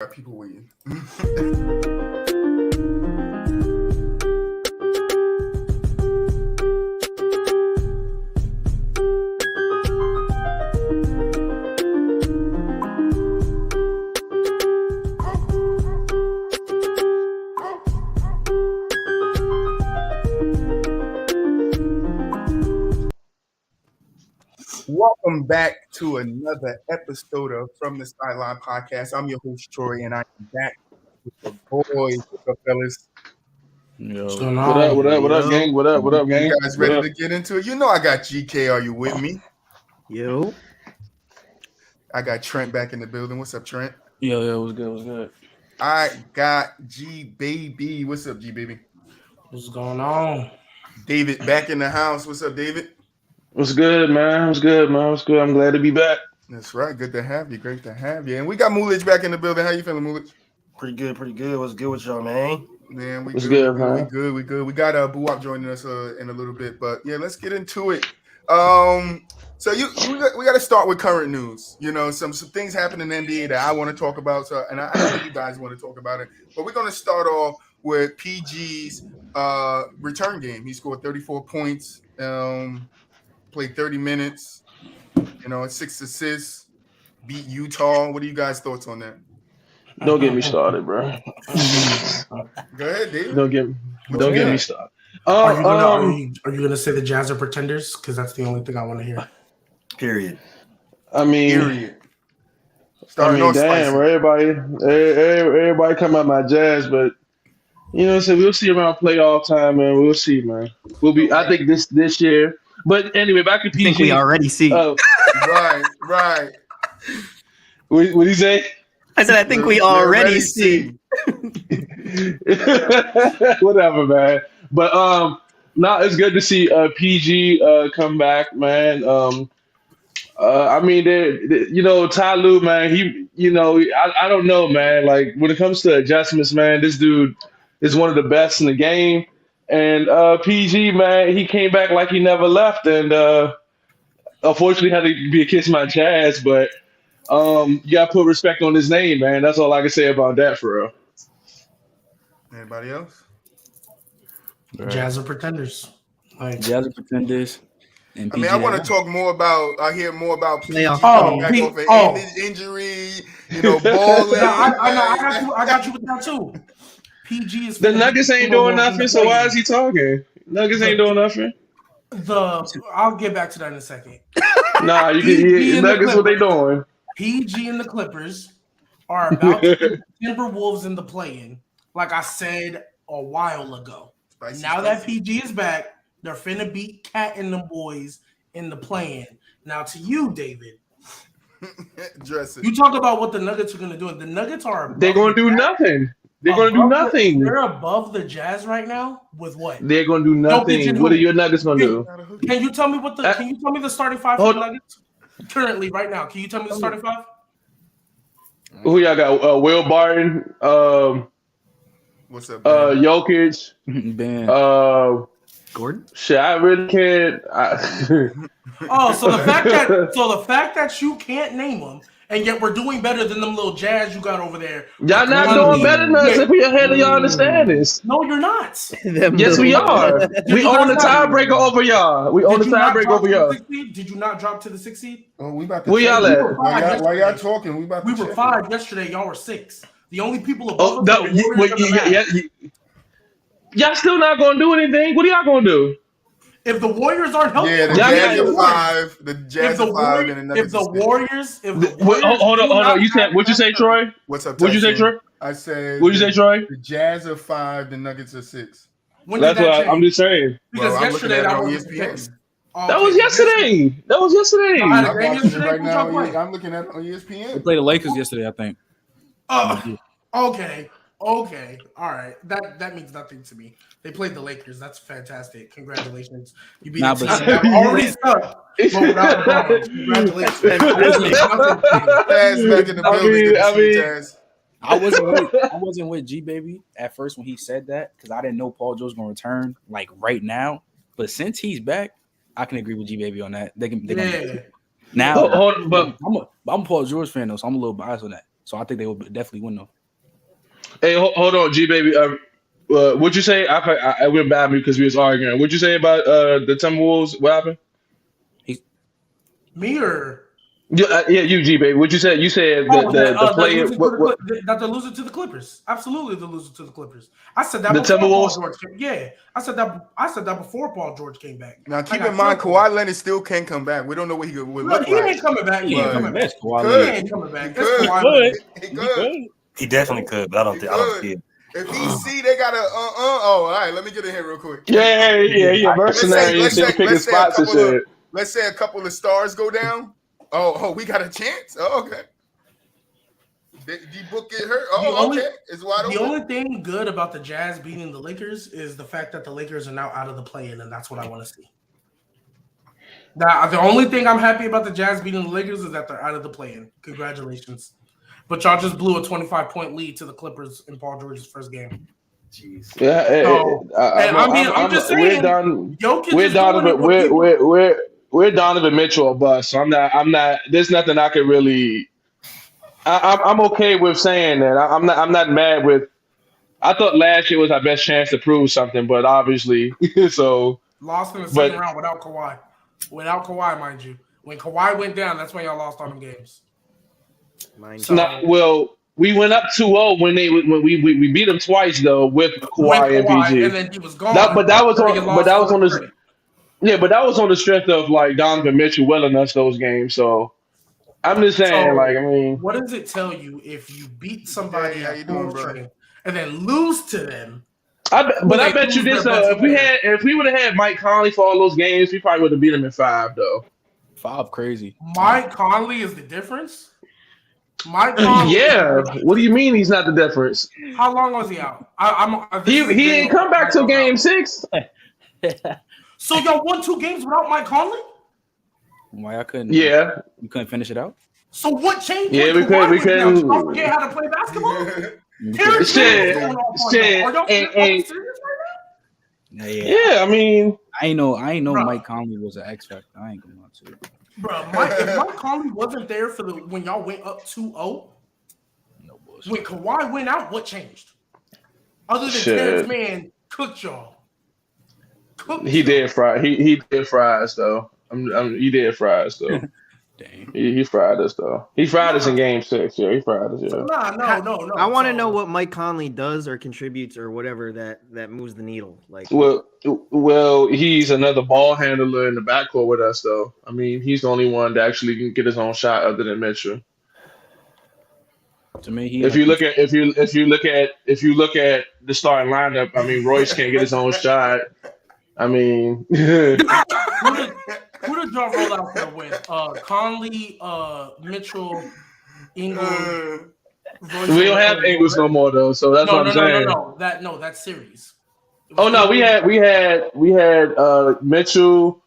Got people waiting. Welcome back to another episode of From the Sideline podcast. I'm your host, Troy, and I'm back with the boys. What's up, fellas? Yo. What up, gang? What up, gang? You guys ready to get into it? You know I got GK. Are you with me? Yo. I got Trent back in the building. What's up, Trent? Yo, what's good? I got Gbaby. What's up, Gbaby? What's going on? David back in the house. What's up, David? What's good, man? What's good? I'm glad to be back. That's right. Good to have you. Great to have you. And we got Muulidge back in the building. How you feeling, Muulidge? Pretty good. What's good with y'all, man? Man, we What's good, man? We good. We got BooWop joining us in a little bit, but yeah, let's get into it. So we got to start with current news. You know, some things happen in the NBA that I want to talk about. So, and I know you guys want to talk about it, but we're going to start off with PG's return game. He scored 34 points. Played 30 minutes, 6 assists, beat Utah. What are you guys' thoughts on that? Don't get me started, bro. Go ahead, Dave. Don't get me started. Are you gonna say the Jazz are pretenders? Because that's the only thing I want to hear. Period. Starting off damn, everybody come at my Jazz, but so we'll see around playoff time, man. We'll see, man. I think this year. But anyway, back to PG. I think we already see. Right. What did he say? I said I think we already see. Whatever, man. But it's good to see PG come back, man. I mean, Ty Lue, man. I don't know, man. Like when it comes to adjustments, man, this dude is one of the best in the game. And PG, man, he came back like he never left, and unfortunately had to be a kiss my Jazz. But you gotta put respect on his name, man. That's all I can say about that, for real. Anybody else? Right. Jazz are pretenders. Jazz are pretenders. And PG, I want to talk more about. I hear more about PG coming back off an injury. Balling. I got you with that too. PG is the Nuggets ain't doing nothing, so why is he talking? Nuggets ain't doing nothing. I'll get back to that in a second. Nah, you Nuggets, what they doing? PG and the Clippers are about to put Timberwolves in the play-in, like I said a while ago. Now that PG is back, they're finna beat Cat and the boys in the play-in. Now to you, David. You talk about what the Nuggets are gonna do. The Nuggets are they're gonna do nothing. They're going to do nothing. They're above the Jazz right now with what? They're going to do nothing. What are your Nuggets going to do? Can you tell me Can you tell me the starting five for the Nuggets currently right now? Can you tell me the starting five? Who y'all got? Will Barton. What's up? Jokic. Ben. Gordon. Shit, I really can't. So the fact that you can't name them. And yet we're doing better than them little Jazz you got over there. Y'all not doing better than us if we ahead of y'all understand this. No, you're not. Yes, we are. We own the tiebreaker over y'all. Did you not drop to the 6th seed? Oh, we about to. Where y'all at? Why y'all talking? We were 5 yesterday. Y'all were 6. The only people above y'all still not gonna do anything. What are y'all gonna do? If the Warriors aren't healthy, the Jazz are 5. The Jazz are 5, and the Nuggets if the Warriors, hold on. You said what you say, Troy? What's up? What'd you say, Troy? I said. What'd you say, Troy? The Jazz are 5. The Nuggets are 6. That's what I'm just saying. Because yesterday that was ESPN. That was yesterday. I'm looking at it on ESPN. They played the Lakers yesterday, I think. Okay. All right. That means nothing to me. They played the Lakers. That's fantastic. Congratulations. You beat the team that already stuck. Congratulations. Back in the building. I wasn't with Gbaby at first when he said that because I didn't know Paul George was going to return like right now. But since he's back, I can agree with Gbaby on that. They can now. But I'm a Paul George fan though, so I'm a little biased on that. So I think they will definitely win though. Hey, hold on, Gbaby. What'd you say? I went by me because we was arguing. What'd you say about the Timberwolves? What happened? Me or Yeah, you Gbaby. What'd you say? You said the player. that they're losing to the Clippers. Absolutely, they're losing to the Clippers. I said that The before Timberwolves? Paul George came. Yeah, I said that before Paul George came back. Now keep in mind, Kawhi Leonard still can come back. We don't know what he would look He like. ain't coming back. He ain't coming back. He ain't coming back. He could. He definitely could, but I don't see it. If he see they got a all right, let me get in here real quick. Yeah. Mercenary. Let's say a couple of stars go down. Oh, we got a chance. Oh, okay. Did D-Book get hurt? Oh, okay. It's wide open. The only thing good about the Jazz beating the Lakers is the fact that the Lakers are now out of the play-in, and that's what I want to see. The only thing I'm happy about the Jazz beating the Lakers is that they're out of the play-in. Congratulations. But y'all just blew a 25-point lead to the Clippers in Paul George's first game. Jeez. Yeah, I'm just saying. We're Donovan Mitchell or bust. So I'm not. There's nothing I could really. I'm okay with saying that. I'm not mad with. I thought last year was our best chance to prove something, but obviously, so lost in the second round without Kawhi. Without Kawhi, mind you. When Kawhi went down, that's when y'all lost on them games. We went up 2-0 when we beat them twice though with Kawhi and PG. And then he was gone. But that was on the strength of like Donovan Mitchell willing us those games. So I'm just saying, what does it tell you if you beat somebody and then lose to them? I bet you this. If we would have had Mike Conley for all those games, we probably would have beat him in 5 though. 5 crazy. Mike Conley is the difference. Mike Conley. Yeah. What do you mean he's not the difference? How long was he out? He didn't come back till game 6. So y'all won 2 games without Mike Conley? Why I couldn't? Yeah. You couldn't finish it out? So what changed? Yeah, we couldn't. Y'all forget how to play basketball? Shit. Are y'all serious right now? Yeah, I mean, I ain't know Mike Conley was an X factor. I ain't gonna lie to you. Bro, if Mike Conley wasn't there for when y'all went up 2-0, no bullshit. When Kawhi went out, what changed? Other than Terrence Mann cooked y'all. He did fry. He did fry us though. He did fry us though. Dang. He fried us though. He fried us in game 6. Yeah, he fried us. Yeah. No. I want to know what Mike Conley does or contributes or whatever that moves the needle. Like, well, he's another ball handler in the backcourt with us though. I mean, he's the only one that actually can get his own shot other than Mitchell. To me, if you look at the starting lineup, I mean, Royce can't get his own shot. I mean, who did y'all roll out there with? Conley, Mitchell, Ingram. We don't have Ingles no more though, so that's what I'm saying. No, that series. Oh no, we had Mitchell,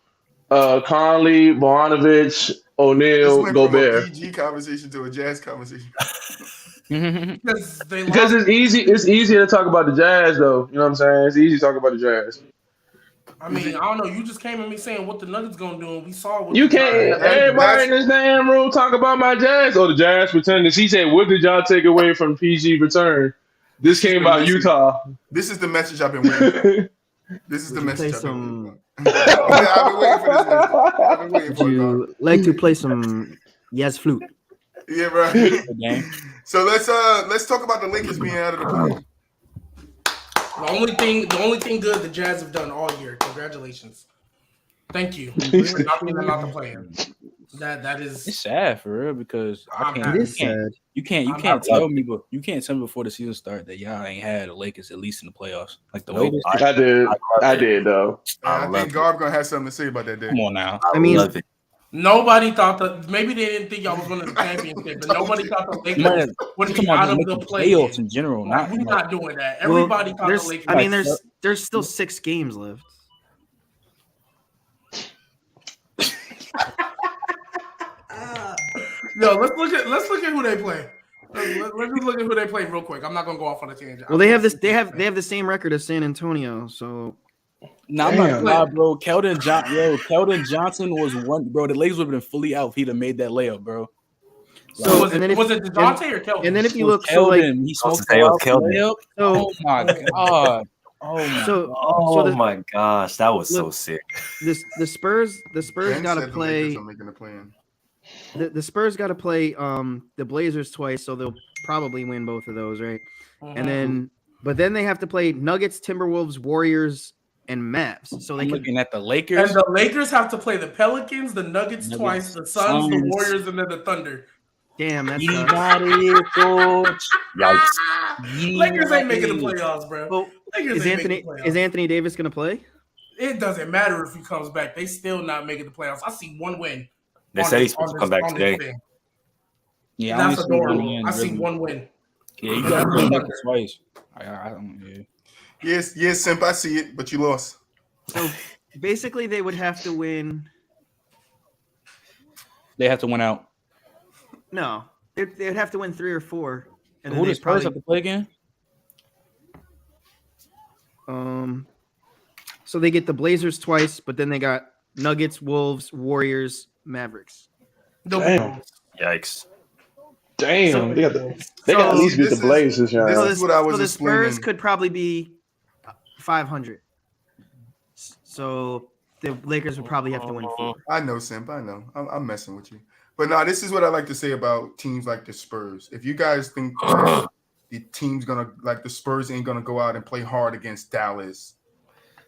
Conley, Bogdanović, O'Neal, Gobert. From a PG conversation to a Jazz conversation. Because it's easy. It's easier to talk about the Jazz though. You know what I'm saying? It's easy to talk about the Jazz. I mean, I don't know. You just came at me saying what the Nuggets gonna do, and we saw what you can't. Everybody in this damn room talk about my Jazz or the Jazz returned. He said, "What did y'all take away from PG return?" This came about Utah. This is the message I've been waiting for. This is the message I've been waiting for. I've been waiting for this message. I've been waiting for it. You like to play some Yes Flute? Yeah, bro. So let's talk about the Lakers being out of the play. The only thing good the Jazz have done all year. Congratulations. Thank you. Not being allowed to play. That is. It's sad for real because you can't tell me before the season start that y'all ain't had the Lakers at least in the playoffs. Like the way this. I did though. I think Garb gonna have something to say about that day. Come on now. I mean, nobody thought that. Maybe they didn't think y'all was winning the championship, but nobody thought the Lakers would be out of the playoffs in general. We're not doing that. Everybody thought the Lakers. I mean, there's still 6 games left. Yo, let's look at who they play. Let's just look at who they play real quick. I'm not gonna go off on a tangent. Well, they have the same record as San Antonio, so. No, I'm not gonna lie, bro. Keldon Johnson was one, bro. The Lakers would have been fully out if he'd have made that layup, bro. So was and then it if, was it DeJounte or Kelvin? and then if you look, so like, Keldon, he smoked say it was the Keldon. layup. so Oh my god. Oh my. so Oh the, my gosh, that was so look, sick. the Spurs Ben got to said the Lakers play. are making the plan. The Spurs got to play the Blazers twice, so they'll probably win both of those, right? And then, but then they have to play Nuggets, Timberwolves, Warriors, and Mavs. So they I'm can. looking at the And Lakers. the Lakers have to play the Pelicans, the Nuggets twice, the Suns, the Suns. Warriors, and then the Thunder. Damn, that's You got it, coach. Yikes. Lakers ain't making the playoffs, bro. Well, Lakers is ain't making the playoffs. Anthony Davis gonna play? It doesn't matter if he comes back. They still not making the playoffs. I see one win. They say he's supposed to come back today. Yeah, That's I only see one adorable. win, I see really. one win. Yeah, you got to play Nuggets twice. I don't. Yeah. Yes, Simp, I see it, but you lost. So basically, they would have to win. They have to win out. No, they'd have to win 3 or 4. And Who does Spurs have to play again? So they get the Blazers twice, but then they got Nuggets, Wolves, Warriors, Mavericks. Damn. Yikes. Damn, they got to at least beat the Blazers, y'all. This is what I was So the Spurs explaining. could probably be 500. So the Lakers would probably have to win 4. I know, Simp. I know. I'm messing with you. But no, this is what I like to say about teams like the Spurs. If you guys think that the team's gonna like the Spurs ain't gonna go out and play hard against Dallas,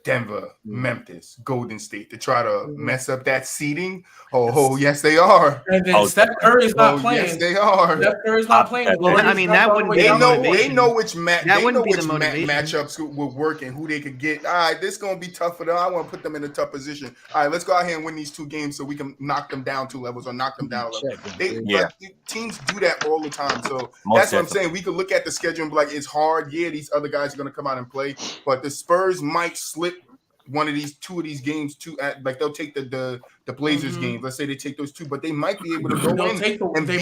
Denver, Memphis, Golden State to try to mess up that seeding. Oh, yes, they are. And then Steph Curry's not playing. Yes, they are. Steph Curry's not playing. Well, I mean, that wouldn't be They the know. motivation. They know which motivation. matchups would work and who they could get. All right, this is gonna be tough for them. I want to put them in a tough position. All right, let's go out here and win these 2 games so we can knock them down 2 levels or knock them down a level. Teams do that all the time. So that's what I'm saying. We could look at the schedule and be like, it's hard. Yeah, these other guys are gonna come out and play, but the Spurs might slip 2 of these games like they'll take the Blazers games. Let's say they take those 2, but they might be able to go in and beat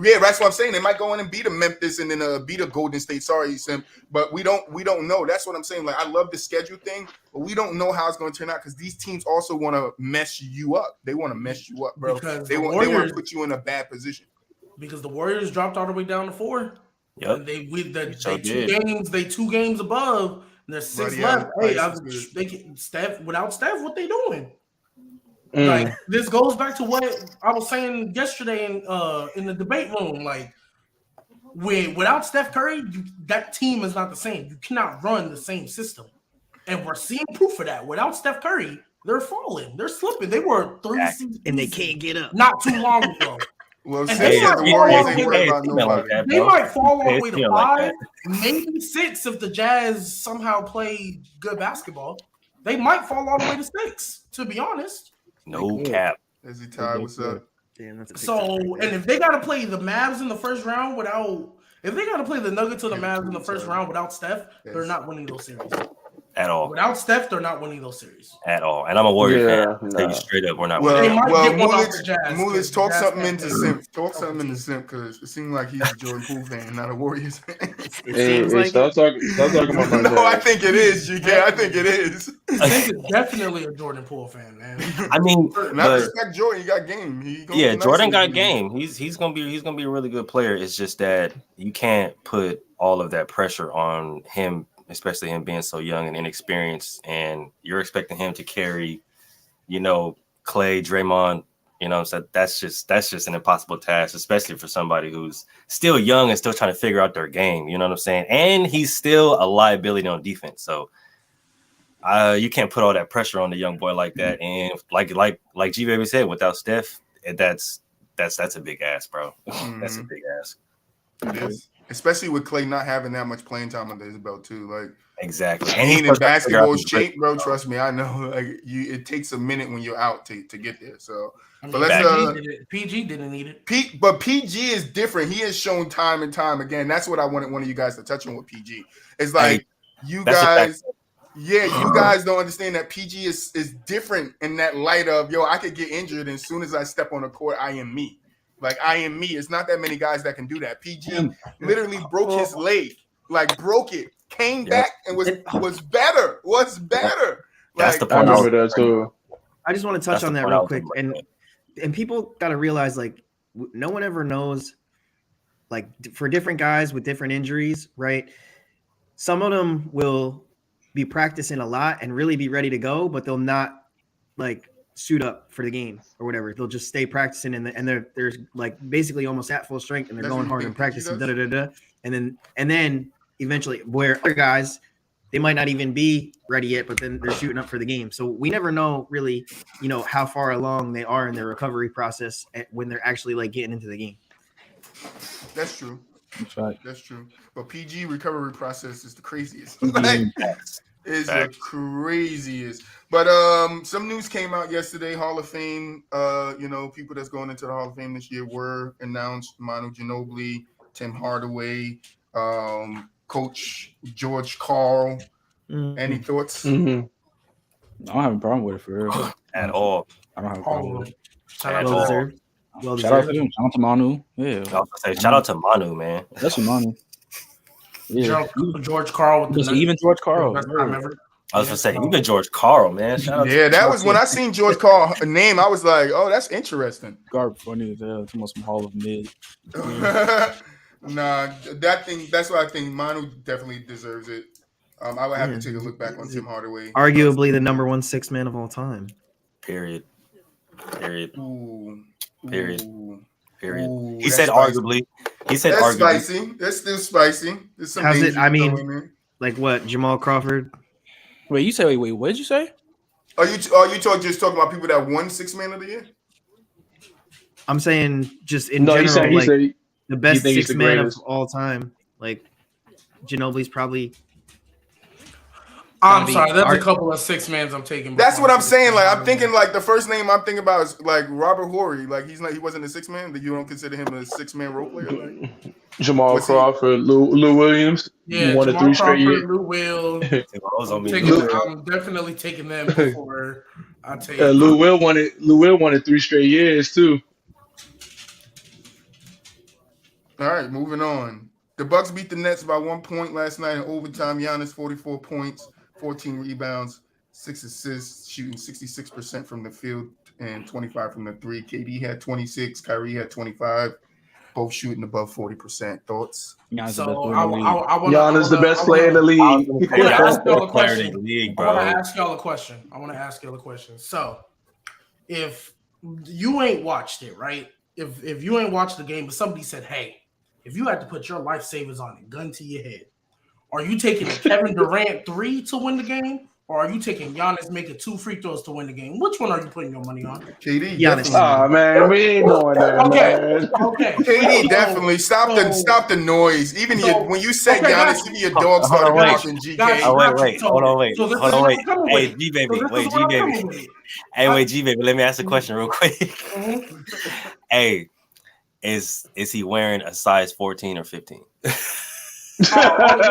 yeah, that's what I'm saying. They might go in and beat a Memphis and then beat a Golden State. Sorry, Sim, but we don't know. That's what I'm saying. Like I love the schedule thing, but we don't know how it's going to turn out because these teams also want to mess you up. They want to mess you up, bro. Because they want to put you in a bad position. Because the Warriors dropped all the way down to 4. Yep. They 2 games above. There's 6 left. Hey, Steph without Steph, what they doing? Like this goes back to what I was saying yesterday in the debate room. Like without Steph Curry, that team is not the same. You cannot run the same system, and we're seeing proof of that. Without Steph Curry, they're falling, they're slipping. They were 3 seasons and they can't get up. not too long ago. Well, they might fall all the way to 5, like maybe 6 if the Jazz somehow play good basketball. They might fall all the way to 6, to be honest. No cap. As he tied, what's up? Damn, that's a big So, time. and if they got to play the Mavs in the first round if they got to play the Nuggets or the Mavs in the first round without Steph, they're not winning those series. At all. Without Steph, they're not winning those series. At all. And I'm a Warrior fan. Tell you straight up, we're not winning. Muulidge, talk something into Simp. Talk something into Simp because it seems like he's a Jordan Poole fan, not a Warriors fan. Stop talking about my No, I think it is, GK. I think it is. Simp is definitely a Jordan Poole fan, man. I mean, not respect Jordan. He got game. Jordan got game. He's gonna be a really good player. It's just that you can't put all of that pressure on him, especially him being so young and inexperienced, and you're expecting him to carry, Clay, Draymond, so that's just an impossible task, especially for somebody who's still young and still trying to figure out their game. You know what I'm saying? And he's still a liability on defense. So you can't put all that pressure on the young boy like that. And like Gbaby said, without Steph, that's a big ass, bro. That's a big ass. It is. Especially with Clay not having that much playing time under his belt too, like exactly. And he in basketball shape, bro. Trust me, I know. Like it takes a minute when you're out to get there. So, but let's PG didn't need it. But PG is different. He has shown time and time again. That's what I wanted one of you guys to touch on with PG. It's like you guys don't understand that PG is different in that light of I could get injured, and as soon as I step on the court, I am me. Like I am me. It's not that many guys that can do that. PG literally broke his leg, broke it, came back and was better. That's the I point. remember that too. I just want to touch on that real quick, and people got to realize no one ever knows. Like for different guys with different injuries, right? Some of them will be practicing a lot and really be ready to go, but they'll not like suit up for the game or whatever. They'll just stay practicing and they're like basically almost at full strength and they're going hard and practicing, and then eventually where other guys, they might not even be ready yet, but then they're shooting up for the game. So we never know really, how far along they are in their recovery process when they're actually like getting into the game. That's true. That's right. That's true. But PG recovery process is the craziest. Is the craziest. But some news came out yesterday. Hall of Fame, people that's going into the Hall of Fame this year were announced. Manu Ginobili, Tim Hardaway, Coach George Karl. Mm-hmm. Any thoughts? Mm-hmm. I don't have a problem with it for real. At all. I don't have a problem with it. Well deserved. Shout out to him. Shout out to Manu. Yeah. Shout out to Manu, man. That's Manu. Yeah. George Karl with even George Karl. I was gonna say even George Karl, man. That was when I seen George Karl name. I was like, oh, that's interesting. Garb funny as hell. It's almost some Hall of Mid. Nah, that's why I think Manu definitely deserves it. I would have to take a look back on Tim Hardaway. Arguably the number 1 6 man of all time. Period. Ooh. Period. Ooh, he said spicy. Arguably. He said that's arguably. Spicy. That's still spicy. How's it? I mean, like what? Jamal Crawford. Wait, you say wait. What did you say? Are you just talking about people that won 6 man of the year? I'm saying just in general, he said the best 6 man of all time. Like Ginobili's probably. I'm sorry, that's a couple of 6 mans I'm taking. That's what I'm saying. Like I'm thinking, like the first name I'm thinking about is like Robert Horry. Like he wasn't a 6 man. That you don't consider him a 6 man role player. Like? Jamal Crawford, Lou Williams. Yeah, won Jamal 3 straight years. Lou Will. I'm definitely taking them before I take. Lou Will won it 3 straight years too. All right, moving on. The Bucks beat the Nets by 1 point last night in overtime. Giannis 44 points. 14 rebounds, 6 assists, shooting 66% from the field and 25 from the 3. KD had 26, Kyrie had 25, both shooting above 40%. Thoughts? So Giannis the best player in the league. I want to ask y'all a question. So, if you ain't watched it, right? If you ain't watched the game, but somebody said, "Hey, if you had to put your life savers on it, gun to your head." Are you taking a Kevin Durant 3 to win the game, or are you taking Giannis making 2 free throws to win the game? Which one are you putting your money on? KD. Giannis. Oh man, we ain't going there. Okay. KD definitely stop the noise. Even when you say Giannis, even your dog started barking. GK. Hold on, wait. Hey, Gbaby. Hey, Gbaby. Let me ask a question real quick. Mm-hmm. Hey, is he wearing a size 14 or 15? He's talking about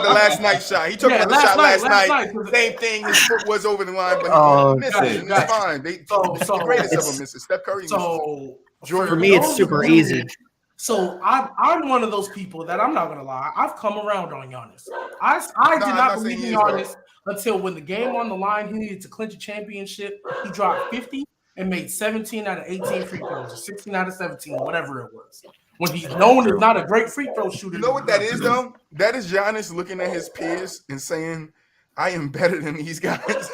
the last night shot. He talking about the shot last night. Same thing. His foot was over the line, but he missed it. It's fine. The greatest of them misses. Steph Curry misses. For me, it's super easy. So I'm one of those people that I'm not gonna lie. I've come around on Giannis. I did not believe in Giannis until when the game on the line, he needed to clinch a championship. He dropped 50 and made 17 out of 18 free throws, or 16 out of 17, whatever it was. When he's known as not a great free throw shooter. You know what that is, though? That is Giannis looking at his peers and saying, I am better than these guys.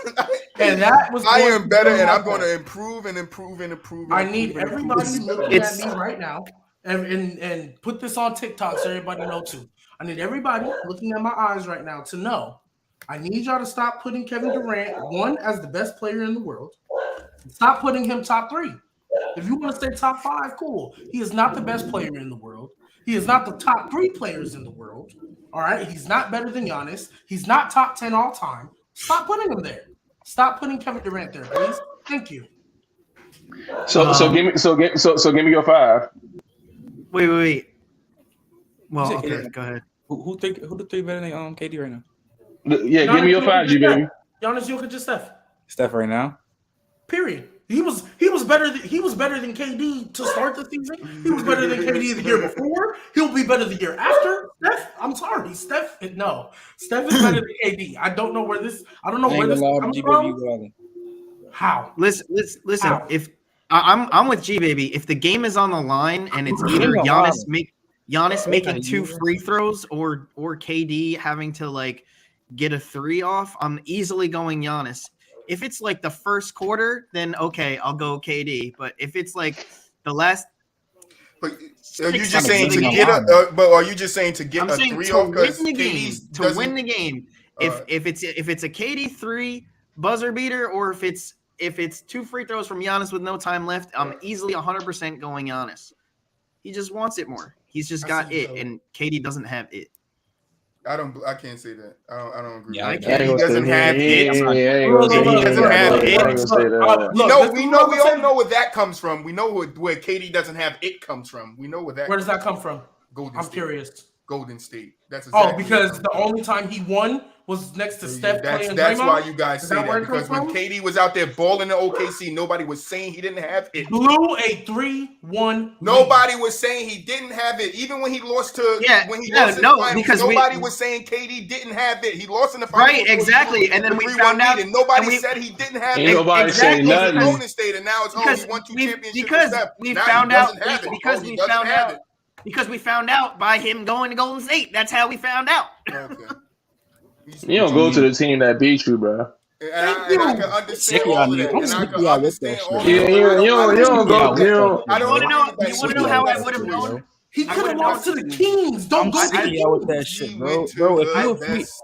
And that was I am better, and I'm going to improve and improve and improve. I need everybody looking at me right now and put this on TikTok so everybody know too. I need everybody looking at my eyes right now to know I need y'all to stop putting Kevin Durant, 1, as the best player in the world. Stop putting him top 3. If you want to say top 5, cool. He is not the best player in the world. He is not the top 3 players in the world. All right. He's not better than Giannis. He's not top 10 all time. Stop putting him there. Stop putting Kevin Durant there, please. Thank you. So give me your 5. Wait. Well, okay, go ahead. Who the 3 better than KD right now? Yeah, Giannis, give me your 5, Gbaby. Giannis Jokic, Steph. Steph right now. Period. He was better than KD to start the season. He was better than KD the year before. He'll be better the year after. Steph, I'm sorry, Steph is better than KD. I don't know where this. I don't know where this comes from. How? Listen. How? I'm with Gbaby. If the game is on the line and it's either Giannis making 2 free throws or KD having to like get a 3 off, I'm easily going Giannis. If it's like the first quarter, then okay, I'll go KD. But if it's like the last, but are you just saying to get a? But are you just saying to get a 3 off because to win the game? If it's a KD 3 buzzer beater, or if it's 2 free throws from Giannis with no time left, I'm easily 100% going Giannis. He just wants it more. He's just got it, and KD doesn't have it. I can't say that. I don't agree. Yeah, He doesn't have it. We all know where that comes from. We know where KD doesn't have it comes from. We know where that. Where does that come from? Golden State. Curious. Golden State. That's exactly because the only time he won was next to Steph, Clay, and Draymond. That's why you guys say that, because when KD was out there balling in OKC, nobody was saying he didn't have it. Blew a 3-1. Nobody was saying he didn't have it. Even when he lost to nobody was saying KD didn't have it. He lost in the finals. Right, exactly. And then we found out, and nobody said he didn't have it. Nobody saying nothing. Golden State, and now it's he won 2 championships. Because we found out by him going to Golden State. That's how we found out. Okay. You don't go to the team that beat you, bro. And I can understand all of that. And I can understand all of that. You don't go. You want to know how I would have known? He could have lost to the Kings. Don't go with that shit, bro. Bro,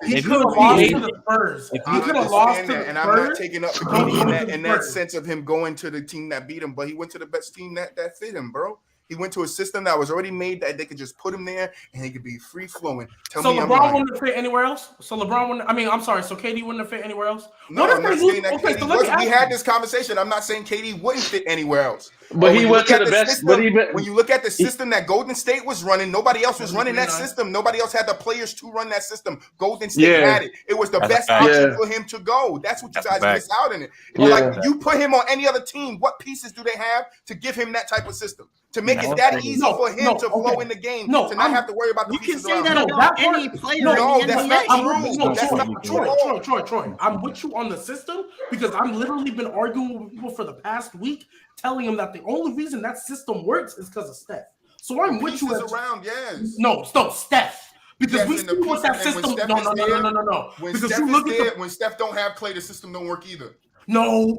he could have lost to the Spurs. He could have lost to the Spurs. And I'm not taking up for KD in that sense of him going to the team that beat him, but he went to the best team that fit him, bro. He went to a system that was already made that they could just put him there and he could be free flowing. So LeBron wouldn't have fit anywhere else? So KD wouldn't have fit anywhere else? No, I'm not saying that KD wasn't. We had this conversation. I'm not saying KD wouldn't fit anywhere else. But he went to the best. When you look at the system that Golden State was running, nobody else was running that system. Nobody else had the players to run that system. Golden State had it. It was the best option for him to go. That's what you guys miss out in it. Like, you put him on any other team, what pieces do they have to give him that type of system? To make it that easy for him to flow in the game, to not have to worry about the pieces around him. You can say that about any player. No, that's not true. Troy, I'm with you on the system because I've literally been arguing with people for the past week, telling them that the only reason that system works is because of Steph. So I'm with you around, yes. No, Steph. Because we see what that system. No. When Steph don't have Clay, the system don't work either. No,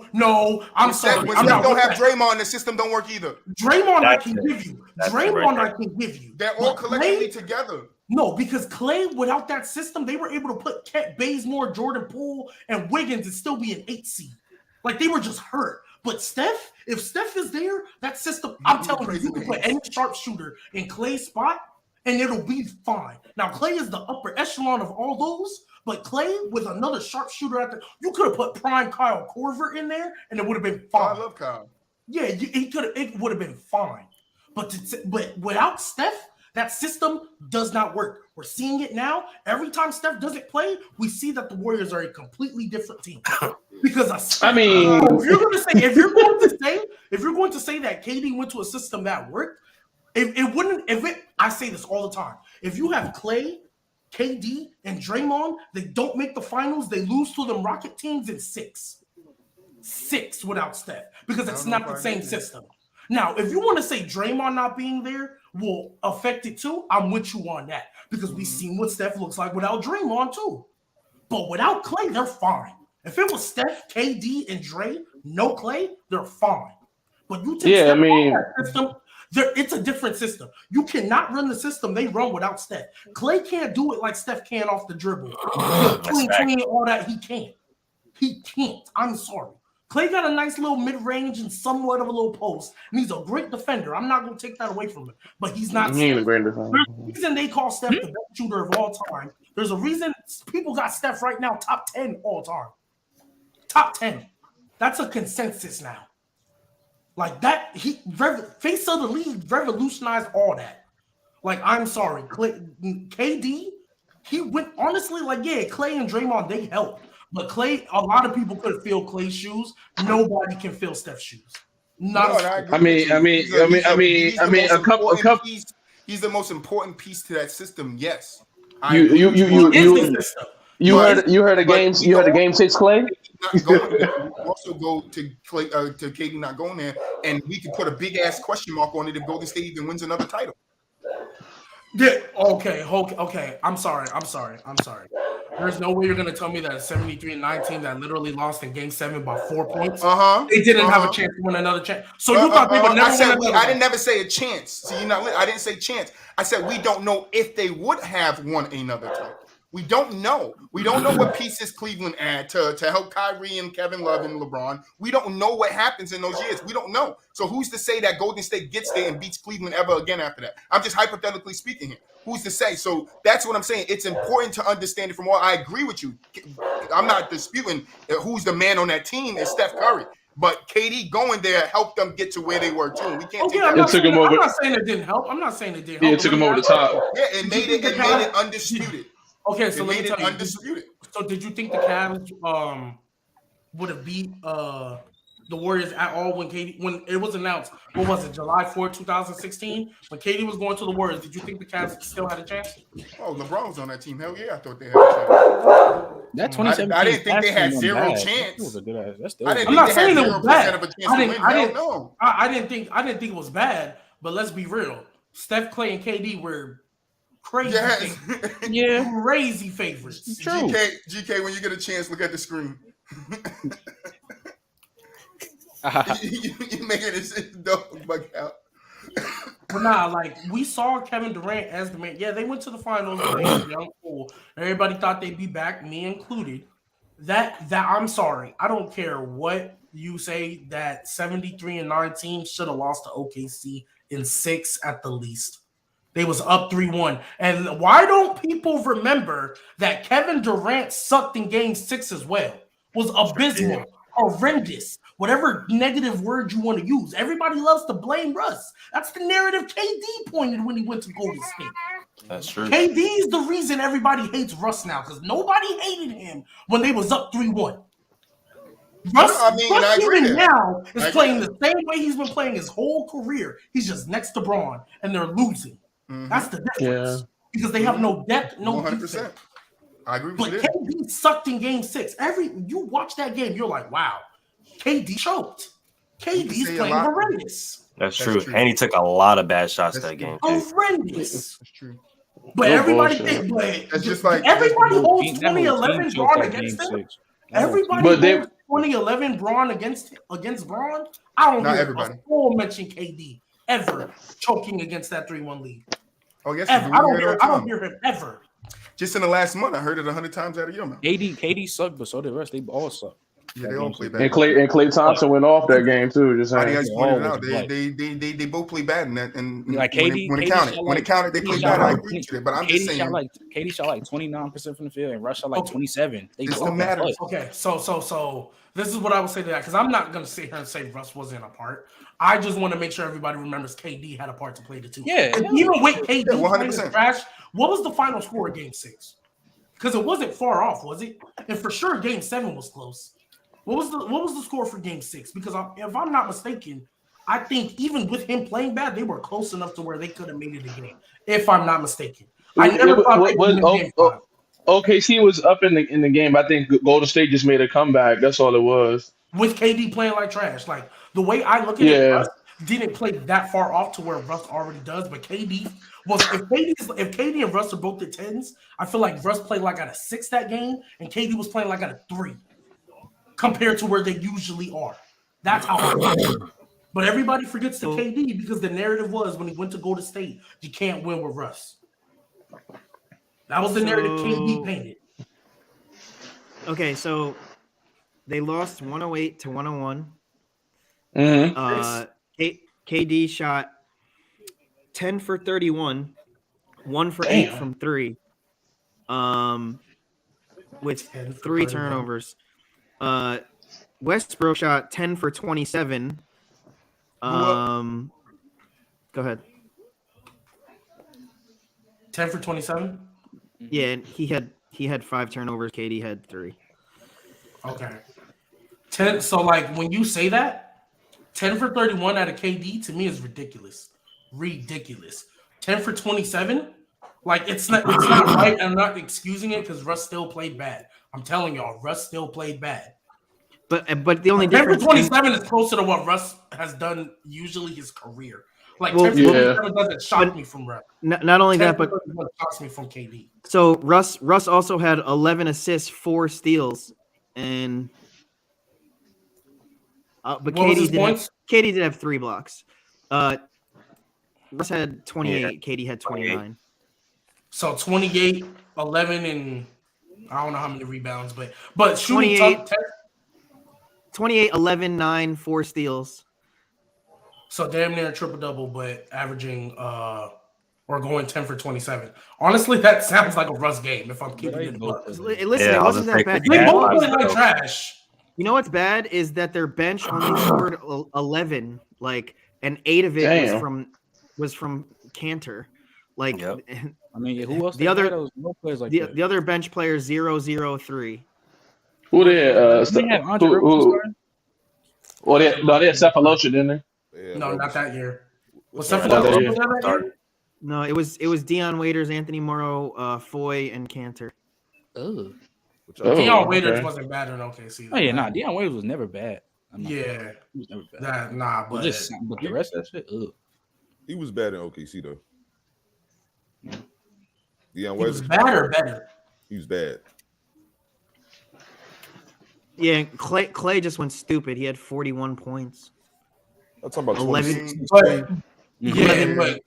I'm sorry. When Steph don't have Draymond, the system don't work either. Draymond, I can give you. They're all collectively together. No, because Clay, without that system, they were able to put Kent Bazemore, Jordan Poole, and Wiggins and still be an 8 seed. Like, they were just hurt. But Steph, if Steph is there, that system, I'm telling you, you can put any sharpshooter in Clay's spot, and it'll be fine. Now, Clay is the upper echelon of all those, but Clay with another sharpshooter you could have put prime Kyle Korver in there, and it would have been fine. I love Kyle. Yeah, it would have been fine. But without Steph, that system does not work. We're seeing it now. Every time Steph doesn't play, we see that the Warriors are a completely different team. Because if you're going to say that KD went to a system that worked, I say this all the time. If you have Clay, KD, and Draymond, they don't make the finals, they lose to them Rocket teams in 6 without Steph, because it's not the same system. Now, if you want to say Draymond not being there will affect it too, I'm with you on that, because we've seen what Steph looks like without Draymond too. But without Clay, they're fine. If it was Steph, KD, and Dre, no Clay, they're fine. But you take Steph that system, it's a different system. You cannot run the system they run without Steph. Clay can't do it like Steph can off the dribble. Clean, all that, he can't. He can't. I'm sorry. Clay got a nice little mid-range and somewhat of a little post, and he's a great defender. I'm not going to take that away from him, but he's not. He ain't a great defender. There's a reason they call Steph the best shooter of all time. There's a reason people got Steph right now top 10 all time. Top 10. That's a consensus now. Like that, face of the league revolutionized all that. Like, I'm sorry, KD, he went honestly, Clay and Draymond, they helped. But Clay, a lot of people could feel Clay's shoes. Nobody can feel Steph's shoes. He's the most important piece to that system. Yes. He is the system. You heard the games. You heard the game 6 Clay. Not going there. We also go to Clay, to KD not going there, and we can put a big ass question mark on it if Golden State even wins another title. Yeah. Okay. I'm sorry. There's no way you're gonna tell me that a 73-19 that literally lost in Game 7 by 4 points. They didn't have a chance to win another chance. So you thought they would never win another? I didn't never say a chance. See, I didn't say chance. I said we don't know if they would have won another title. We don't know. We don't know what pieces Cleveland add to help Kyrie and Kevin Love and LeBron. We don't know what happens in those years. We don't know. So who's to say that Golden State gets there and beats Cleveland ever again after that? I'm just hypothetically speaking here. Who's to say? So that's what I'm saying. It's important to understand it from all. I agree with you. I'm not disputing who's the man on that team is Steph Curry. But KD going there helped them get to where they were too. We can't take that. I'm not saying it didn't help. I'm not saying it didn't help. It took him over the top. Yeah, it made it undisputed. Okay, so let me tell you. Undisputed. So did you think the Cavs would have beat the Warriors at all when it was announced? What was it, July 4th, 2016? When KD was going to the Warriors, did you think the Cavs still had a chance? Oh, LeBron was on that team. Hell yeah, I thought they had a chance. That 2017 I didn't think they had zero chance. I'm not saying it was bad. I didn't think it was bad, but let's be real. Steph, Clay, and KD were crazy, crazy favorites. True. GK, when you get a chance, look at the screen. You making this dog bug out. But nah, like we saw Kevin Durant as the man. Yeah, they went to the finals. They were young, cool. Everybody thought they'd be back, me included. That I'm sorry. I don't care what you say. That 73-19 should have lost to OKC in 6 at the least. They was up 3-1. And why don't people remember that Kevin Durant sucked in Game 6 as well? Was abysmal, horrendous, whatever negative word you want to use. Everybody loves to blame Russ. That's the narrative KD pointed when he went to Golden State. That's true. KD is the reason everybody hates Russ now because nobody hated him when they was up 3-1. Russ even now is playing the same way he's been playing his whole career. He's just next to Braun, and they're losing. Mm-hmm. That's the difference. Yeah. Because they have no depth, no 100%. Defense. I agree with you. But KD sucked in Game 6. You watch that game, you're like, wow, KD choked. KD's playing horrendous. That's true. And he took a lot of bad shots that game. Horrendous. That's true. But everybody thinks, everybody holds 2011 Braun against him. Everybody holds 2011 Braun against Braun. I don't hear a full mention KD ever choking against that 3-1 lead. Oh yes, I don't hear him ever. Just in the last month, I heard it 100 times out of your mouth. KD sucked, but so did the rest. They all suck. Yeah, they all play bad. And Klay Thompson went off that game too. Just I pointed it out. They both play bad in that. And like KD, when it counted, they play bad. I agree with it. But I'm just saying, KD shot like 29% from the field, and Russ shot like 27. They still matter. Okay, so this is what I would say to that because I'm not gonna sit here and say Russ wasn't a part. I just want to make sure everybody remembers KD had a part to play the two. Yeah, even with KD 100% trash. What was the final score of Game 6? Because it wasn't far off, was it? And for sure, Game 7 was close. What was the score for Game 6? Because if I'm not mistaken, I think even with him playing bad, they were close enough to where they could have made it a game. If I'm not mistaken, I never thought they would game 5. OKC was up in the game. I think Golden State just made a comeback. That's all it was. With KD playing like trash, like the way I look at it, Russ didn't play that far off to where Russ already does. But KD was if KD and Russ are both at 10s, I feel like Russ played like at a 6 that game, and KD was playing like at a 3 compared to where they usually are. That's how I feel. But everybody forgets the KD because the narrative was when he went to Golden State, you can't win with Russ. That was the narrative KD painted. Okay, so they lost 108 to 101. Mm-hmm. KD shot 10 for 31, 1 for 8 from 3, with 3 turnovers. Westbrook shot 10 for 27. Go ahead. 10 for 27? Yeah, and he had 5 turnovers. KD had 3. Okay. 10. So like when you say that, 10 for 31 out of KD to me is ridiculous. Ridiculous. 10 for 27 Like it's not right. I'm not excusing it because Russ still played bad. I'm telling y'all, Russ still played bad. But the only 10 for difference 27 is closer to what Russ has done usually his career. Like Well, 10 for 27 doesn't shock me from Russ. not only that, but what shocks me from KD. So Russ also had 11 assists, 4 steals, and but KD did have 3 blocks. Russ had 28. Yeah, KD had 29. So 28, 11, and I don't know how many rebounds, but shooting 28, 11, 9, 4 steals. So damn near a triple double, but averaging or going 10 for 27. Honestly, that sounds like a Russ game if I'm keeping it. Listen, it wasn't that bad. They both play like trash. You know what's bad is that their bench only scored 11, and 8 of it was from Cantor. I mean, who else? The other bench players 0-0-3. Who they had? They have Andre Roberson. Well, they had Cephalosha, didn't they? Yeah, no, not that year. Was Cephalosha that year? No, it was Deion Waiters, Anthony Morrow, Foy, and Cantor. Oh. Deion Waiters wasn't bad in OKC. Oh yeah, Deion Waiters was never bad. Yeah, he was never bad. But the rest of that shit, he was bad in OKC though. Deion Waiters was bad or better? He was bad. Yeah, Clay just went stupid. He had 41 points. I'm talking about 11. But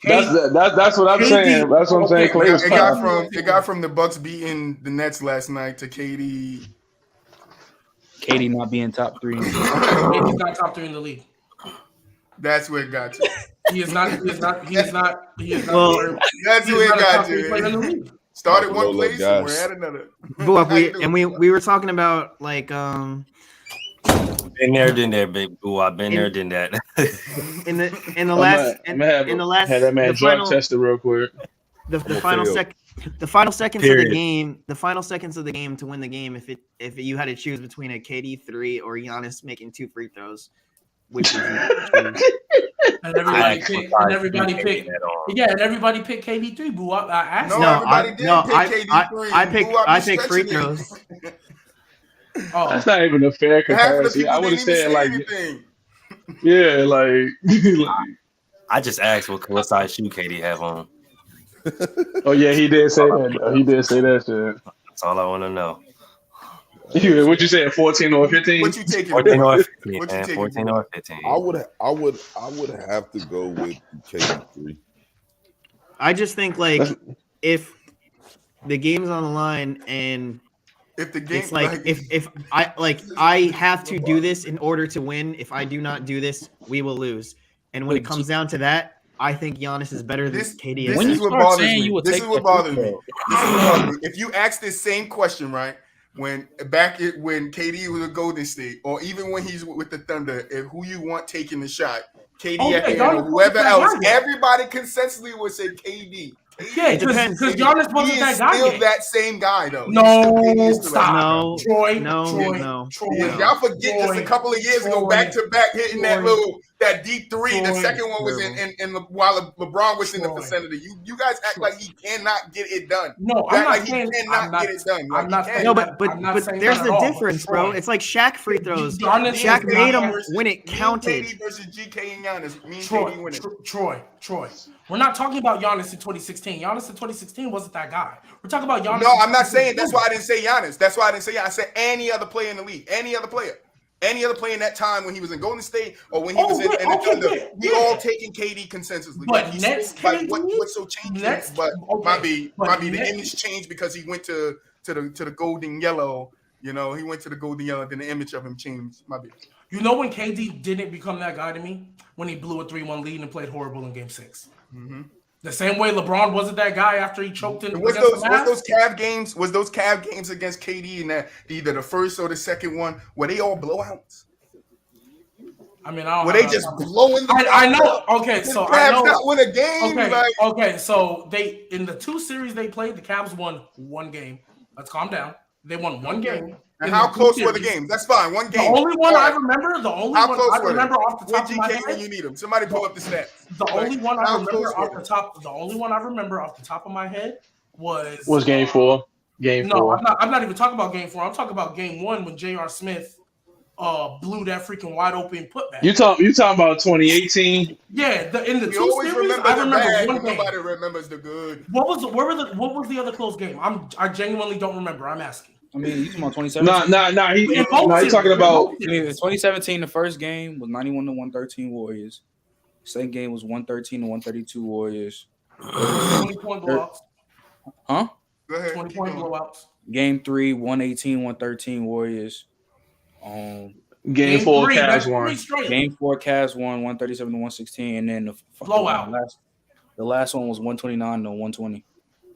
that's what I'm saying. That's what I'm saying. Clay was it got from the Bucks beating the Nets last night to KD not being top 3. He's not top 3 in the league. That's where it got to. He is not. Well, that's where it got to. Started one place and we're at another. we were talking about been there, done that, big boo. I've been there, done that. in the last had that man drug tested real quick. The final seconds of the game. The final seconds of the game to win the game. If you had to choose between a KD 3 or Giannis making 2 free throws, which would you choose? And everybody picked KD 3. BooWop. I asked. Everybody did pick KD 3. I picked free throws. Oh, that's not even a fair comparison. I would have said I just asked what size shoe KD have on. Oh yeah, he did say that. He did say that shit. That's all I want to know. What you saying? 14 or 15? What you taking? 14 or 15. Man, 14 or 15. I would have to go with KD 3. I just think if the game's on the line and if the game, if I have to do this in order to win. If I do not do this, we will lose. And when it comes down to that, I think Giannis is better than KD. This is what bothers me. This is what bothers me. If you ask this same question, right, when KD was a Golden State, or even when he's with the Thunder, who you want taking the shot, KD or whoever else, everybody consensually would say KD. Yeah, because Giannis wasn't that guy. Still that same guy though. No, stop. Troy. Y'all forget just a couple of years ago, back to back, hitting that deep 3. The second one was in while LeBron was in the vicinity. You guys act like he cannot get it done. No, I'm not saying he cannot get it done. I'm not saying. No, but there's the difference, bro. It's like Shaq free throws. Shaq made them when it counted. KD versus GK and Giannis. KD winning. Troy. We're not talking about Giannis in 2016. Giannis in 2016 wasn't that guy. We're talking about Giannis. No, I'm not saying. That's why I didn't say Giannis. I said any other player in the league. Any other player in that time when he was in Golden State or when he was in the Thunder. We all taking KD consensusly. But Nets KD? What's so changing? Might be the image changed because he went to the golden yellow. You know, he went to the golden yellow, then the image of him changed. Might be. You know when KD didn't become that guy to me? When he blew a 3-1 lead and played horrible in Game 6. Mm-hmm. The same way LeBron wasn't that guy after he choked in. Was those Cavs games? Was those Cavs games against KD in that either the first or the second one? Were they all blowouts? I mean, were they just blowing? I know. Okay, so I know. Not win a game. Okay, so they in the 2 series they played, the Cavs won 1 game. Let's calm down. They won one game. And how close were the games? That's fine. One game. The only one I remember off the top of my head. When you need them. Somebody pull up the stats. The only one I remember off the top of my head was game 4. Game 4. I'm not even talking about game 4. I'm talking about game 1 when J.R. Smith blew that freaking wide open putback. You talking about 2018? Yeah, in the 2 series, I remember one game. Nobody remembers the good. What was the other close game? I genuinely don't remember. I'm asking. I mean, he's talking about 2017. No. He's talking about. I mean, 2017. The first game was 91-113 Warriors. Second game was 113-132 Warriors. 20-point blowouts. Huh? Go ahead. 20-point blowouts. Game 3, 118-113 Warriors. Game 4, Cavs won. Game 4, Cavs won 137-116, and then the blowout. The last one was 129-120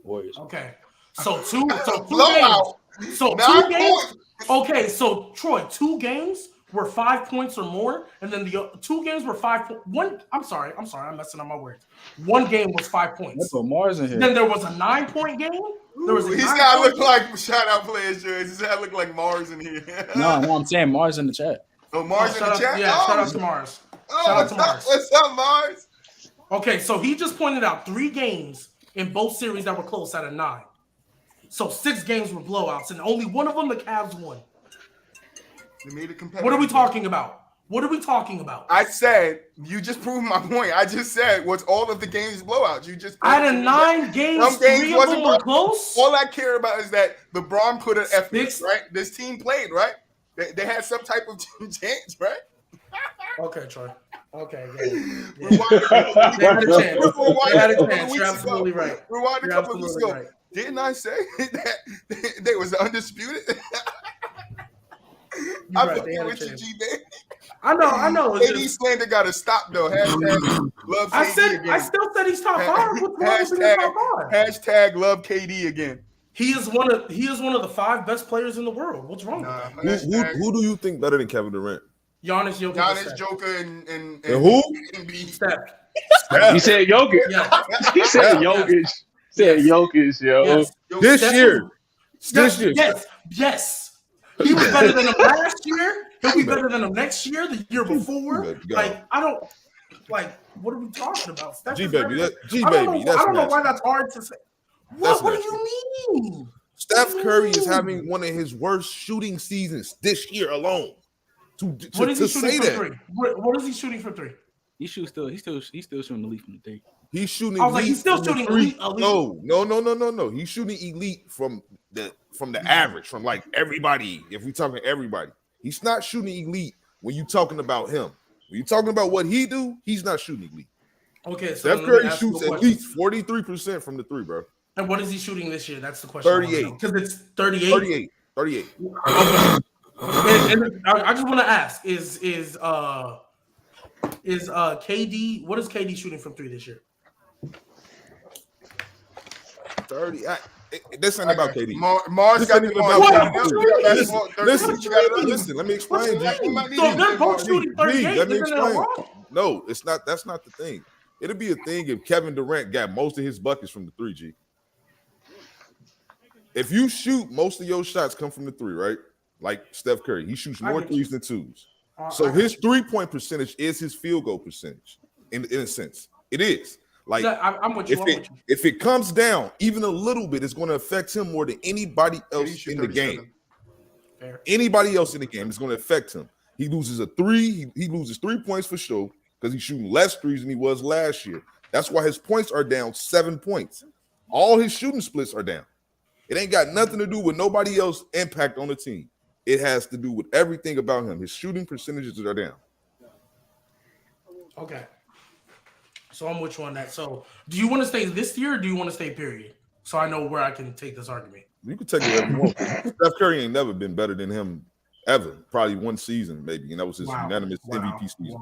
Warriors. Okay, so two blowout. Games. So 2 games. Okay, so Troy, 2 games were 5 points or more, and then the 2 games were 5 points. I'm sorry, I'm messing up my words. 1 game was 5 points. Let's put Mars in here. Then there was a 9-point game. He's got to look like shout out players jerseys. He's got to look like Mars in here. No, I'm saying Mars in the chat. Oh, Mars in the chat? Yeah, shout out to Mars. What's up, Mars? Okay, so he just pointed out 3 games in both series that were close out of 9. So 6 games were blowouts, and only one of them the Cavs won. They made it competitive. What are we talking about? I said, you just proved my point. I just said, was all of the games blowouts? You just out of 9 games, some games 3 of them were close. All I care about is that LeBron put an effort, right? This team played, right? They had some type of change, right? Okay, Troy. Okay, they had a chance. You're absolutely right. Rewind a couple weeks ago. Right. Didn't I say that they was undisputed? You're right. They had a chance. G-Baby. I know. KD slander got to stop though. Hashtag love KD again. I still said he's top 5. Hashtag love KD again. He is one of the 5 best players in the world. What's wrong with that? Who do you think better than Kevin Durant? Giannis, Joker, and who? Steph. He said Jokic. Yeah. He said Jokic. Jokic, yo. Yes. This year. Yes. He was better than him last year. He'll be better than him next year, the year before. What are we talking about? Gbaby, I don't know why that's hard to say. What do you mean? Steph Curry is having one of his worst shooting seasons this year alone. What is he shooting for 3? He's still shooting elite from the 3. He's shooting. I was like, he's still shooting elite. No. He's shooting elite from the average, from like everybody. If we talking everybody, he's not shooting elite when you talking about him. When you talking about what he do, he's not shooting elite. Okay, so Steph Curry shoots at least 43% from the 3, bro. And what is he shooting this year? That's the question. 38. Because it's 38. 38. Okay. And I just want to ask: Is KD? What is KD shooting from 3 this year? 30. This ain't about KD. Mars got the Listen. Let me explain. So they're both shooting 38. Let me explain. No, it's not. That's not the thing. It'll be a thing if Kevin Durant got most of his buckets from the 3G. If you shoot, most of your shots come from the 3, right? Like Steph Curry, he shoots more 3s than 2s. So his 3-point percentage is his field goal percentage. In a sense, it is. Like I'm with you. If it comes down even a little bit, it's going to affect him more than anybody else in the game. Fair. Anybody else in the game is going to affect him. He loses a 3. He loses 3 points for sure because he's shooting less 3s than he was last year. That's why his points are down 7 points. All his shooting splits are down. It ain't got nothing to do with nobody else impact on the team. It has to do with everything about him. His shooting percentages are down. Okay. So I'm with you on that. So do you want to stay this year or do you want to stay period? So I know where I can take this argument. You can take it wherever you want. Steph Curry ain't never been better than him ever. Probably one season, maybe. And that was his unanimous MVP season.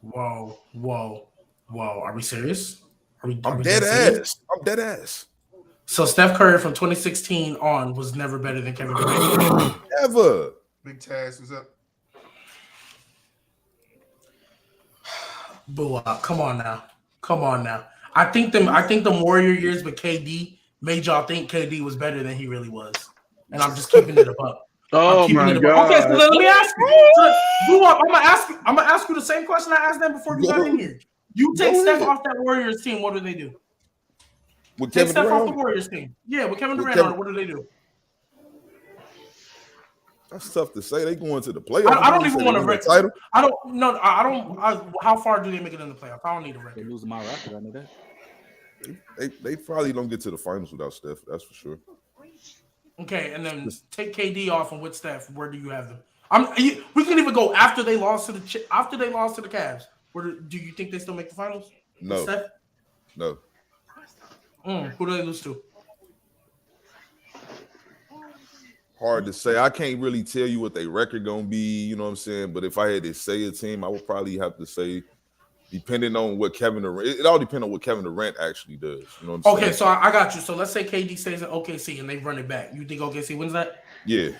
Whoa. Are we serious? I'm dead ass. So Steph Curry from 2016 on was never better than Kevin Durant. Ever. Big Taz, what's up? BooWop, come on now. I think the Warrior years with KD made y'all think KD was better than he really was. and I'm just keeping it above. Oh my God. Okay, so let me ask you. BooWop, I'm gonna ask you the same question I asked them before you got in here. You take Steph off that Warriors team, what do they do? With Take Kevin Steph Durant off the Warriors team. Yeah, with Kevin Durant on it, what do they do? That's tough to say. They going to the playoffs. I don't even want to record. Title. I don't. No, I don't. How far do they make it in the playoffs? I don't need a They record. lose my record. I know that. They probably don't get to the finals without Steph. That's for sure. Okay, and then take KD off and with Steph, where do you have them? We can even go after they lost to the Cavs. Where do you think they still make the finals? No. Steph? No. Who do they lose to? Hard to say. I can't really tell you what their record gonna be. You know what I'm saying? But if I had to say a team, I would probably have to say, depending on what Kevin Durant. It all depends on what Kevin Durant actually does. You know what I'm saying? Okay, so I got you. So let's say KD stays at OKC and they run it back. You think OKC wins that? Yeah.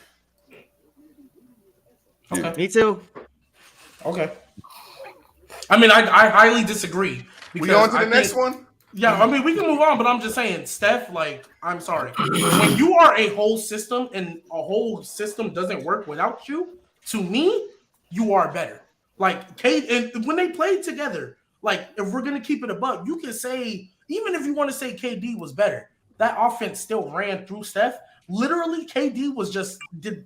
Okay. Me too. Okay. I mean, I highly disagree. We on to the next one? Yeah, I mean, we can move on, but I'm just saying, Steph, like, I'm sorry. When you are a whole system and a whole system doesn't work without you, to me, you are better. Like, Kate, and when they played together, like, if we're going to keep it above, you can say, even if you want to say KD was better, that offense still ran through Steph. Literally, KD was did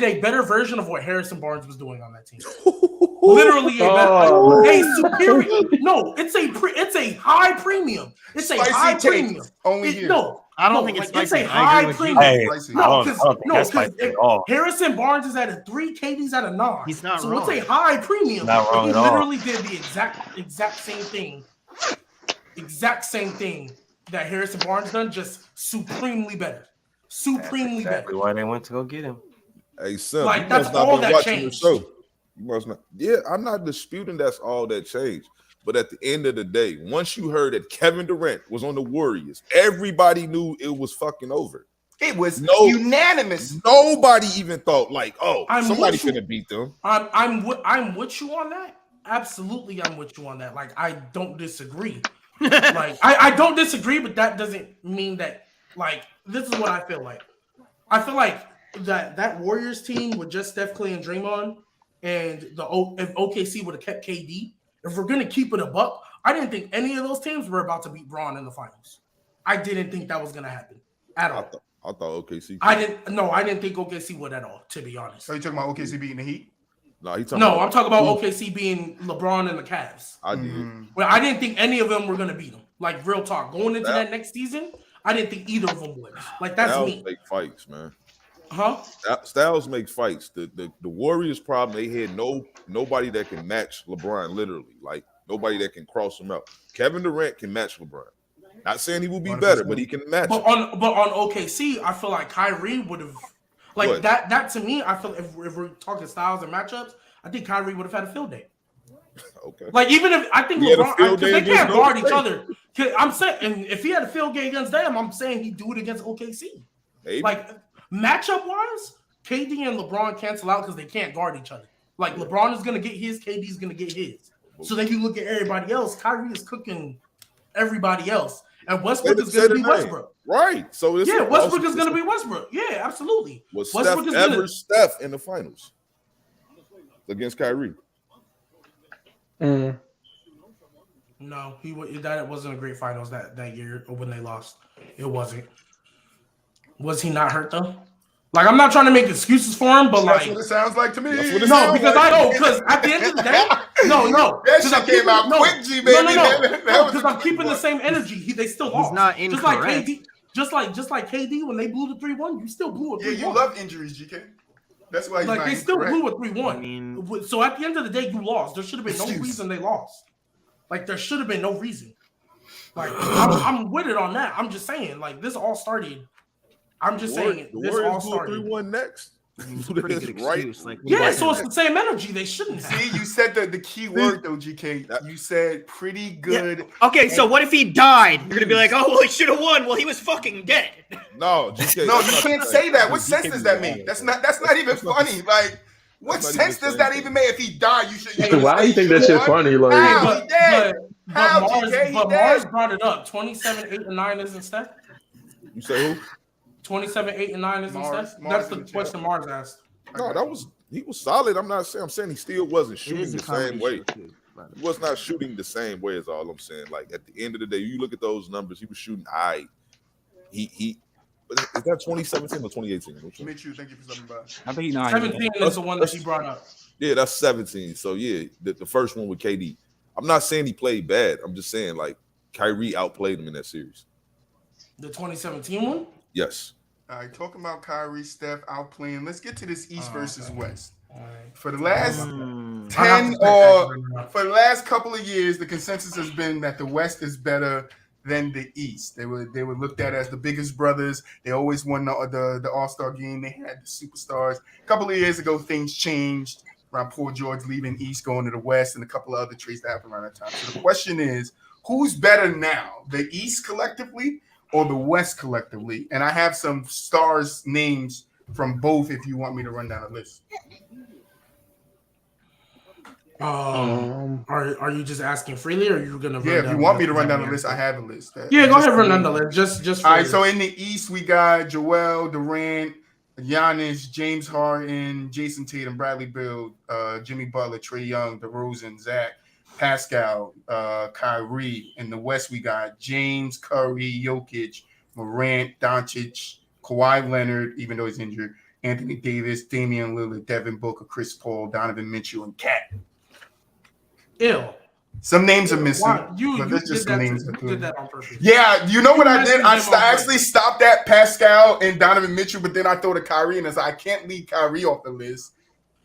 a better version of what Harrison Barnes was doing on that team. Literally a superior. No, it's a high premium. It's a Spicy high take. premium. Only here. No, I don't think it's it's spicy. a I high agree with you. premium. Hey, No, I don't think that's spicy at all. Harrison Barnes is at a 3, KD's at a 9. He's not so wrong. it's a high premium. Not wrong he at all. literally did the exact same thing. Exact same thing that Harrison Barnes done, just supremely better. Supremely Exactly better. why they went to go get him. Hey, son, Like, you that's must not all be that watching changed. the show. You must not. Yeah, I'm not disputing that's all that changed. But at the end of the day, once you heard that Kevin Durant was on the Warriors, everybody knew it was fucking over. It was unanimous. Nobody even thought like, oh, I'm somebody with you. finna beat them. I'm with you on that. Absolutely, I'm with you on that. Like, I don't disagree. Like, I don't disagree, but that doesn't mean that. Like, this is what I feel like. I feel like that Warriors team with just Steph, Clay, and Draymond, and if OKC would have kept KD, if we're gonna keep it a buck, I didn't think any of those teams were about to beat Braun in the finals. I didn't think that was gonna happen at all. I thought OKC. I didn't think OKC would at all, to be honest. So you talking about OKC beating the Heat? No, I'm talking about OKC being LeBron and the Cavs. I did. Well, I didn't think any of them were gonna beat them. Like, real talk, going into that next season, I didn't think either of them would. Like, that's Styles me. make fights, man. Huh? Styles make fights. The Warriors' problem, they had nobody that can match LeBron, literally. Like, nobody that can cross him out. Kevin Durant can match LeBron. Not saying he will be 100%. better, but he can match him. But on OKC, I feel like Kyrie would have, like, What? that to me, I feel if we're talking styles and matchups, I think Kyrie would have had a field day. Okay. Like, even if I think He had a LeBron, field because day they can't against guard Golden each other. I'm saying, and if he had a field game against them, I'm saying he'd do it against OKC. Maybe. Like, matchup wise, KD and LeBron cancel out because they can't guard each other. Like, LeBron is gonna get his, KD's gonna get his. So then you look at everybody else. Kyrie is cooking everybody else, and Westbrook is gonna be Westbrook. Right. So it's Westbrook is gonna be Westbrook. Yeah, absolutely. Was Westbrook Steph is gonna. ever Steph in the finals against Kyrie? No, that wasn't a great finals that year when they lost. It wasn't. Was he not hurt though? Like, I'm not trying to make excuses for him, but That's like, what it sounds like to me. That's what it no, sounds because like. I know, because at the end of the day, no, That shit came out quick, G, baby. That was because a I'm quick keeping the one. same energy. They still lost. He's not just like incorrect. KD, just like KD when they blew the 3-1, you still blew a 3-1. Yeah, you love injuries, GK. That's why he's Like, not they still incorrect. blew a 3-1. I mean- So at the end of the day, you lost. There should have been no Excuse. reason they lost. Like, there should have been no reason. Like, I'm with it on that. I'm just saying, like, this all started. I'm just saying, The this all Warriors blew started. 3-1 next. It's a pretty good excuse. Like, Yeah, so it's the same energy. They shouldn't have. See, you said the key word though, GK. You said pretty good. okay, so what if he died? You're gonna be like, oh, well, he should have won. Well, he was fucking dead. No, GK. No, that's you not can't the say same. that. What You sense can't does do that mean? That's not even funny. Like, what That's not sense even does that saying even make? If he died, you should. Why do you think that shit funny? Like, How? He dead. How, Mars, GK? He but dead. Mars brought it up. 27, 8, and 9 isn't Steph. You say who? 27, 8, and 9 is Mars instead. That's in the the question Mars asked. No, he was solid. I'm saying he still wasn't It shooting is a the same way. combination of two. He was not shooting the same way, is all I'm saying. Like at the end of the day, you look at those numbers, he was shooting high. Is that 2017 or 2018? Mitchell, thank you for stopping by. I think he's not. 17 is the one that he brought up. Yeah, that's 17. So yeah, the first one with KD. I'm not saying he played bad. I'm just saying like Kyrie outplayed him in that series. The 2017 one? Yes. All right, talking about Kyrie, Steph outplaying. Let's get to this East versus West. All right. For the last I have 10 to say or that. for the last couple of years, the consensus has been that the West is better than the East. They were looked at as the biggest brothers. They always won the All-Star game. They had the superstars. A couple of years ago, things changed around Paul George leaving East, going to the West, and a couple of other trades that happened around that time. So the question is, who's better now, the East collectively or the West collectively? And I have some stars names from both if you want me to run down a list. Are you just asking freely, or are you gonna? Yeah, if you want me to run down the list, I have a list. Yeah, go ahead, run down the list. Just. All right. So in the East, we got Joel, Durant, Giannis, James Harden, Jason Tatum, Bradley Beal, Jimmy Butler, Trae Young, DeRozan, Zach, Pascal, Kyrie. In the West, we got James, Curry, Jokic, Morant, Doncic, Kawhi Leonard, even though he's injured, Anthony Davis, Damian Lillard, Devin Booker, Chris Paul, Donovan Mitchell, and Cat. Ew. Some names are missing. You but that's just some names. did that on purpose. Yeah, you know what I did? I actually stopped at Pascal and Donovan Mitchell, but then I throw to Kyrie, and I said, I can't leave Kyrie off the list.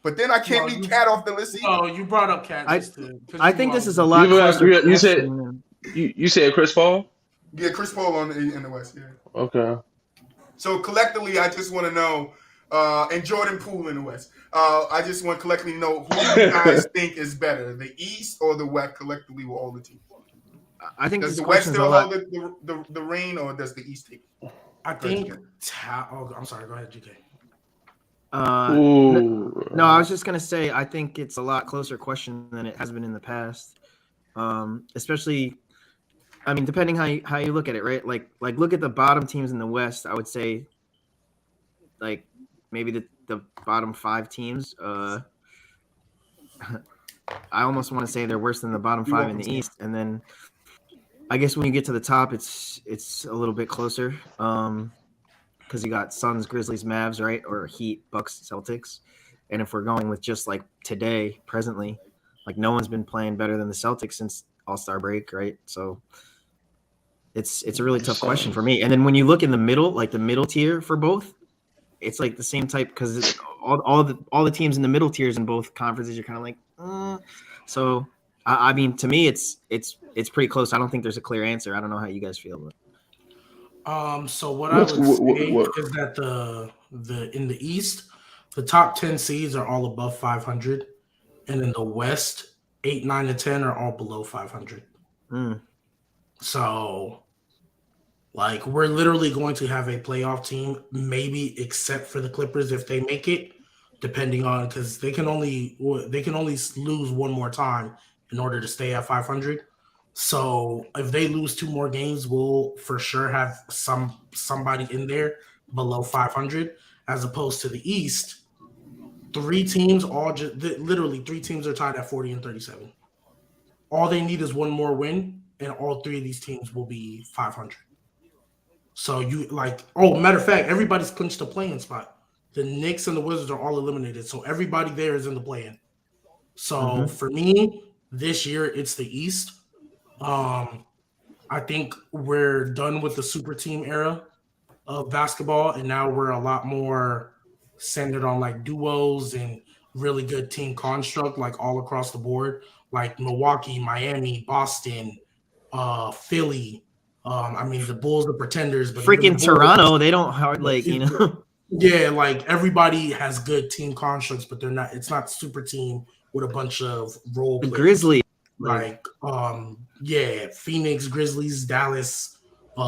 But then I can't leave Cat off the list either. Oh, you brought up Cat. I think this is a lot closer. You said Chris Paul? Yeah, Chris Paul in the West, yeah. Okay. So collectively, I just want to know, and Jordan Poole in the West. I just want to collectively know who you guys think is better, the East or the West collectively with all the teams. I think does the West still hold the reign, or does the East take it? I think. I'm sorry. Go ahead, GK. No, I was just gonna say I think it's a lot closer question than it has been in the past. Especially, I mean, depending how you look at it, right? Like look at the bottom teams in the West. I would say, like maybe the bottom 5 teams. I almost want to say they're worse than the bottom 5 in the East, and then I guess when you get to the top, it's a little bit closer. Because you got Suns, Grizzlies, Mavs, right? Or Heat, Bucks, Celtics. And if we're going with just like today, presently, like no one's been playing better than the Celtics since All-Star break, right? So it's a really tough question for me. And then when you look in the middle, like the middle tier for both, it's like the same type because all the teams in the middle tiers in both conferences are kind of like, So I mean, to me, it's pretty close. I don't think there's a clear answer. I don't know how you guys feel about it. So what I would say is that the in the East, the top 10 seeds are all above 500, and in the West, 8, 9, and 10 are all below 500. So, like, we're literally going to have a playoff team, maybe except for the Clippers if they make it, depending on because they can only lose one more time in order to stay at 500. So if they lose 2 more games, we'll for sure have somebody in there below 500, as opposed to the East. 3 teams, literally 3 teams are tied at 40 and 37. All they need is one more win, and all 3 of these teams will be 500. So matter of fact, everybody's clinched a play-in spot. The Knicks and the Wizards are all eliminated, so everybody there is in the play-in. So for me, this year it's the East. I think we're done with the super team era of basketball, and now we're a lot more centered on like duos and really good team construct, like all across the board, like Milwaukee, Miami, Boston, Philly. I mean, the Bulls, the pretenders, but freaking Toronto, they don't Yeah, like everybody has good team constructs, but it's not super team with a bunch of role players. Grizzlies. Phoenix, Grizzlies, Dallas,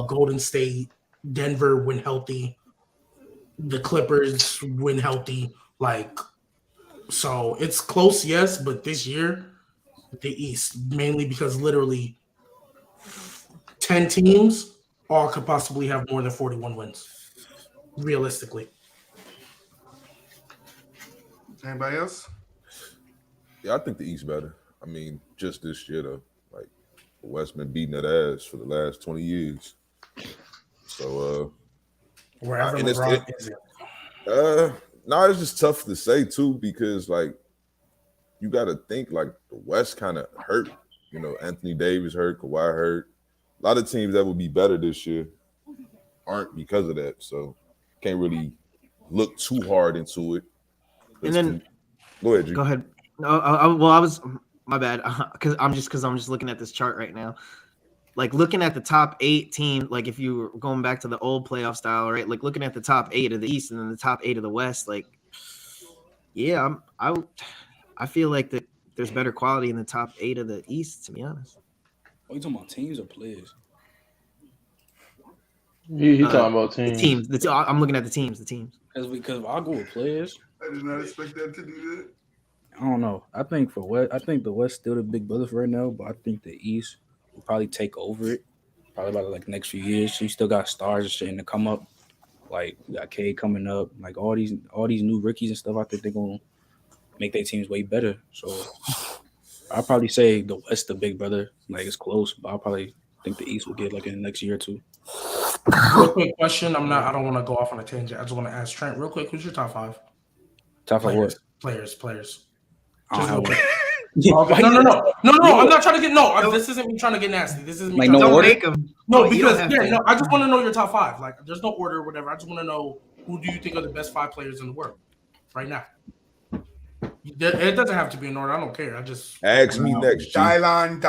Golden State, Denver when healthy, the Clippers when healthy. So it's close, yes, but this year, the East, mainly because literally 10 teams all could possibly have more than 41 wins. realistically. Anybody else? Yeah, I think the East better. I mean, just this year though. Like the West been beating that ass for the last 20 years. So Wherever and LeBron is. no, it's just tough to say too, because like you gotta think like the West kind of hurt. You know, Anthony Davis hurt, Kawhi hurt. A lot of teams that would be better this year aren't because of that. So can't really look too hard into it. And then go ahead, G. Go ahead. No, I was my bad because I'm just looking at this chart right now. Like looking at the top 8 teams, like if you were going back to the old playoff style, right? Like looking at the top 8 of the East and then the top 8 of the West, like yeah, I feel like that there's better quality in the top 8 of the East, to be honest. Are you talking about teams or players? He talking about teams. The teams. I'm looking at the teams. Because I'll go with players. I did not expect that to do that. I don't know. I think the West still the big brothers right now, but I think the East will probably take over it. Probably about like the next few years. So you still got stars and shit to come up. Like we got Cade coming up. Like all these new rookies and stuff. I think they're gonna make their teams way better. So I'll probably say the West the big brother. Like it's close, but I'll probably think the East will get like in the next year or two. Real quick question. I don't want to go off on a tangent. I just want to ask Trent real quick. Who's your top 5? Top 5 what? Players. I don't have one. Okay. No. I'm not trying to get This isn't me trying to get nasty. This is me. Like trying no to order. Make them. No, because I just want to know your top 5. Like, there's no order or whatever. I just want to know who do you think are the best 5 players in the world right now. It doesn't have to be in order. I don't care. I just ask me next. Dylan.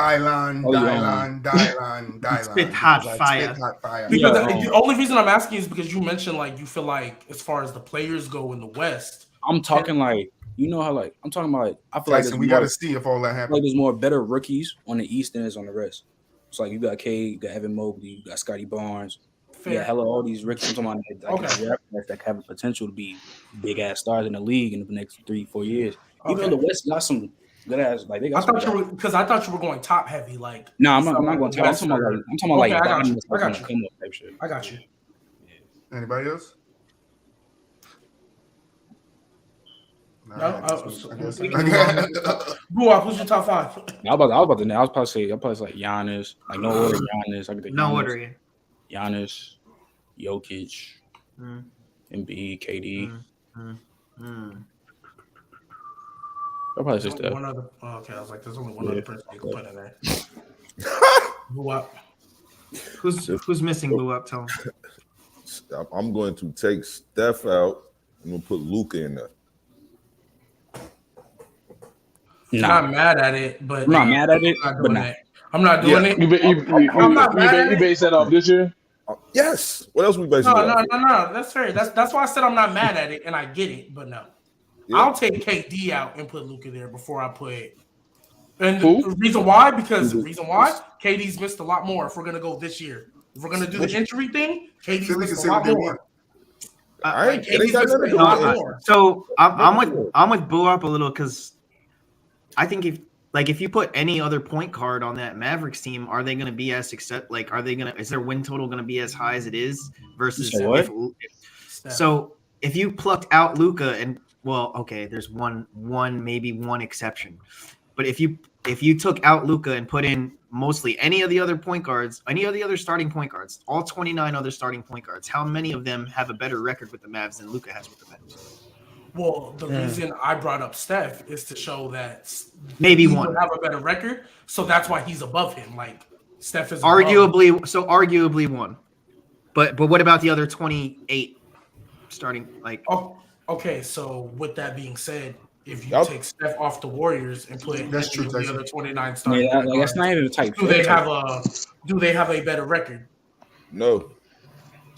Spit hot fire. Because the only reason I'm asking is because you mentioned like you feel like as far as the players go in the West. I'm talking like you know how like I'm talking about like I feel Tyson, like we got to see if all that happens. Like there's more better rookies on the East than is on the rest. It's like you got Cade, you got Evan Mobley, you got Scotty Barnes. Yeah, hella all these rookies. I'm talking about that have the potential to be big ass stars in the league in the next 3-4 years. Even though the West got some good ass, like they got. I thought you were going top heavy. Like no, I'm not going top. I'm talking about like. I got you. I got you. Anybody else? No. BooWop, who's your top 5? I was probably say like Giannis. Like no order, Giannis. I could no order. Giannis, Jokic, Embiid, KD. I'll probably say that. Okay, I was like, there's only one other person you can put in there. BooWop. Who's missing BooWop? Tell him. I'm going to take Steph out. I'm going to put Luka in there. I'm not mad at it, but I'm not mad at it. I'm not doing it. You base that off this year? Yes. What else we basing it off? No. That's fair. That's why I said I'm not mad at it, and I get it, but no. Yeah. I'll take KD out and put Luka there before I put. And the reason why, KD's missed a lot more. If we're gonna go this year, if we're gonna do the injury thing, KD's missed a lot more. So I'm with BooWop a little because I think if you put any other point guard on that Mavericks team, are they going to be as successful? Like, is their win total going to be as high as it is versus? So if you plucked out Luka and there's maybe one exception, but if you took out Luka and put in mostly any of the other point guards, any of the other starting point guards, all 29 other starting point guards, how many of them have a better record with the Mavs than Luka has with the Mavs? Well, the reason I brought up Steph is to show that maybe one would have a better record, so that's why he's above him. Like Steph is arguably one, but what about the other 28 starting? Like, okay. So with that being said, if you take Steph off the Warriors and put the other 29 starting, that's not even the type. Do they have a better record? No.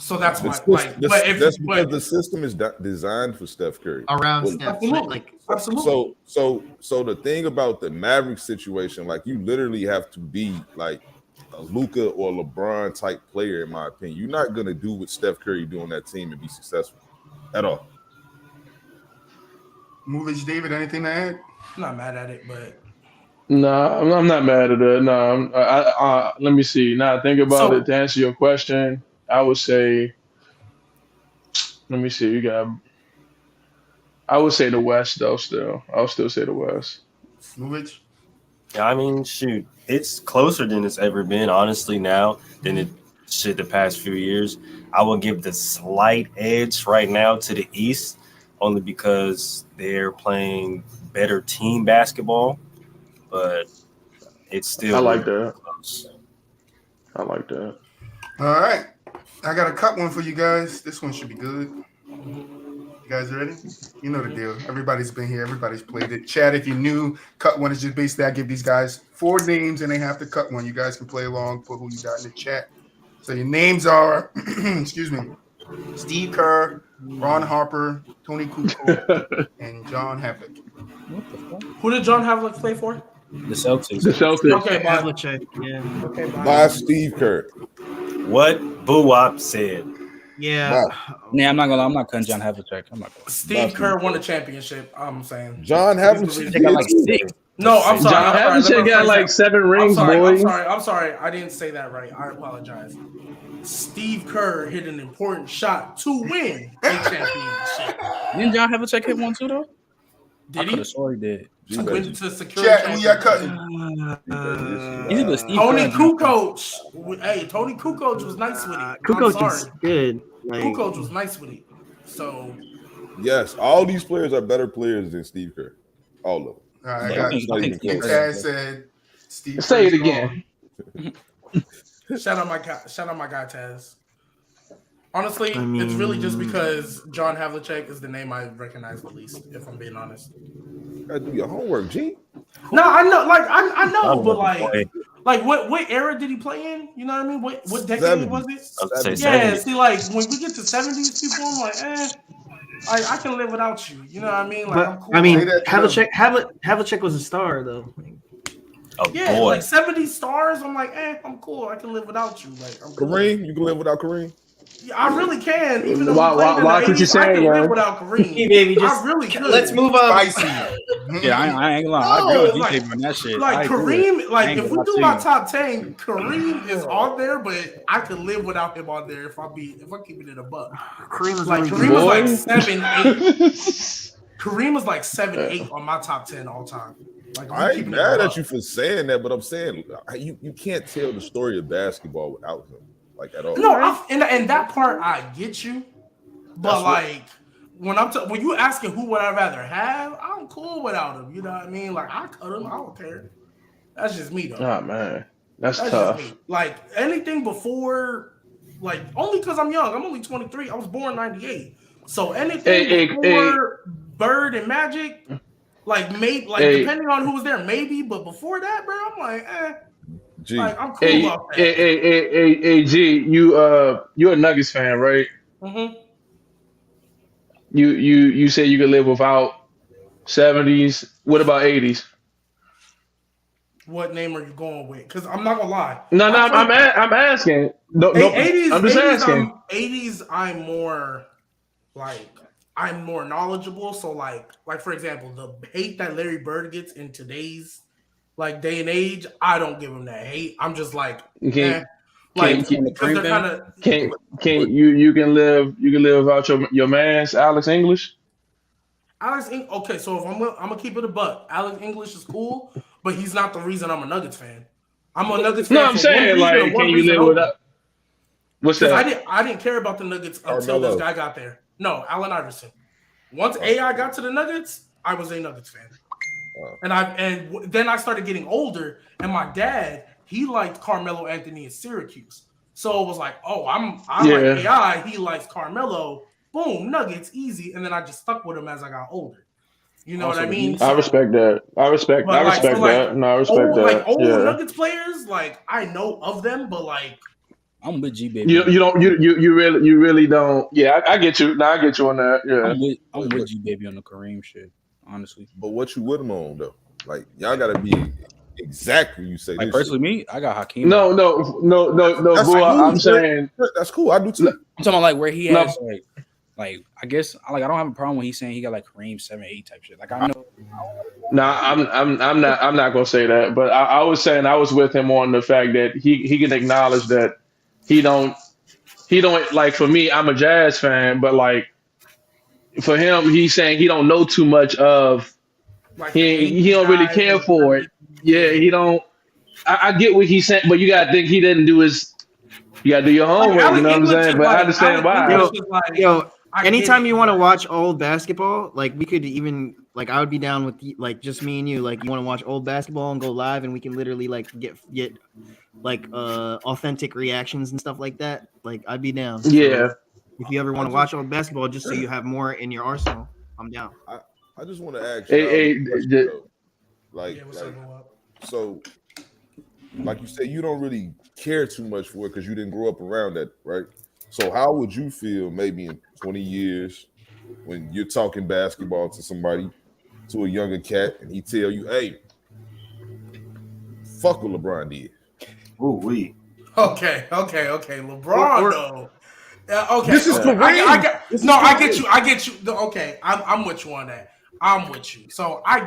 So that's why. Because the system is designed for Steph Curry. Around Steph, absolutely. So the thing about the Mavericks situation, like you literally have to be like a Luka or LeBron type player, in my opinion. You're not gonna do what Steph Curry do on that team and be successful at all. Muulidge, David, anything to add? I'm not mad at it, but. No, I'm not mad at it. No, let me see. Now think about it. To answer your question, I would say Let me see. You got. I would say the West though. Still, I'll still say the West. Muulidge? Yeah, I mean, shoot, it's closer than it's ever been, honestly, now than it should the past few years. I will give the slight edge right now to the East, only because they're playing better team basketball, but it's still I like really that. close. I like that. All right. I got a cut one for you guys. This one should be good. You guys ready? You know the deal. Everybody's been here. Everybody's played it. Chad, if you're new, cut one is just basically I give these guys 4 names and they have to cut one. You guys can play along, put who you got in the chat. So your names are, excuse me, Steve Kerr, Ron Harper, Tony Kukoc, and John Havlicek. What the fuck? Who did John Havlicek play for? The Celtics. The Celtics. Okay, bye. Havlicek, yeah. Okay, bye. By Steve Kerr. What BooWop said. Yeah. Nah, I'm not gonna lie. I'm not cutting John Havlicek. I'm not. Steve Kerr won a championship. I'm saying. John Havlicek. They got like 6. No, I'm sorry. John I'm sorry. Havlicek got like 7 rings, I'm boy. sorry. I didn't say that right. I apologize. Steve Kerr hit an important shot to win a championship. Didn't John Havlicek hit one too though? I Did could he? have swore he did. To win to secure Chat, who y'all cutting? He's the Steve Tony Kerr. Kukoc. Hey, Tony Kukoc was nice with it. I'm Kukoc sorry. is good. Like, Kukoc was nice with it. So Yes, all these players are better players than Steve Kerr. All of them. All right, Yeah, I I think got Kerr- Chad said Steve. Say it Kerr's again. shout out my guy Taz. Honestly, I mean- it's really just because John Havlicek is the name I recognize the least, if I'm being honest. You gotta do your homework, G. No, I know, like I know, but Boy, like what era did he play in? You know what I mean? What decade 70s. was it? I'd say Yeah, 70. see, like when we get to 70s people, I'm like, I can live without you. You know what I mean? Like, but I'm cool. I mean, Say that to Havlicek was a star though. Oh, yeah, boy. like 70 stars. I'm like, I'm cool. I can live without you. Like, I'm cool. Kareem, you can live without Kareem. Yeah, I really can. Even though Watch we played in what the you're 80s, I saying, can live man. without Kareem. Hey, baby, I really could. let's move on. Spicy. Yeah, I ain't gonna lie. I agree with No, DJ on that shit. Like I agree. Kareem, like I ain't if we gonna do lie my to you. top 10, Kareem is on there, but I could live without him on there if I keep it in a buck. Kareem was Like really Kareem was Boy. like 7, 8. Kareem was like 7, 8 on my top 10 all time. Like I ain't mad at you for saying that, but I'm saying you can't tell the story of basketball without him, like at all. No, and that part I get you, but That's like when you asking who would I rather have, I'm cool without him. You know what I mean? Like I cut him, I don't care. That's just me though. Oh man, that's That's tough. just me. Like anything before, like only because I'm young. I'm only 23. I was born 98. So anything before Bird and Magic, like maybe, like depending on who was there, maybe. But before that, bro, I'm like, G. like I'm cool about that. Hey, G, you're a Nuggets fan, right? Mm-hmm. You say you could live without 70s. What about 80s? What name are you going with? Because I'm not gonna lie. No, I'm asking. No, 80s, I'm just asking. 80s, I'm more knowledgeable. So like for example, the hate that Larry Bird gets in today's like day and age, I don't give him that hate. I'm just like, because they're kind of You can live without your man's Alex English. Okay, so if I'm gonna keep it a buck, Alex English is cool, but he's not the reason I'm a Nuggets fan. I'm a Nuggets fan. No, I'm saying like, can you live without? What's that? I didn't care about the Nuggets until this guy got there. No, Allen Iverson. Once AI got to the Nuggets, I was a Nuggets fan. And then I started getting older, and my dad, he liked Carmelo Anthony in Syracuse. So it was like, oh, I like AI, he likes Carmelo. Boom, Nuggets, easy. And then I just stuck with him as I got older. You know what I mean? I respect that. I respect that. No, I respect that. Like old Nuggets players, like I know of them, but like I'm with Gbaby. You really don't. Yeah, I get you. No, I get you on that. Yeah, I'm with Gbaby on the Kareem shit. Honestly, but what you with him on though? Like y'all gotta be exact when you say. Like this personally, shit. me, I got Hakeem. No. That's Boy, cool. I'm saying that's cool. I do too. I'm talking about like where he has like I guess like I don't have a problem when he's saying he got like Kareem 7, 8 type shit. Like I know. Nah, I'm not gonna say that, but I was saying I was with him on the fact that he can acknowledge that he don't like. For me, I'm a Jazz fan, but like for him, he's saying he don't know too much of. Like He don't really care for it. Yeah, he don't. I get what he's saying, but you gotta think he didn't do his. You gotta do your homework. You know what I'm saying? But I understand why. Yo, anytime you want to watch old basketball, like we could even like I would be down with like just me and you. Like you want to watch old basketball and go live, and we can literally like get like authentic reactions and stuff like that. Like I'd be down. Yeah. So, if you ever want to watch old basketball, just so you have more in your arsenal, I'm down. I just want to ask you, so like you said, you don't really care too much for it because you didn't grow up around that, right? So how would you feel maybe in 20 years when you're talking basketball to somebody, to a younger cat, and he tell you, hey, fuck what LeBron did? Ooh, we. Okay. LeBron, though. Okay. This is Kareem. I get you. Okay, I'm with you on that. I'm with you. So I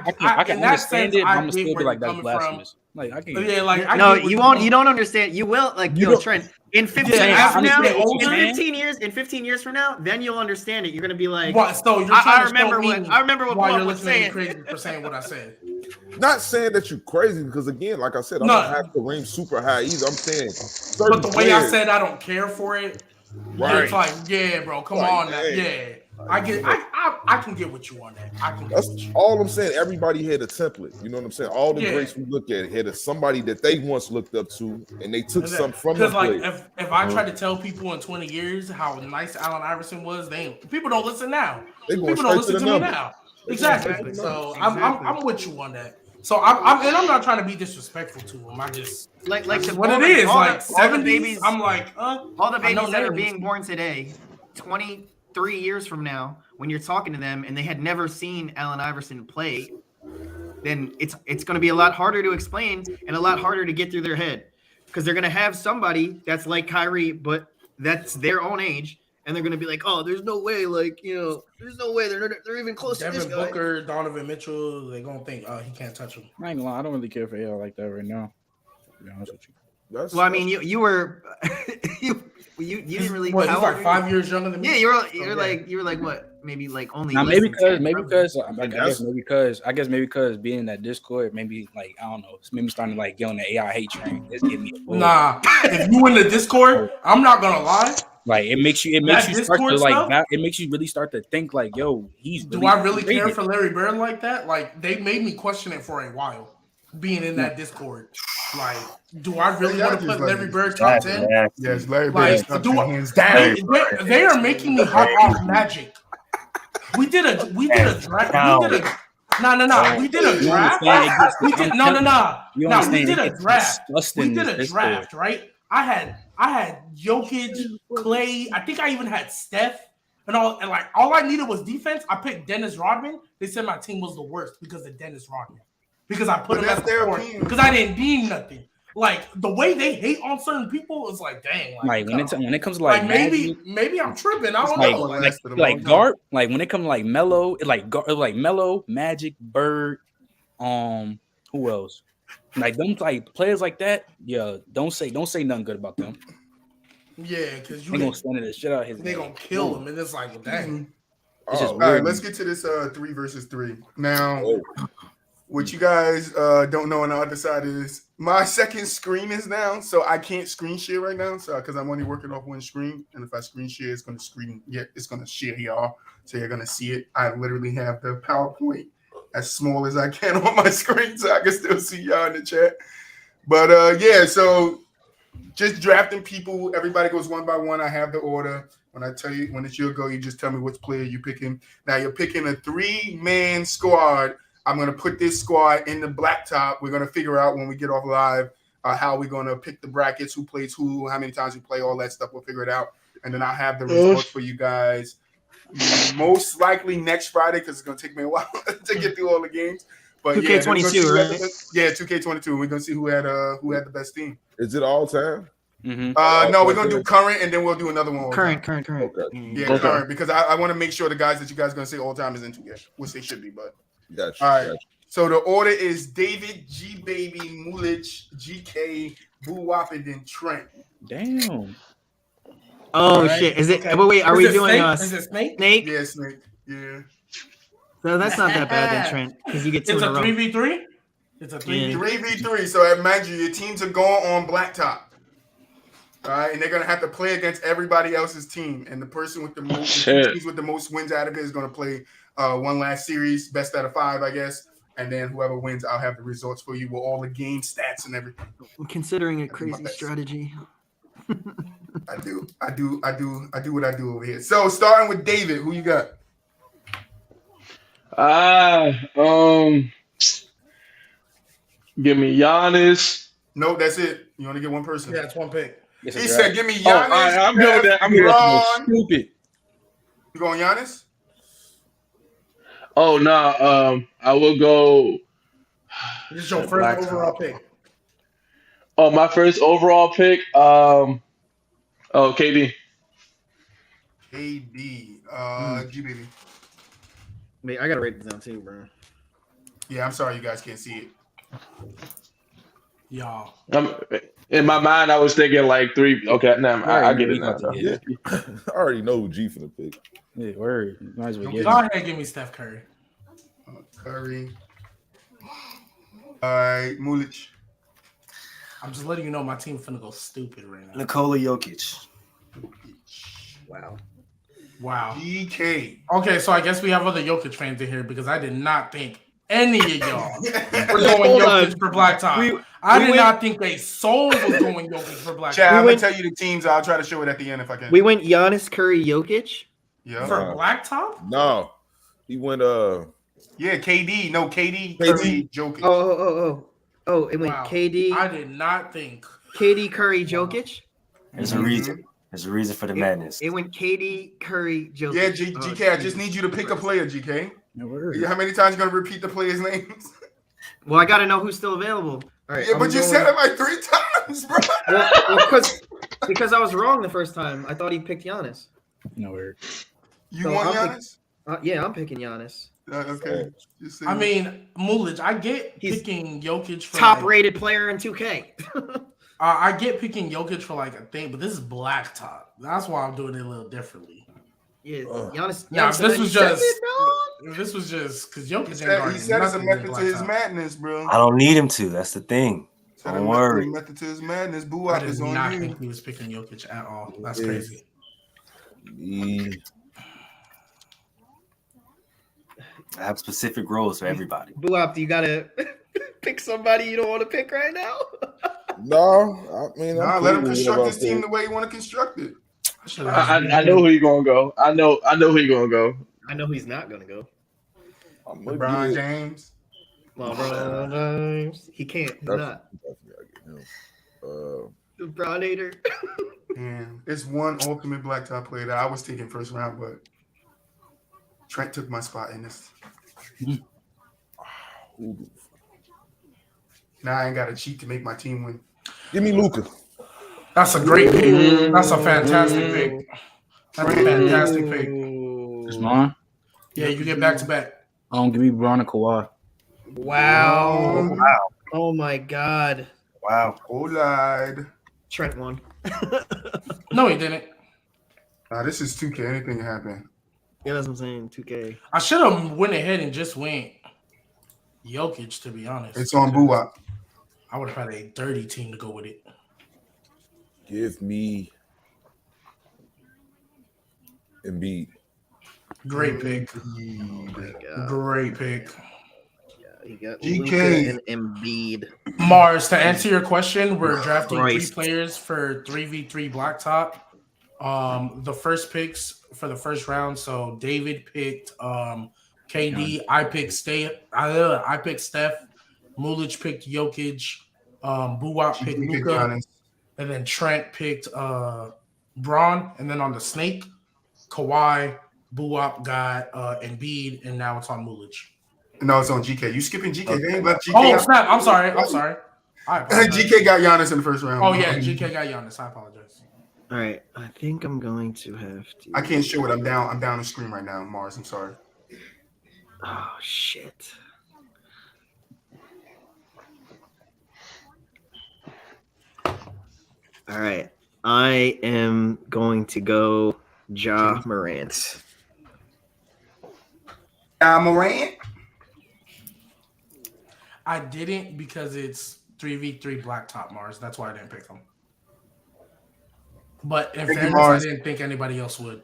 can understand it. I'm still be like that's blasphemous. Like I can. Yeah, like no, you won't. You don't understand. You will. Like Trent. In 15 years from now, in 15 years from now, then you'll understand it. You're gonna be like, what? So you're I remember what you're was saying. crazy for saying what I said. Not saying that you're crazy because again, like I said, I don't have Kareem super high either. I'm saying, but the way I said I don't care for it. Right. It's like, yeah, bro, come on now. Yeah. I can get with you on that. That's all I'm saying. Everybody had a template. You know what I'm saying? All the greats we look at had somebody that they once looked up to, and they took something from them. Because like if I try to tell people in 20 years how nice Allen Iverson was, people don't listen now. People don't listen to me now. Exactly. So I'm with you on that. So I'm not trying to be disrespectful to him. I just like what it is. Like 70s. I'm like, all the babies that are being born today, 23 years from now, when you're talking to them and they had never seen Allen Iverson play, then it's going to be a lot harder to explain and a lot harder to get through their head because they're going to have somebody that's like Kyrie, but that's their own age. And they're gonna be like, "Oh, there's no way, like there's no way they're even close to this guy." Devin Booker, Donovan Mitchell, they're gonna think, "Oh, he can't touch him." I ain't gonna lie, I don't really care for AL like that right now. To be honest with you. Well, I mean, you were you didn't really. What, he's like 5 years younger than me. Yeah, you were like what? Maybe like only. Now, maybe because I guess because being in that Discord, maybe like I don't know, it's maybe starting to like get on the AI hate train. It's getting me. Nah, if you in the Discord, I'm not gonna lie. Like it makes you start to like it makes you really start to think like, yo, do I really care for Larry Bird like that? Like they made me question it for a while, being in that Discord. Like, do I really want to put Larry Bird top 10? Yes, Larry Bird is top 10 hands down. They are making me hop off Magic. We did a draft. We did a draft. We did a draft, right? I had Jokic, Clay. I think I even had Steph and all. And like all I needed was defense. I picked Dennis Rodman. They said my team was the worst because of Dennis Rodman. Because I put him at the court. Because I didn't need nothing. Like the way they hate on certain people is like, dang. Like when it comes to like maybe I'm tripping. I don't know. Like when it comes to like Melo, like Melo, Magic, Bird, who else? Like them like players like that, yeah. Don't say nothing good about them. Yeah, because they gonna stand the shit out of his. They gonna kill him, and it's like, well, dang. All right, let's get to this 3 versus 3 now. What you guys don't know on the other side is my second screen is down, so I can't screen share right now. So because I'm only working off one screen, and if I screen share, it's gonna it's gonna share y'all, so you're gonna see it. I literally have the PowerPoint as small as I can on my screen, so I can still see y'all in the chat. But yeah, so just drafting people. Everybody goes one by one. I have the order. When I tell you when it's your go, you just tell me which player you're picking. Now you're picking a 3-man squad. I'm going to put this squad in the Blacktop. We're going to figure out when we get off live how we're going to pick the brackets, who plays who, how many times we play, all that stuff. We'll figure it out. And then I'll have the results for you guys most likely next Friday because it's going to take me a while to get through all the games. But 2K22, right? Yeah, 2K22. We're going to see who had the best team. Is it all time? Mm-hmm. No, we're going to do current, and then we'll do another one. Current. Okay. Yeah, current, because I want to make sure the guys that you guys are going to say all time is in 2K, which they should be, but. Gotcha. All right. So the order is David, Gbaby, Muulidge, GK, BooWop, and then Trent. Damn. Oh shit! Is it? Okay. But wait, are we doing Is it Snake? Yeah, Snake. Yeah. So that's not that bad then, Trent, because you get two It's in a a row. 3v3. It's a 3v3. 3v3. So imagine your teams are going on Blacktop. All right, and they're gonna have to play against everybody else's team, and the person with the most teams with the most wins out of it is gonna play one last series, best out of 5, I guess, and then whoever wins, I'll have the results for you with all the game stats and everything. I'm considering a crazy strategy. I do what I do over here. So starting with David, who you got? Give me Giannis. No, that's it. You only get one person. Yeah, it's one pick. He said, "Give me Giannis." All right, I'm good with that. I'm good. Stupid. You going Giannis? Oh no, I will go. This is your first overall pick. Oh, my first overall pick. KD. KD. Gbaby. Wait, I gotta write this down too, bro. Yeah, I'm sorry you guys can't see it. Y'all. In my mind, I was thinking like 3. Okay, now I get it now. Yeah. I already know who G finna pick. Yeah, word. Might as well get Go ahead and give me Steph Curry. Curry. All right, Muulidge. I'm just letting you know my team finna go stupid right now. Nikola Jokic. Wow. DK. Okay, so I guess we have other Jokic fans in here because I did not think any of y'all were going Jokic for Blacktop. I did not think a soul was going Jokic for Blacktop. Chad, I'm going to tell you the teams. I'll try to show it at the end if I can. We went Giannis, Curry, Jokic. Yeah. For Blacktop? No. He went Yeah, KD. No, KD, Curry, Jokic. Oh, it went KD. I did not think. KD, Curry, Jokic. There's a reason. There's a reason for the madness. It went KD, Curry, Jokic. Yeah, GK, I just need you to pick a player, GK. No, How many times you going to repeat the players' names? Well, I got to know who's still available. All right. Yeah, but you said it like 3 times, bro. Well, because I was wrong the first time. I thought he picked Giannis. No word. You want Giannis? Yeah, I'm picking Giannis. Okay. I mean, Muulidge, I get picking Jokic for top-rated player in 2K. I get picking Jokic for like a thing, but this is Blacktop. That's why I'm doing it a little differently. Yeah, Giannis. Nah, this was just because Jokic he said it's a method to his madness, bro. I don't need him to. That's the thing. Don't worry. Method to his madness. BooWop I did is on not you. think he was picking Jokic at all. That's crazy. I have specific roles for everybody. BooWop, you gotta pick somebody you don't want to pick right now. No, I mean, let him construct his team the way he want to construct it. I know who you're gonna go. I know who you're gonna go. I know he's not gonna go. LeBron James. LeBron James. He can't. He's not. LeBron hater. Man, it's one ultimate Blacktop player that I was taking first round, but Trent took my spot in this. Now I ain't got to cheat to make my team win. Give me Luka. That's a great pick. That's a fantastic pick. That's a fantastic pick. It's mine. Yeah, you get back to back. Give me Bron and Kawhi. Wow. Oh my God. Wow. Lied. Trent won. No, he didn't. This is 2K. Anything can happen. Yeah, that's what I'm saying. 2K. I should have went ahead and just went Jokic, to be honest. It's on BooWop. I would have had a dirty team to go with it. Give me Embiid. Great pick. Great pick. You got GK Luka and Embiid. Mars, to answer your question, we're drafting 3 players for 3v3 Blacktop. The first picks for the first round. So David picked KD. I picked Steph. Muulidge picked Jokic. BooWop picked Luka. And then Trent picked Braun. And then on the snake, Kawhi, BooWop got Embiid, and now it's on Muulidge. No, it's on GK. You skipping GK? Okay. They ain't left GK. Oh, snap. I'm sorry. GK got Giannis in the first round. Oh, yeah. GK got Giannis. I apologize. All right. I think I'm going to have to. I can't show it. I'm down the screen right now, Mars. I'm sorry. Oh, shit. All right. I am going to go Ja Morant. Morant. I didn't because it's 3v3 Blacktop Mars. That's why I didn't pick him. But in fairness, I didn't think anybody else would.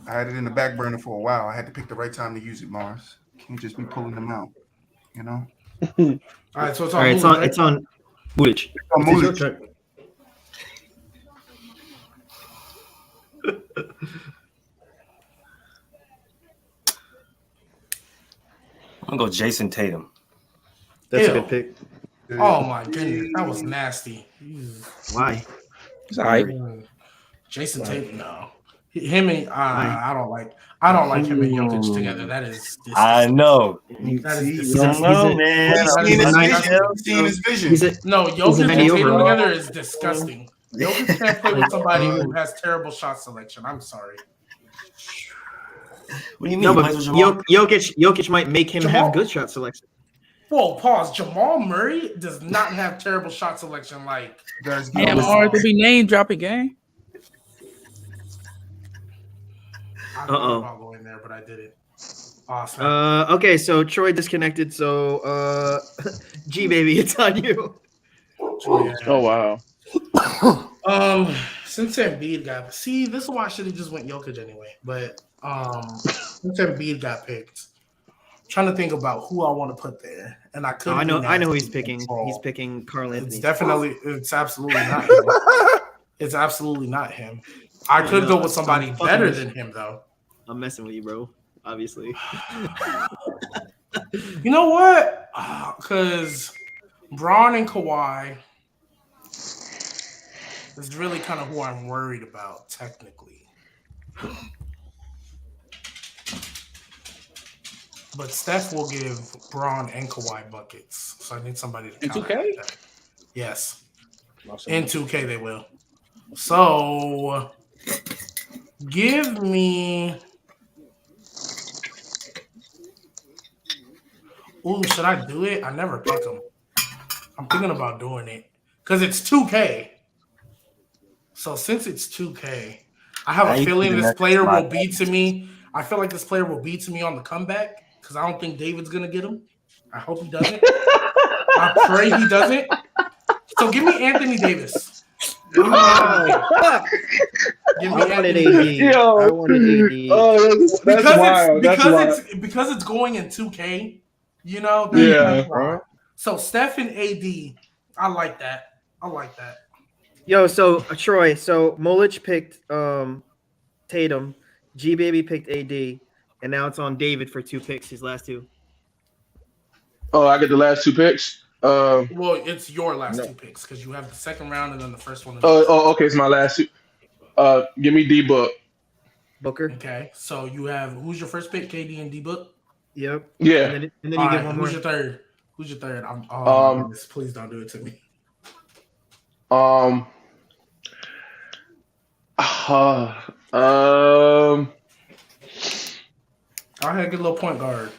I had it in the back burner for a while. I had to pick the right time to use it, Mars. Can't just be pulling them out, you know? All right, so it's on. All right, Muulidge, it's on Muulidge. On It's your Muulidge. turn. I'm gonna go Jason Tatum. That's Ew. a good pick. Oh my goodness, that was nasty. Why? It's all right. Jason Tatum, no. Him and I don't like him and Jokic together. That is I know. That is He's disgusting. Seeing his vision. No, He's a Jokic and 90 Tatum overall. together is disgusting. Jokic can't play with somebody who has terrible shot selection. I'm sorry. What do you mean? No, He but plays with Jamal? Jokic might make him Jamal- have good shot selection. Whoa, pause. Jamal Murray does not have terrible shot selection like Guys, Damn, hard to be name dropping game. I don't know about going there, but I did it. Awesome. Okay, so Troy disconnected. So Gbaby, it's on you. Oh wow. Since Embiid got this is why I should have just went Jokic anyway. But since Embiid got picked, I'm trying to think about who I want to put there, and I couldn't. I know who he's picking. He's picking Karl Anthony. It's absolutely not him. It's absolutely not him. I could go with somebody better than him though. I'm messing with you, bro. Obviously. You know what? Because Braun and Kawhi is really kind of who I'm worried about, technically. But Steph will give Braun and Kawhi buckets. So I need somebody to In counter 2K? that. Yes. In 2K they will. So give me... Ooh, should I do it? I never pick them. I'm thinking about doing it. Because it's 2K. So since it's 2K, I have a feeling this player will be to me. I feel like this player will be to me on the comeback because I don't think David's going to get him. I hope he doesn't. I pray he doesn't. So give me Anthony Davis. Give me Anthony AD. I wanted AD. Oh, that's wild. Because it's going in 2K, you know? Yeah. Right. So Steph and AD, I like that. Yo, so Troy, so Muulidge picked Tatum, Gbaby picked AD, and now it's on David for 2 picks, his last 2. Oh, I get the last 2 picks. Well, it's your last 2 picks because you have the second round and then the first one. Okay, it's my last 2. Give me D-Book. Booker. Okay, so you have who's your first pick? KD and D-Book. Yep. Yeah. And then you get one more. Who's your third? Please don't do it to me. Um. I had a good little point guard.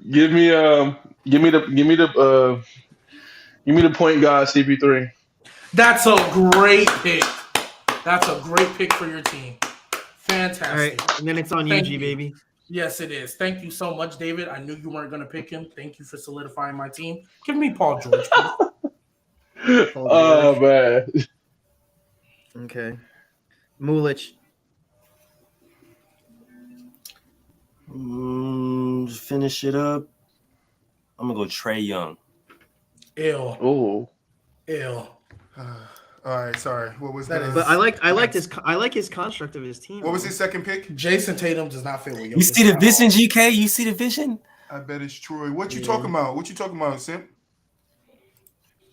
Give me the point guard CP3. That's a great pick. That's a great pick for your team. Fantastic. All right, and then it's on you, Gbaby. Yes, it is. Thank you so much, David. I knew you weren't going to pick him. Thank you for solidifying my team. Give me Paul George. Oh man. Okay. Muulidge. Just finish it up. I'm gonna go Trae Young. Ew. Oh. Ew. All right, sorry. What was that? But I like his construct of his team. What was his second pick? Jason Tatum does not fit with you. You see the vision, GK? You see the vision? I bet it's Troy. What you talking about? What you talking about, Simp?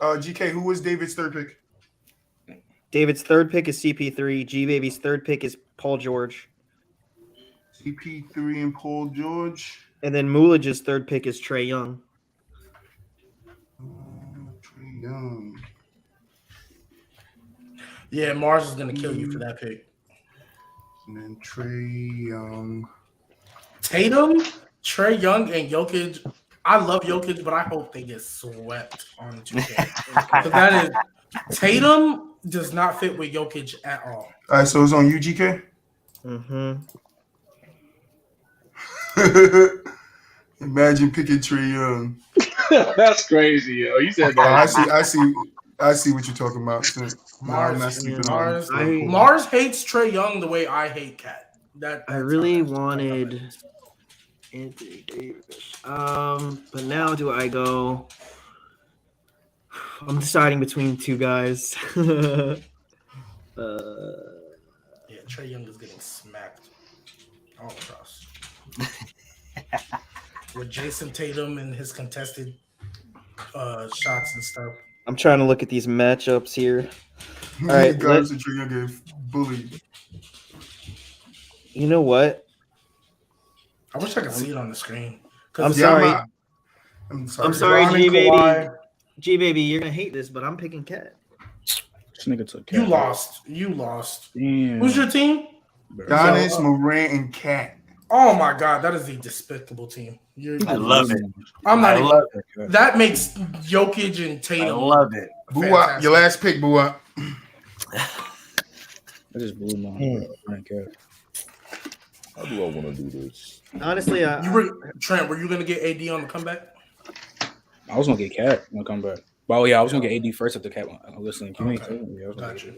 GK, who was David's third pick? David's third pick is CP3. Gbaby's third pick is Paul George. CP3 and Paul George. And then Muulidge's third pick is Trae Young. Trae Young. Yeah, Mars is going to kill you for that pick. And then Trae Young. Tatum, Trae Young, and Jokic. I love Jokic, but I hope they get swept on 2K. Because that is Tatum does not fit with Jokic at all. All right, so it's on UGK. Mm-hmm. Imagine picking Trae Young. That's crazy, yo. You said Oh, that. I see what you're talking about. So, no, I'm not sleeping on him. Mars hates Trae Young the way I hate Cat. I really wanted Anthony Davis. But now do I go? I'm deciding between two guys. Yeah, Trae Young is getting smacked all across. With Jason Tatum and his contested shots and stuff. I'm trying to look at these matchups here. All right, guys, Trae Young get bullied. You know what? I wish I could see it on the screen. I'm sorry. I'm sorry. I'm sorry, Gbaby. Gbaby, you're gonna hate this, but I'm picking Cat. This nigga took Cat. You lost. Damn. Who's your team? Giannis, Morant, and Cat. Oh my god, that is a despicable team. I love it. I'm not love it. That makes Jokic and Tatum. I love it. BooWop, your last pick, BooWop. I just blew my Cat. How do I want to do this? Honestly, Trent, were you gonna get AD on the comeback? I was gonna get Cat on the comeback. Well, yeah, I was gonna get AD first if the Cat. Listening, Okay. Gotcha.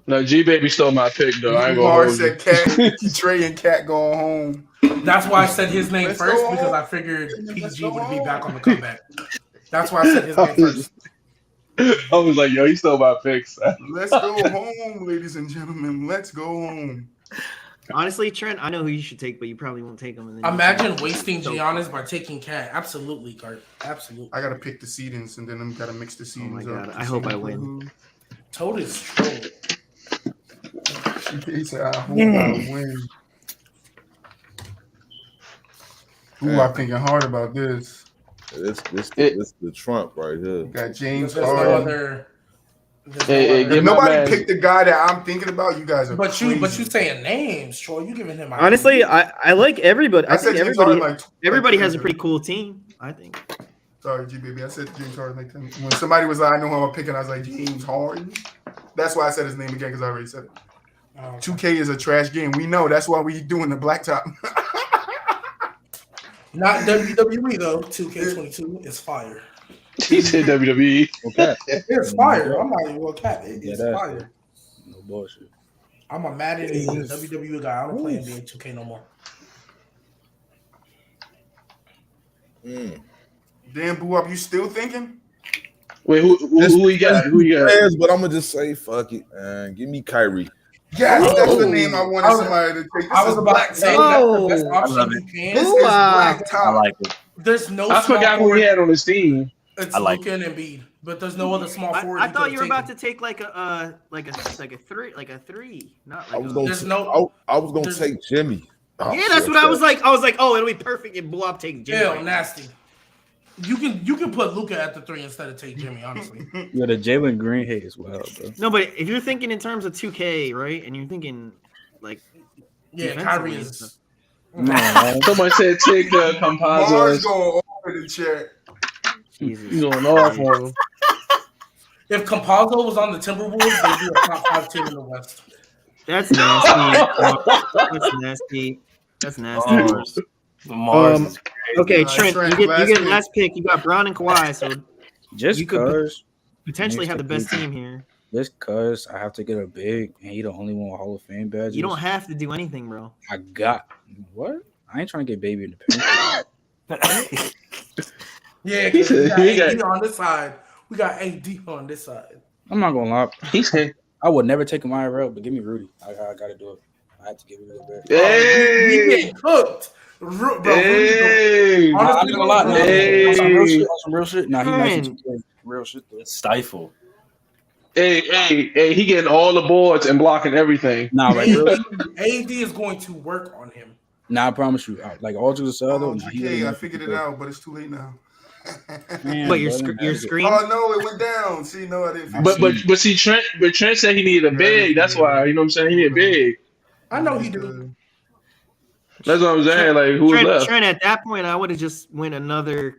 No, Gbaby stole my pick though. I ain't gonna Mars hold you. said Cat, Trae and Cat going home. That's why I said his name Let's first go because home. I figured Let's PG go would be home. back on the comeback. That's why I said his name first. I was like, yo, he stole my picks. Let's go home, ladies and gentlemen. Let's go home. honestly, Trent, I know who you should take, but you probably won't take him. And then Imagine wasting Giannis by taking Cat. Absolutely, Kurt. Absolutely. I gotta pick the seedings and then I'm gotta mix the seedings my God, up. I hope I win. Toad is trolling. He said, I hope I win. Ooh, I'm thinking hard about this. This the Trump right here. You got James There's no Harden. other. Hey, If give my nobody man- picked the guy that I'm thinking about, you guys are But you crazy. saying names, Troy. You giving him. Honestly, I like everybody. I said think James Harden everybody like everybody has a like- pretty cool team. I think. Sorry, Gbaby. I said James Harden like 10. When somebody was like, I know who I'm picking, I was like, James Harden. That's why I said his name again, because I already said it. 2K is a trash game. We know. That's why we doing the blacktop. Not WWE though. 2K22 is fire. He said WWE. Okay. It's fire. I'm not even gonna cap it. It's Yeah, fire. No bullshit. I'm a Madden and WWE guy. I don't play NBA 2K no more. Damn, BooWop, you still thinking? Wait, who we got? Who you got? Players, but I'm gonna just say fuck it and give me Kyrie. Yes, that's the name I wanted somebody to take. I was about to say Oh. that's the best love option you can. This is I blacktop. like it. There's no. I small forgot who forward. he had on his team. It's I like Luka and Embiid, but there's no other small forward. I thought you were about to take like a three, not I like was a. gonna There's there's- take Jimmy. Oh, Yeah, that's shit. what I was like. I was like, oh, it'll be perfect if BooWop takes Jimmy. Hell, right now. nasty. You can put Luka at the 3 instead of take Jimmy. Honestly, Yeah, the Jalen Green hate is wild, bro. No, but if you're thinking in terms of 2K, right, and you're thinking like, yeah, defensively Kyrie and is. stuff. No, Someone said take Mars Compazos. going over the chat. Jesus. He's going off on him. If Compazzo was on the Timberwolves, they'd be a top 5 team in the West. That's nasty. That's nasty. That's nasty. Mars. Mars is crazy. Okay, Trent, Trent, you last get pick. last pick. You got Brown and Kawhi, so just You could- cause, potentially have the best team here. just cause I have to get a big, and he the only one with Hall of Fame badges. You don't have to do anything, bro. I got what? I ain't trying to get Baby in the pen. Yeah, He 'cause we said got he AD on this side. We got AD on this side. I'm not gonna lie. He said, I would never take him IRL, but give me Rudy. I gotta do it. I have to give Rudy a back. We hey, getting cooked. Bro, hey. I'm not gonna lie. Hey. On some real shit. On some real shit. Nah, he nice Man. and 2K. Real shit though. Stifle. Hey, he getting all the boards and blocking everything. Nah, like real. AD is going to work on him. Nah, I promise you. Like all jokes aside, though. Oh, Nah, he GK, really I nice figured and it 2K. out, but it's too late now. Man, But your bro, your screen. Oh no, it went down. See, no, I didn't. But see, Trent said he needed a big. That's why, you know what I'm saying? He needed big. I know he do. That's what I'm saying. Like, who was left? Trent, at that point, I would have just went another.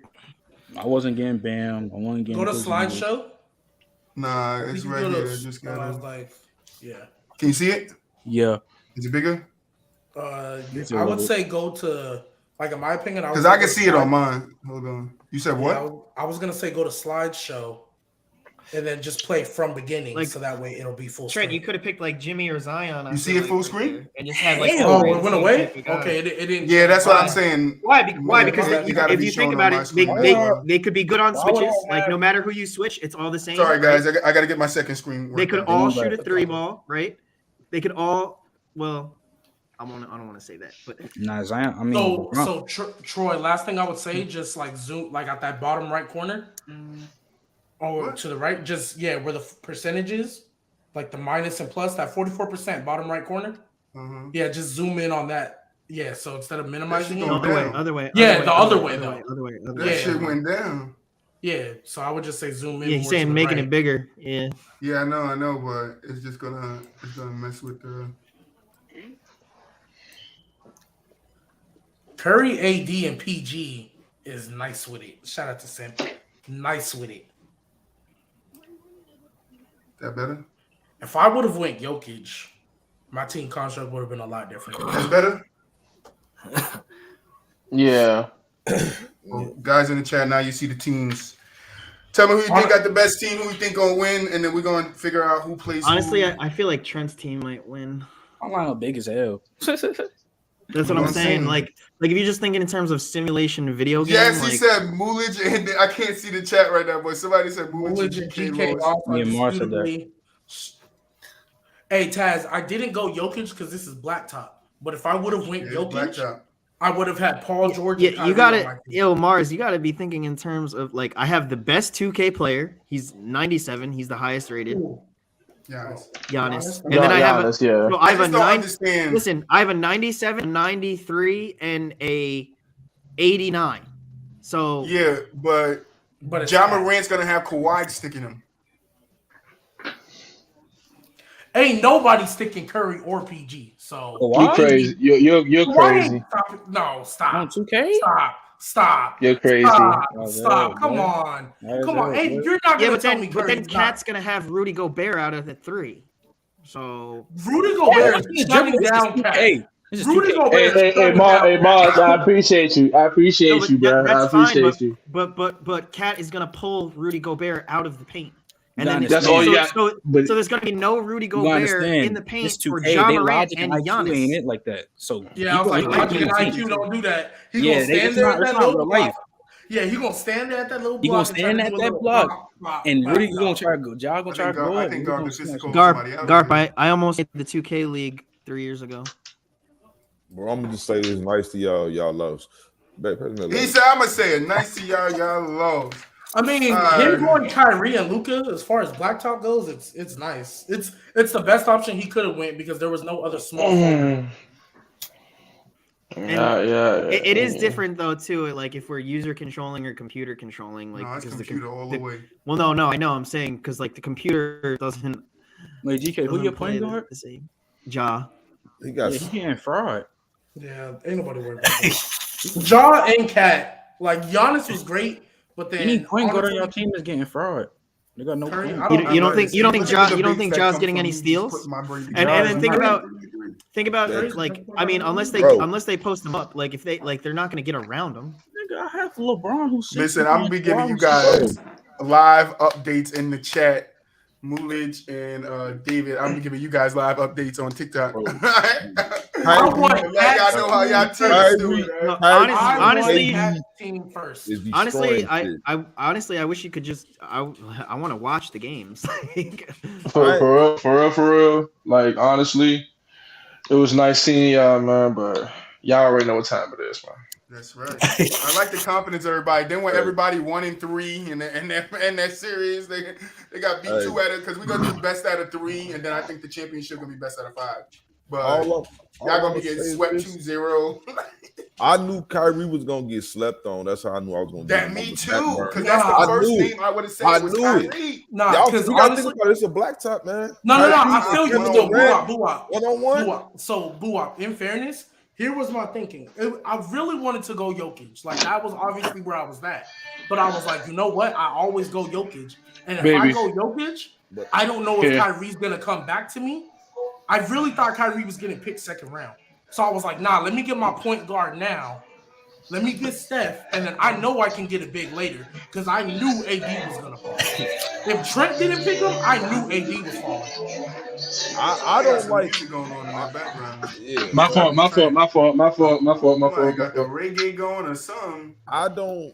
I wasn't getting Bam. I wasn't getting. Go to Kuzma. slideshow. Nah, it's right here. Just gotta. like, yeah. Can you see it? Yeah. Is it bigger? I would say go to, like, in my opinion, Because I can see it on mine. Hold on. You said what? I was gonna say go to slideshow, and then just play from beginning, Like, so that way it'll be full Trent, screen. you could have picked like Jimmy or Zion. You see it full screen? And just had like. Oh, it went away. Okay, it didn't. Yeah, that's what I'm saying. Why? Why? Because if you think about it, they could be good on switches. Like no matter who you switch, it's all the same. Sorry, guys, I got to get my second screen. They could all shoot a 3-ball, right? They could all. Well, I don't want to say that, but nah, Zion. I mean, so Troy. Last thing I would say, just like zoom, like at that bottom right corner, or to the right, just where the percentage is, like the minus and plus, that 44% bottom right corner. Mm-hmm. Yeah, just zoom in on that. Yeah, so instead of minimizing it, other way. Yeah, the other way though. That shit went down. Yeah, so I would just say zoom in. Yeah, he's saying making it bigger. Yeah. Yeah, I know, but it's just gonna mess with the. Curry, AD, and PG is nice with it. Shout out to Sim. Nice with it. That better? If I would have went Jokic, my team construct would have been a lot different. That's better? Yeah. Well, guys in the chat, now you see the teams. Tell me who you think got the best team, who you think gonna win, and then we're gonna figure out who plays. Honestly, who. I feel like Trent's team might win. I'm not big as hell. That's what I'm saying. Like if you're just thinking in terms of simulation video game. Yes, he said Muulidge, and I can't see the chat right now, but somebody said Muulidge and GK. Yeah, Mars said that. Hey Taz, I didn't go Jokic because this is Blacktop. But if I would have went Jokic, Blacktop. I would have had Paul George. Yeah, you got it. Mars, you got to be thinking in terms of like I have the best 2K player. He's 97. He's the highest rated. Ooh. Giannis. And then I have a, so I have a 9. Listen, I have a 97, 93, and a 89. So yeah, but Ja Morant's gonna have Kawhi sticking him. Ain't nobody sticking Curry or PG. So you crazy. You're crazy. No, stop. On 2K? Stop. You're crazy. Stop. Come on. Hey, you're not gonna tell me. But then Cat's gonna have Rudy Gobert out of the 3. So Rudy Gobert is shutting down Cat. Rudy Gobert. Hey, Mars, I appreciate you. I appreciate you, bro. I appreciate you. But Cat is gonna pull Rudy Gobert out of the paint. And then that's all you got. So there's gonna be no Rudy Gobert in the paint for Ja Morant and Giannis. Ain't it like that? So yeah, I was like, Logic and IQ don't do that. He's gonna stand there at that little block. Yeah, he's gonna stand there at that little block. He's gonna stand at that block. And Rudy, you gonna try to go. Ja gonna try to go. I think Garp, I almost hit the 2K league 3 years ago. Bro, I'm gonna just say it's nice to y'all loves. He said I'm gonna say it nice to y'all loves. I mean, him going Kyrie and Luka, as far as Blacktop goes, it's nice. It's the best option he could have went because there was no other small. It is different though too. Like if we're user controlling or computer controlling, like it's computer all the way. Well, no, I know. I'm saying because like the computer doesn't. Wait, GK, who you playing guard? Ja. He got. He getting fraud. Yeah, ain't nobody worried about that. Ja and Cat, like Giannis was great. But then any point guard on your team is getting fraud. They got no. You don't think Ja's getting any steals? And then think about like I mean unless they post them up, like if they're not going to get around them. Nigga, I have LeBron who's. Listen, I'm gonna be giving you guys live updates in the chat. Muulidge and David, I'm gonna giving you guys live updates on TikTok. I want y'all know how y'all teams doing. Honestly, team first. Honestly, I wish you could just. I want to watch the games. For real. Like honestly, it was nice seeing y'all, man. But y'all already know what time it is, man. That's right. I like the confidence of everybody. Then when everybody 1-3 in that series, they got beat 2 out of because we're gonna do best out of 3, and then I think the championship gonna be best out of 5. But y'all gonna be getting swept 2-0. I knew Kyrie was gonna get slept on. That's how I knew I was gonna. That me too, because that's the first name I would have said. I was Kyrie. Nah, because honestly, it's a Blacktop, man. No. I feel you. Still, BooWop. One-on-one. So BooWop. In fairness, here was my thinking. I really wanted to go Jokic. Like, that was obviously where I was at. But I was like, you know what? I always go Jokic. And if I go Jokic, I don't know if Kyrie's going to come back to me. I really thought Kyrie was getting picked second round. So I was like, nah, let me get my point guard now. Let me get Steph, and then I know I can get a big later because I knew AD was going to fall. If Trent didn't pick him, I knew AD was falling. I don't like going on in the background. Yeah. My fault. Got the reggae going or something. I don't.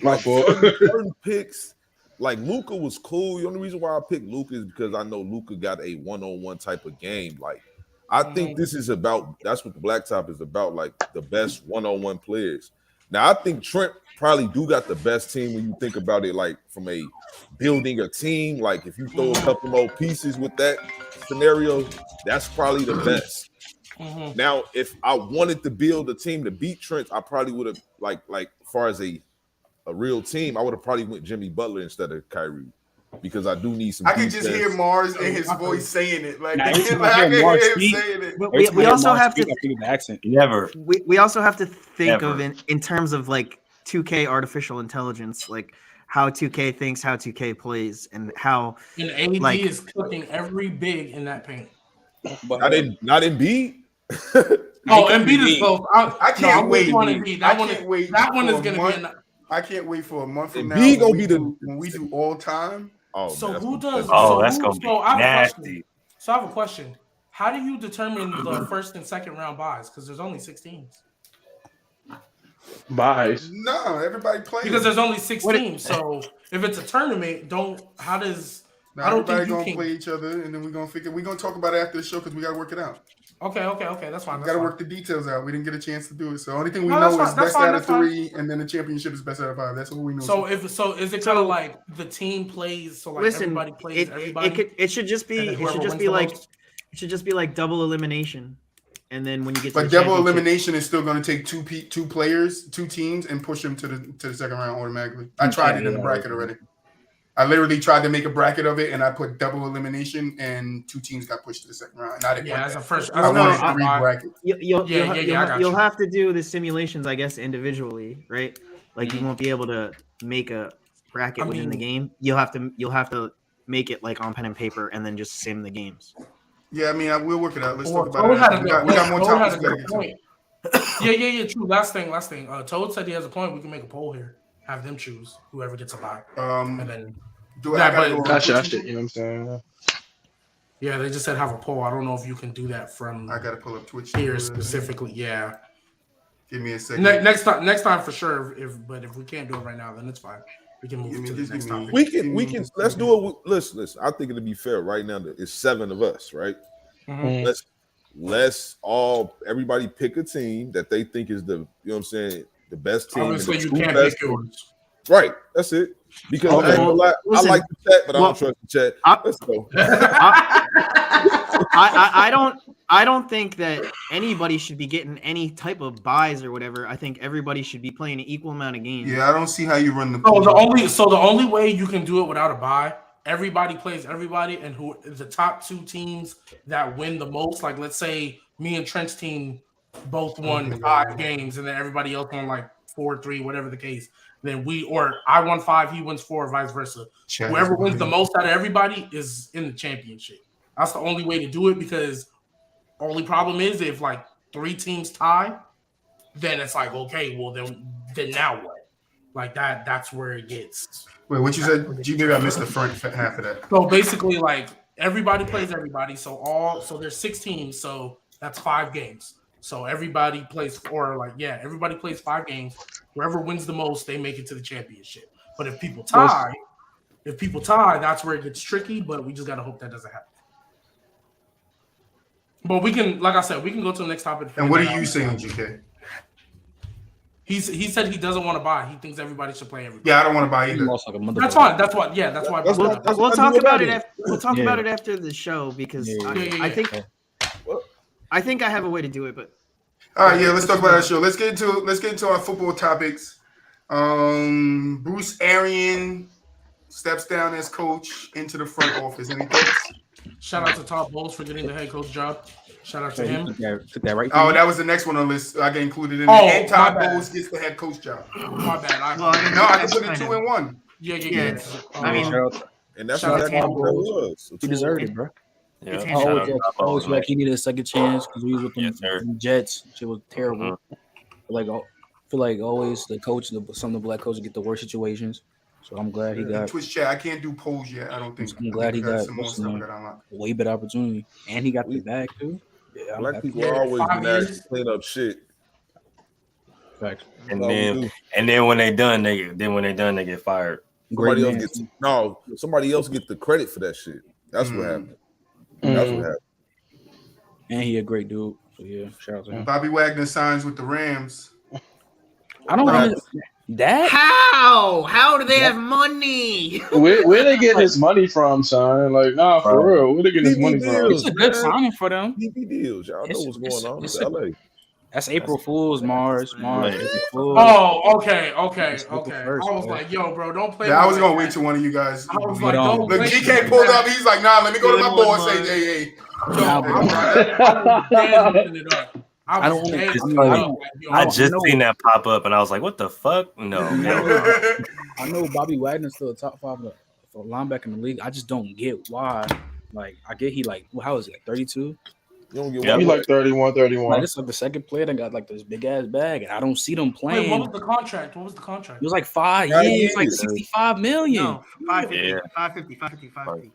My fault. Certain picks, like Luka was cool. The only reason why I picked Luka is because I know Luka got a one-on-one type of game. Like, I think this is about. That's what the Blacktop is about. Like the best one-on-one players. Now I think Trent probably do got the best team when you think about it. Like from a building a team. Like if you throw a couple more pieces with that scenario, that's probably the best. Now, if I wanted to build a team to beat Trent, I probably would have like as far as a real team, I would have probably went Jimmy Butler instead of Kyrie because I do need some. I can just hear Mars in his voice saying it. Like, Nah, I can hear him saying it. We also have to. The accent. Never. We also have to think of in terms of like 2K artificial intelligence, like how 2K thinks, how 2K plays, and how. And AD is cooking every big in that paint. Not in B. Embiid is both. I can't wait. That one is going to be. I can't wait for a month from now. B gonna be when we do all time. Oh, so man, who does? That's gonna be nasty. So I have a question. How do you determine the first and second round buys? Because there's only 6 teams. Buys. No, everybody plays. Because there's only 6 teams. So if it's a tournament, I don't everybody think you gonna can play each other, and then we're gonna talk about it after the show because we gotta work it out. Okay, that's fine. We gotta work the details out. We didn't get a chance to do it, so the only thing we know is best out of 3, and then the championship is best out of 5. That's what we know. So is it kind of like the team plays? So like everybody plays everybody. It should just be like double elimination, and then when you get to double elimination is still going to take two teams, and push them to the second round automatically. I tried it in the bracket already. I literally tried to make a bracket of it, and I put double elimination, and 2 teams got pushed to the second round. I didn't as a first. I wanted 3 brackets. You'll have to do the simulations, I guess, individually, right? Like you won't be able to make a bracket within the game. You'll have to make it like on pen and paper, and then just sim the games. Yeah, I mean, we'll work it out. Let's talk about it. We got more topics to get to. Yeah. True. Last thing. Toad said he has a point. We can make a poll here. Have them choose whoever gets a buy, and then you know what I'm saying? Yeah, they just said have a poll. I don't know if you can do that from. I gotta pull up Twitch here specifically. Yeah. Give me a second. Next time for sure. If we can't do it right now, then it's fine. We can move to the next topic. We can. Let's do it. Listen. I think it'll be fair. Right now, it's 7 of us, right? Mm-hmm. Let's everybody pick a team that they think is the what I'm saying, the best team. Obviously, you can't pick yours. Right. That's it. Because I like the chat, but I don't trust the chat. Let's go. I don't think that anybody should be getting any type of buys or whatever. I think everybody should be playing an equal amount of games. Yeah, I don't see how you run the. The only way you can do it without a buy, everybody plays everybody, and who the top 2 teams that win the most. Like let's say me and Trent's team both won 5 games, and then everybody else won like 4, 3, whatever the case. Then I won 5, he wins 4, vice versa. Whoever wins the most out of everybody is in the championship. That's the only way to do it because only problem is if like 3 teams tie, then it's like, okay, well then now what? Like that's where it gets. Wait, what you said? Maybe I missed the front half of that. So basically like everybody plays everybody. So there's 6 teams, so that's 5 games. So everybody plays everybody plays 5 games. Whoever wins the most, they make it to the championship. But if people tie, that's where it gets tricky, but we just gotta hope that doesn't happen. But we can, like I said, we can go to the next topic. And what are you saying, GK? He said he doesn't want to buy. He thinks everybody should play everybody. Yeah, I don't want to buy either. That's fine. That's why. We'll talk about it. We'll talk about it after the show because I think I have a way to do it. But all right, let's talk about our show. Let's get into our football topics. Bruce Arians steps down as coach into the front office. Any thoughts? Shout out to Todd Bowles for getting the head coach job. Shout out to He him. took that right. Oh, that was the next one on the list. I get included in Oh, it. And Todd my bad. Bowles gets the head coach job. My bad. Well, I mean, No, I can that's put it kind 2 of- and 1. Yeah. it's- I mean, And that's Shout out exactly to what that Bowles. was. he deserved it, bro. Yeah, It's I handed always, over. Shout out to always Bowles, feel like he needed a second chance because he was with them, Yes, sir. them Jets. Shit was terrible. Like, I feel like always the coach, some of the black coaches get the worst situations. So I'm glad he got Twitch chat. I can't do polls yet. I don't think. I'm glad he we got some more stuff we got unlocked. a way better opportunity, and he got the bag too. Yeah, I'm Black happy. people always 5 been asked years. to clean up shit. Facts. And That's all we then do. when they done, they get fired. Great Somebody man. else gets somebody else get the credit for that shit. That's what happened. That's what happened. And he a great dude. So yeah, shout out to him. Bobby Wagner signs with the Rams. I don't want that. How do they have money? Where they getting this money from, son? Like, nah, for Bro. real. Where they getting this money from? It's a good signing for them. TV deals. Y'all know what's going on. it's It's LA. That's April Fool's, Mars. April Fool's. Oh, okay. First, I was like, yo, bro, don't play. Yeah, I was me gonna like wait that. till one of you guys. I was But, like, don't Look, play GK me pulled like up. He's like, nah, let me go to my Good boss. one, Say, hey. Nah, No, bro. I was dead it up. I don't dead want to. looking it up, like, yo, I don't just know. seen that pop up, and I was like, "What the fuck?" No, I know Bobby Wagner's still a top 5 for linebacker in the league. I just don't get why. Like, I get he like, well, how is it? Like 32? You don't get Yeah. one. He like 31, 31. Like, it's like the second player that got like this big ass bag, and I don't see them Wait, playing. what was the contract? It It was like 5 5 years, like years. 65 million. No, 550, Yeah. 550.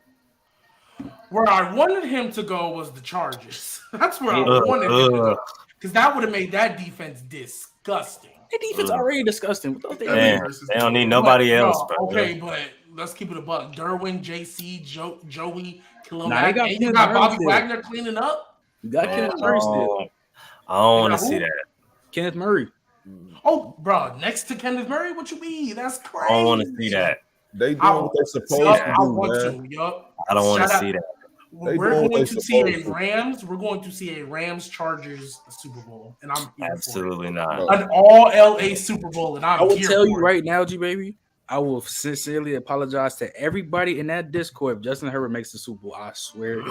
Where I wanted him to go was the Chargers. That's where I Ugh, wanted him to go. ugh. Because that would have made that defense disgusting. The defense already disgusting. What else Man, they don't need nobody But, else, no, bro. okay, but let's keep it a buck. Derwin, JC, Joey, Khalil Nah, they Mack, got and you Kenneth got Murray Bobby still. Wagner cleaning up. You got Man, Kenneth Murray still. I don't want got to see who? that. Kenneth Murray. Oh, bro, next to Kenneth Murray, what you mean? That's crazy. I don't want to see that. They doing what they're supposed Yup, to I do, want man. to. Yup. I don't want to Shout see out- that. They We're doing what going they to see supposed a to. Rams. We're going to see a Rams Chargers Super Bowl, and I'm here for it. Absolutely not. An all LA Super Bowl, and I'm I will here tell for you it. right now, Gbaby. I will sincerely apologize to everybody in that Discord if Justin Herbert makes the Super Bowl. I swear.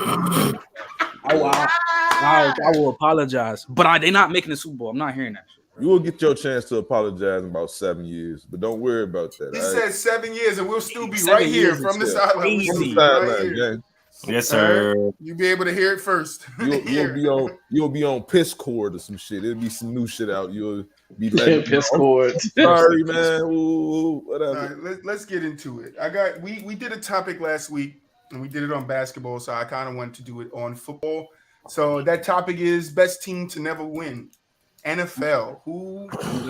I will apologize, but they're not making the Super Bowl. I'm not hearing that shit. You will get your chance to apologize in about 7 years, but don't worry about that. He all right? said 7 years, and we'll still be 7 right here years from the is sideline. We'll From still the be right sideline, here. gang. Yes, sir. You'll be able to hear it first. You'll be on piss cord or some shit. It'll be some new shit out. You'll be Yeah, letting piss cords. sorry, man. Ooh, All whatever. right, let's get into it. We did a topic last week, and we did it on basketball, so I kind of wanted to do it on football. So that topic is best team to never win. NFL. Who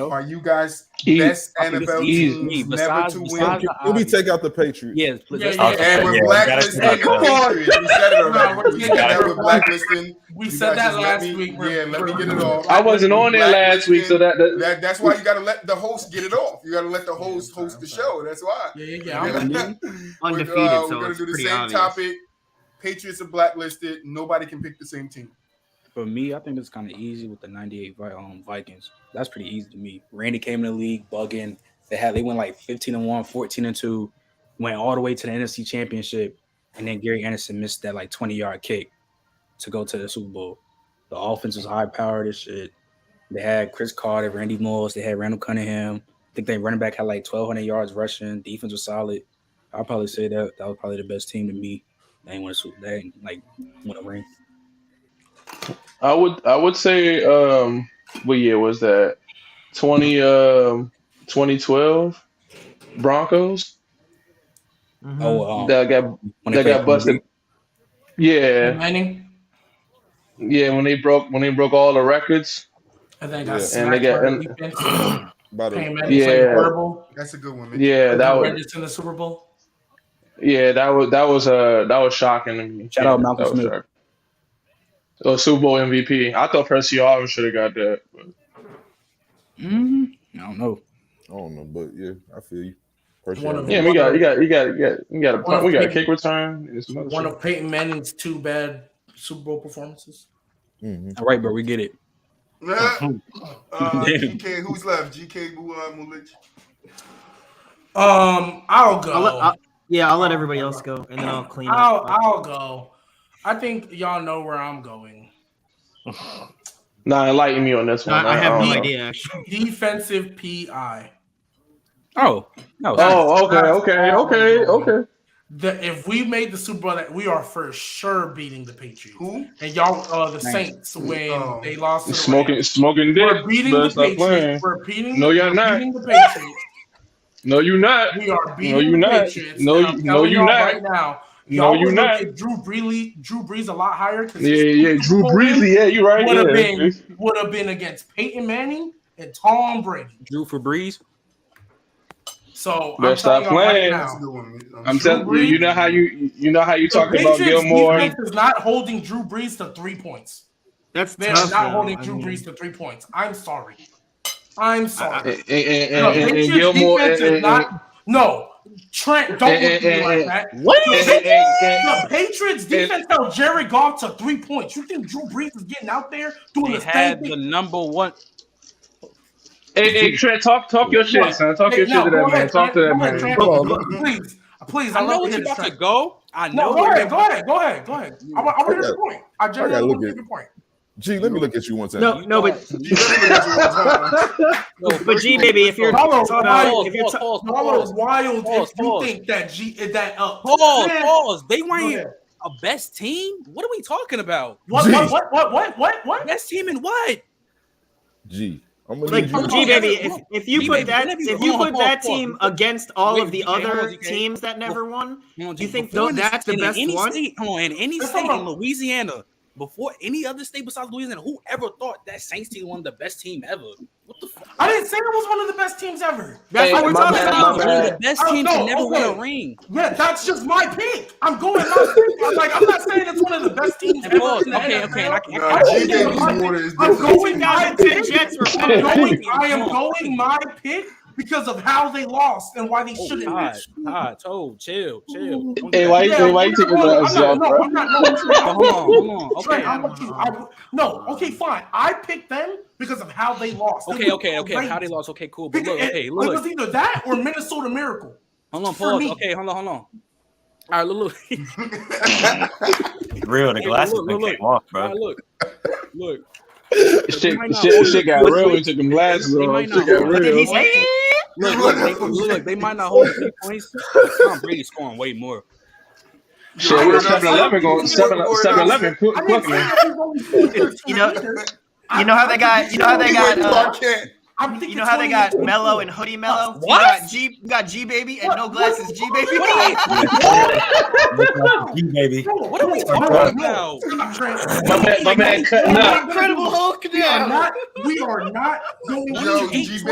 are you guys best I think it's NFL easy. teams never Besides- to besides win? the Let me obvious. take out the Patriots. Yeah, please. Yeah, let's yeah, talk- And we're Yeah, blacklisting gotta the come on. Patriots. We said it No, already. we're We taking said that it we're back. blacklisting. We You said guys that just let last me- week. Yeah, let me get it off. I wasn't on there last week, so That's why you got to let the host get it off. You got to let the host host the show. That's why. Yeah. We're Undefeated, we're so gonna it's do the pretty same obvious. topic. Patriots are blacklisted. Nobody can pick the same team. For me, I think it's kind of easy with the 98 Vikings. That's pretty easy to me. Randy came in the league bugging. They went like 15-1, 14-2, went all the way to the NFC Championship, and then Gary Anderson missed that like 20-yard kick to go to the Super Bowl. The offense was high powered as shit. They had Chris Carter, Randy Moss, they had Randall Cunningham. I think they running back had like 1,200 yards rushing. Defense was solid. I'll probably say that was probably the best team to me. They ain't win a Super Bowl. They ain't like win a ring. I would say what year was that? 2012 Broncos Oh, that got when they got played busted. Yeah, Manning, when they broke all the records. and then got Yeah. And smacked they got- by and- the defense. About Payne a, Manning played Yeah. horrible. That's a good one. Mitch. Yeah, that was Horrendous in the Super Bowl. that was shocking to me. Shout out Malcolm that was Smith. shocking. Oh, Super Bowl MVP. I thought Percy Harvin should have got that. But I don't know. I don't know, but yeah, I feel you. One of yeah, we got a kick return. and some other One shit. of Peyton Manning's 2 bad Super Bowl performances. All right, bro, we get it. GK, who's left? GK, Muulidge. I'll go. I'll let everybody else go, and then I'll clean up. I'll go. I think y'all know where I'm going. Nah, enlighten me on this one. I have no don't know. idea. Actually. Defensive PI. Oh, no. Oh, okay. If we made the Super Bowl, we are for sure beating the Patriots. Who? And y'all, the Saints, when they lost to the Rams. Smoking dick. We're beating the Patriots. We're beating the Patriots. No, you're not. We are beating No, you're the not. Patriots. No, and I'm no, telling you're y'all not. right now. No, you're would not. look at Drew Brees a lot higher. Yeah. Drew Brees. Yeah, you're right. Would have been against Peyton Manning and Tom Brady. Drew for Brees. So Better I'm stop telling playing. y'all right now. I'm telling you. You know how you talk about Patriots Gilmore. Defense is not holding Drew Brees to 3 points. They're not holding Drew Brees to 3 points. I'm sorry. And Patriots Gilmore defense is not. No, Trent, don't look at me like that. What? The Patriots defense held Jared Goff to 3 points. You think Drew Brees is getting out there doing the same thing? The number one. Hey, Trent, talk your shit, son. Talk your shit to that man. Talk to that man. Please. I know where you're about to go. I know. Go ahead. I want to hear the point. I genuinely want to hear the point. G, let me look at you one time. No, but Gbaby, if you're wild, if you think that pause. They weren't a best team. What are we talking about? What? Best team in what? G. I'm gonna like Gbaby, if you put that team against all of the other teams that never won, you think that's the best one? In any state in Louisiana, before any other state besides Louisiana, whoever thought that Saints team was one of the best team ever? What the fuck? I didn't say it was one of the best teams ever. That's what we're talking about. One of the best teams to never win a ring. Yeah, that's just my pick. I'm going I'm not saying it's one of the best teams ever. I am going my pick because of how they lost and why they shouldn't. Todd, chill. Hey, why you taking that shot, bro? I'm not. Hold on. Okay, fine. I picked them because of how they lost. Okay. How they lost? Okay, cool. But look. It was either that or Minnesota Miracle. Hold on, pause. Okay, hold on. All right, look. Real, the glasses came off, bro. All right, look. Shit got real when he took them glasses off. Shit got real. Look, they might not hold 3 points. Tom Brady's scoring way more. Shit, we're 7-11 going 7-11 quick. You know how they got Mello and Hoodie Mello? What? You got Gbaby and no glasses Gbaby. Gbaby. What are we talking about? My man cutting up. Incredible Hulk. We are not going Gbaby his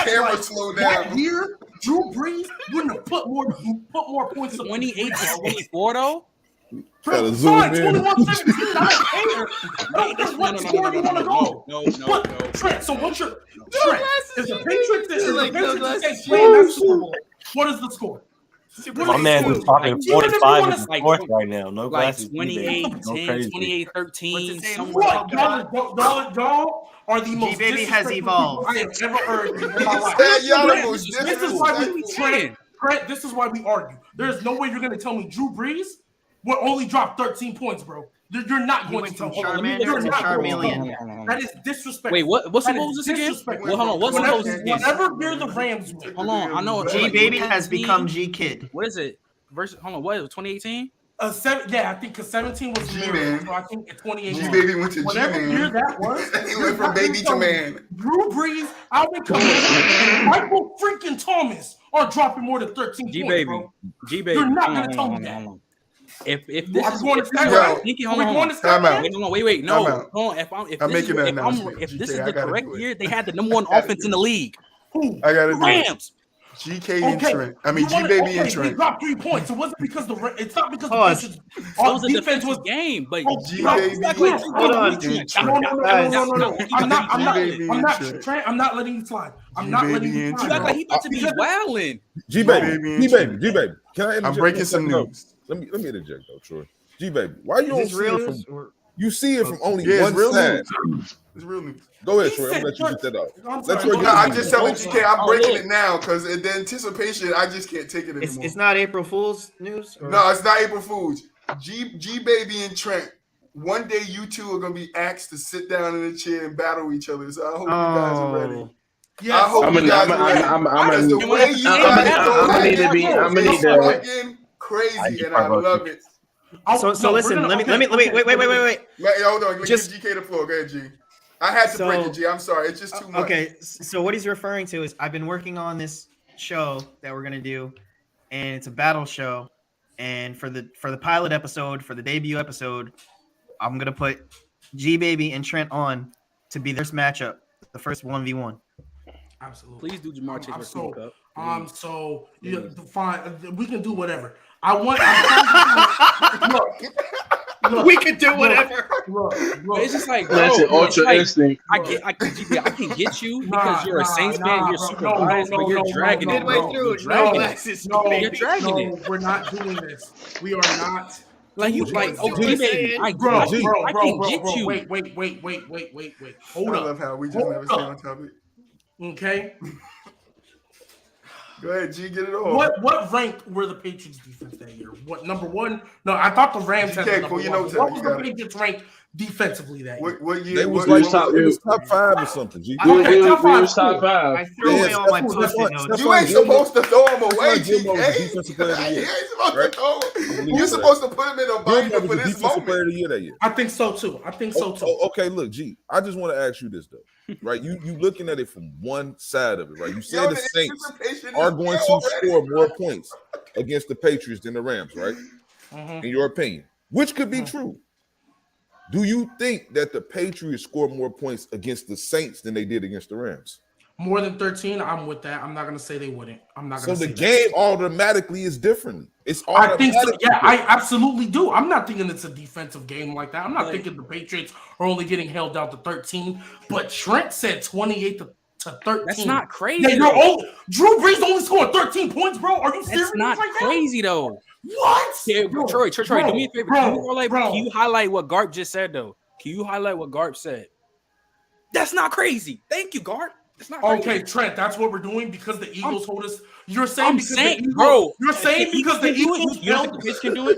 camera slowed down. That year, Drew Brees wouldn't have put more points. 28 to 24 though. Gotta zoom in. 21-17. I don't care. What score you want to go? No. Trent, so what's your Trent? If the Patriots playing that Super Bowl, what is the score? My man is talking 45 in the fourth right now. No glasses. 28-10, 28-13. Y'all are the most Gbaby has evolved. I have ever heard in my life. This is why we argue. There's no way you're going to tell me Drew Brees will only drop 13 points, bro. You're not going to tell me. That is disrespectful. Wait, what's the Moses again? Well, hold on. What's the Moses again? Whenever you're the Rams win. Hold on. I know. Gbaby has become G Kid. What is it? Hold on. What is it? 2018? I think because 17 was G-Man. So I think 2018. Gbaby went to G-Man. Whatever year that was. He went from baby to man. Drew Brees, Alvin Kamara, and Michael freaking Thomas are dropping more than 13 points, bro. Gbaby. You're not going to tell me that. If this is going to wait. No, hold on. If this is the correct year, they had the number one offense in the league. I got it. Rams. GK and Trent. I mean, Gbaby and Trent. They dropped 3 points. It wasn't because it's not because the defense was game, but Gbaby. Hold on. I'm not letting you slide. I'm not letting you slide. You act like he about to be wilding. Gbaby. Can I interject? I'm breaking some news. Let me interject though, Troy. Gbaby, why you don't see it from? You see it from only one side. It's real news. Go ahead, Troy. I'm gonna let you get that out. I just telling GK, I'm breaking it now because the anticipation, I just can't take it anymore. It's not April Fool's news? No, it's not April Fool's. Gbaby and Trent one day you two are gonna be asked to sit down in a chair and battle each other. So I hope you guys are ready. Yes. I hope you guys are ready. Because the way you guys go I'm at gonna need it's to. fucking crazy, and I love it. So listen, let me wait. Hold on, Just- give GK the floor. Go ahead, G. I had to break it, G. I'm sorry. It's just too much. Okay, so what he's referring to is I've been working on this show that we're gonna do, and it's a battle show. And for the pilot episode, for the debut episode, I'm gonna put Gbaby and Trent on to be this matchup, the first 1v1. Absolutely. Please do Jamar Chase versus Cooper Cup. So yeah, fine. We can do whatever. I want. Look, We can do whatever. Look, It's just like, That's an ultra instinct. I can get you because you're a Saints fan. You're super biased, but you're dragging it. Midway bro. through, You're dragging no, it. Alexis, You're dragging it. We're not doing this. We are not. Like you, like okay, baby. I Bro, can get you. Wait. Hold I up. love how we just never stay on topic. Okay. Go ahead, G. Get it on. What rank were the Patriots defense that year? What number one? No, I thought the Rams had the number one. What was the Patriots ranked defensively that year? What year? They was what- like it was top 5 or something. G. We Okay, top five, was top cool. I 5. threw away all my Stephon- post-it notes. Stephon- You ain't supposed to throw him away, Gilmore was GK. defensive player of the You year. ain't supposed Right? to throw him. believe You're that. supposed to put him in a Gilmore binder was for the this defensive player moment. of the year that year. I think so too. Okay, look, G. I just want to ask you this though, right? You looking at it from one side of it, right? You said the Saints are going to score more points against the Patriots than the Rams, right? In your opinion, which could be true. Do you think that the Patriots score more points against the Saints than they did against the Rams? More than 13, I'm with that. I'm not gonna say they wouldn't. I'm not So gonna say the that. game automatically is different. It's I automatic. think so. Yeah, I absolutely do. I'm not thinking it's a defensive game like that. I'm not thinking the Patriots are only getting held down to 13. But Trent said 28 to 13. That's not crazy. Yeah, Drew Brees only scored 13 points, bro. Are you serious? That's not like crazy though. That? What? Yeah, Bro, Troy, bro, do me a favor. bro. Can you highlight what Garp just said though? Can you highlight what Garp said? That's not crazy. Thank you, Garp. It's not crazy. Okay, Trent, that's what we're doing because the Eagles hold us. You're saying I'm because saying, the Eagles, bro. You're saying because the Eagles you don't think the Patriots can do it?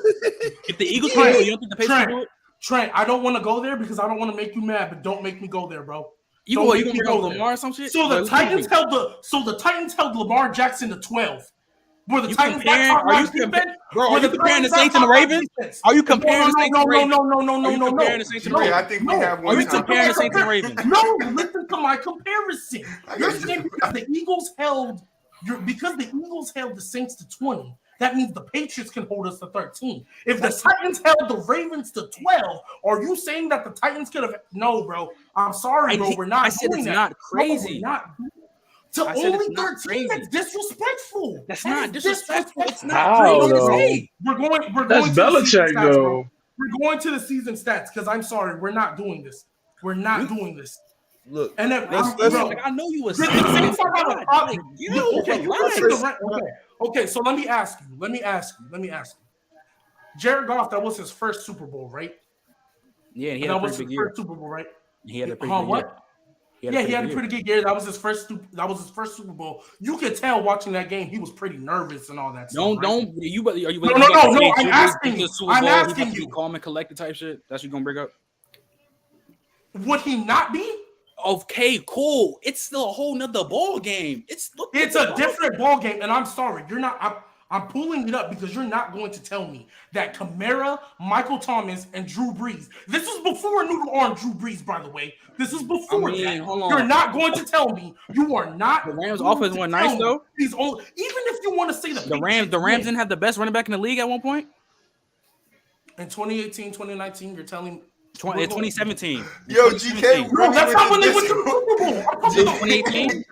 If the Eagles can do it, you don't think the Patriots can do it? Trent, I don't want to go there because I don't want to make you mad, but don't make me go there, bro. You Don't gonna make me bring up go Lamar or some shit? So the Like, Titans held Lamar Jackson to 12. Were the You Titans comparing- that top are you notch defense? Bro, Were are you the comparing the Titans Saints that and the top notch Ravens? defense? Are you comparing the Saints and the Ravens? No. Are you comparing the Saints and the G, Ravens? I think we have one you comparing the Saints and the Ravens? No, listen to my comparison. You're saying because the Eagles held the Saints to 20, that means the Patriots can hold us to 13. If the Titans held the Ravens to 12, are you saying that the Titans could have? No, bro. I'm sorry, bro. We're not. I said doing it's that. not crazy. No, we're not. To I said only it's not 13, crazy. that's disrespectful. That's That not is disrespectful. It's not How, crazy to though? say. We're going That's to the season Belichick, stats, bro. though. We're going to the season stats because I'm sorry, we're not doing this. We're not doing this. Look, And then let's- bro, Like, I know you was the Saints are about to like, yo, okay, you relax. listen to okay, so let me ask you. Jared Goff, that was his first Super Bowl, right? Yeah, he That had a was pretty his big year. first Super Bowl, right? He had a pretty Huh, good what? year. He had a pretty good year. That was his first Super Bowl. You could tell watching that game, he was pretty nervous and all that stuff. Don't right? are you No, I'm asking you. I'm asking you. Calm and collected type shit. That's what you gonna bring up. Would he not be? Okay, cool. It's still a whole nother ball game. It's a different ball game, and I'm sorry, you're not. I'm pulling it up because you're not going to tell me that Kamara, Michael Thomas, and Drew Brees. This is before Noodle Arm Drew Brees, by the way. This is before that. hold on. You're not going to tell me. You are not. The Rams' going offense to went tell nice me though. He's only, even if you want to say The Rams didn't have the best running back in the league at one point. In 2018, 2019, you're telling me. 2017. Yo, GK, Bro, that's not when they went to the Super Bowl. I'm talking about 2018. It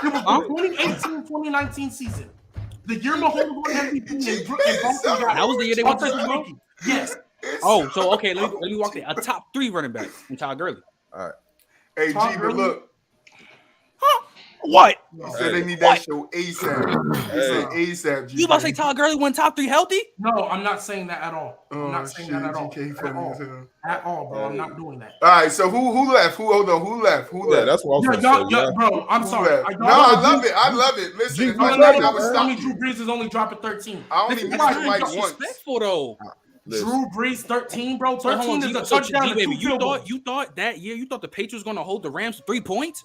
was the 2018-2019 season. The year Mahomes won MVP and That was the year they went to the Super Bowl? Yes. Oh, so okay, let me walk there. A top 3 running back from Todd Gurley. all right. Hey, G, but look. What? He said they need that show ASAP. He said ASAP. You about to say Todd Gurley went top 3 healthy? No, I'm not saying that at all. I'm not saying that at all. GK funny as hell. At all, bro. I'm not doing that. All right, so who left? Hold on, who left? Yeah, that's what I was going to say. Bro, I'm Who sorry. left? I love it. Listen, if I No, love it, I would tell stop me you. Drew Brees is only dropping 13. I only This is missed why the he's mic dropping- once. Disrespectful though. list. Drew Brees 13, bro. 13 is a So, touchdown. Baby, you thought that year the Patriots going to hold the Rams to 3 points?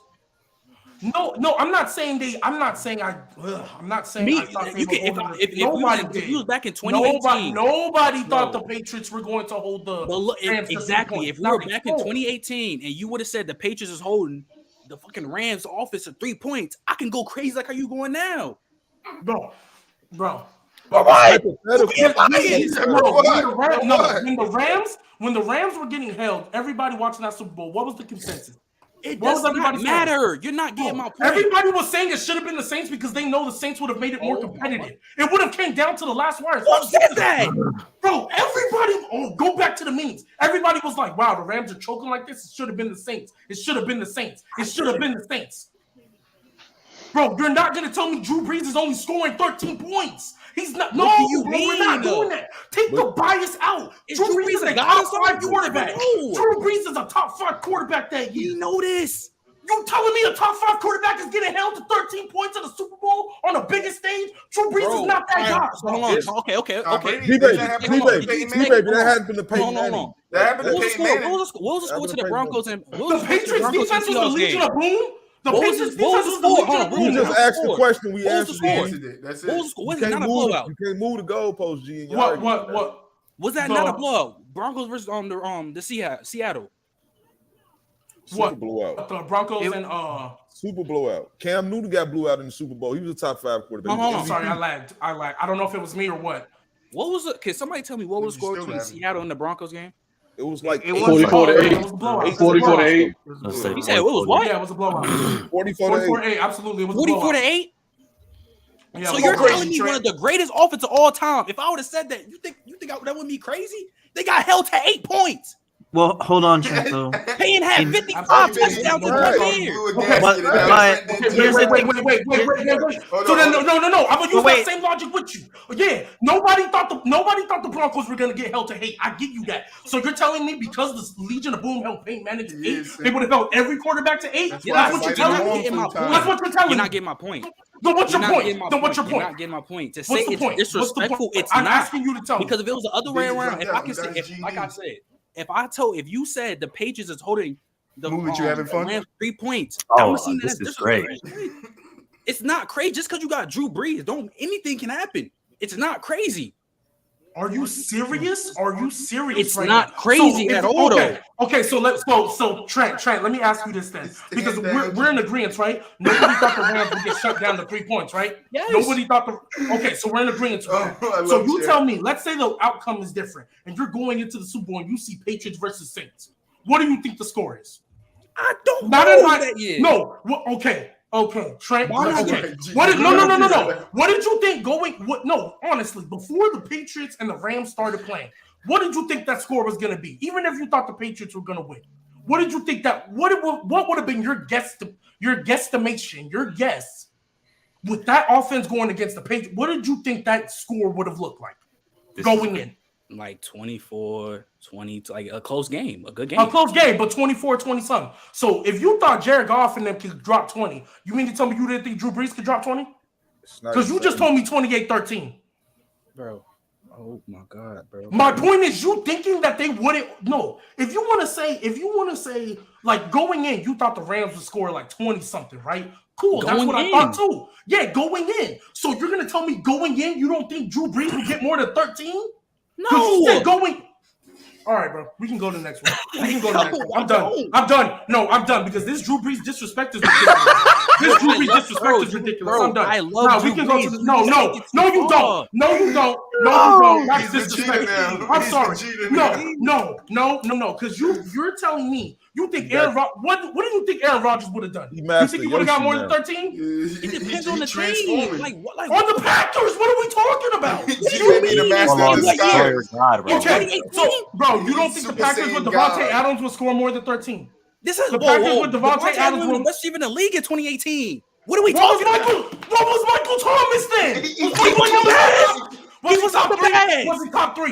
No, I'm not saying they. I'm not saying I. I'm not saying Me, I thought you they can, were if you was back in 2018, nobody thought the Patriots were going to hold the. But look, Rams to 3 exactly. points. If we were back in 2018 and you would have said the Patriots is holding the fucking Rams office to 3 points, I can go crazy like how you going now, bro. What? When the Rams were getting held, everybody watching that Super Bowl, what was the consensus? It does not matter. You're not getting my point. Everybody was saying it should have been the Saints because they know the Saints would have made it more competitive. It would have came down to the last wire. Who said that? Bro, everybody, go back to the memes. Everybody was like, wow, the Rams are choking like this. It should have been the Saints. It should have been the Saints. It should have been the Saints. Bro, you're not going to tell me Drew Brees is only scoring 13 points. He's not. No, we're not doing that. Take the bias out. Drew Brees is a top 5 quarterback. Drew Brees is a top 5 quarterback that year. You know this. You telling me a top 5 quarterback is getting held to 13 points in the Super Bowl on the biggest stage? Drew Brees is not that guy. Hold on. Okay. Gbaby, that happened to Peyton Manning. That happened to Peyton Manning. What was the score to the Broncos and the Patriots defense was the Legion of Boom? What was the score? You just asked the question. We answered it. That's it. What was the score? Was it not a blowout? You can't move the goalpost, G. What? Was that not a blowout? Broncos versus the Seattle. Super blowout. The Broncos and super blowout. Cam Newton got blew out in the Super Bowl. He was a top 5 quarterback. I'm sorry, I lagged. I don't know if it was me or what. What was it? Can somebody tell me what was the score between Seattle and the Broncos game? It was like 44-8. 44-8. You said it was what? Yeah, it was a blowout. 44-8. Absolutely, it was 44-8. Yeah, so you're telling me one of the greatest offenses of all time? If I would have said that, you think that would be crazy? They got held to 8 points. Well, hold on, Trent, though. Payne had 55 touchdowns in 1 year. But here's the wait. So then, no. I'm gonna use that same logic with you. Yeah, nobody thought the Broncos were gonna get held to 8. I give you that. So you're telling me because the Legion of Boom held Peyton Manning to 8, they would have held every quarterback to 8? That's what you're telling me. That's what you're telling me. You're not getting my point. Then what's your point? You're not getting my point. To say it's disrespectful, it's not. I'm asking you to tell me. Because if it was the other way around, if I can say, like I said. If you said the Patriots is holding the Muulidge, you having fun? Rams 3 points, this is great. It's not crazy just because you got Drew Brees. Anything can happen. It's not crazy. Are you serious? It's not crazy at all. Okay. So Trent, let me ask you this then, because we're in agreement, right? Nobody thought the Rams would get shut down to 3 points, right? Yes. Nobody thought Okay, so we're in agreement. So you tell me. Let's say the outcome is different, and you're going into the Super Bowl and you see Patriots versus Saints. What do you think the score is? I don't know that yet. No. Okay, Trent. Okay. No. What did you think honestly, before the Patriots and the Rams started playing, what did you think that score was going to be? Even if you thought the Patriots were going to win, what did you think that? What would have been your guesstimation, your guess, with that offense going against the Patriots? What did you think that score would have looked like going in? Like 24-20, like a close game, a good game. A close game, but 24-20 something. So if you thought Jared Goff and them could drop 20, you mean to tell me you didn't think Drew Brees could drop 20? Because you just told me 28-13. Bro. Oh my God, bro. My point is you thinking that they wouldn't. No. If you want to say like going in, you thought the Rams would score like 20 something, right? Cool. That's what I thought too. Yeah, going in. So you're gonna tell me going in, you don't think Drew Brees would get more than 13? No. You said going. All right, bro. We can go to the next one. I'm done. No, I'm done because this Drew Brees disrespect is ridiculous. Bro, I'm done. I love Drew we can go Brees. to the, No, you don't. That's disrespectful. I'm sorry. No. Because you're telling me you think Aaron Rodgers. What do you think Aaron Rodgers would have done? You think he would have got more than 13? It depends on the team. Like on the Packers. What are we talking about? Okay, so bro, you don't think the Packers with Devontae Adams would score more than 13? This is the Packers with Devontae Adams was the best receiver in the league in 2018. What are we talking about? What was Michael Thomas then? He wasn't bad. Was he top 3? Was he top 3?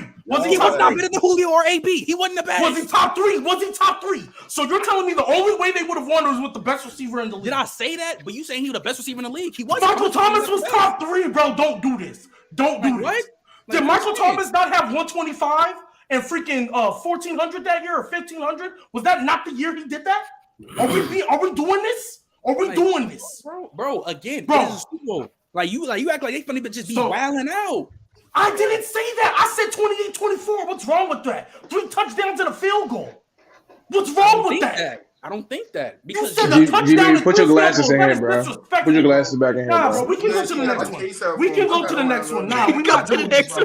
He was not better than Julio or AB. He wasn't the best. Was he top 3? So you're telling me the only way they would have won was with the best receiver in the league? Did I say that? But you saying he was the best receiver in the league? He wasn't. Michael Thomas was top 3, bro. Don't do this. Don't do this. What? Did Michael Thomas not have 125 and freaking 1,400 that year or 1,500? Was that not the year he did that? Are we doing this? Are we doing this, bro? Again, bro. It is a Super Bowl. Like you act like they funny, but just be wilding out. I didn't say that. I said 28-24. What's wrong with that? 3 touchdowns and a field goal. What's wrong with that? I don't think that. Because put your glasses in here, bro. Put your glasses back in here, nah, bro. We can go to the next one. We can go to the next one. Nah, we're not doing this.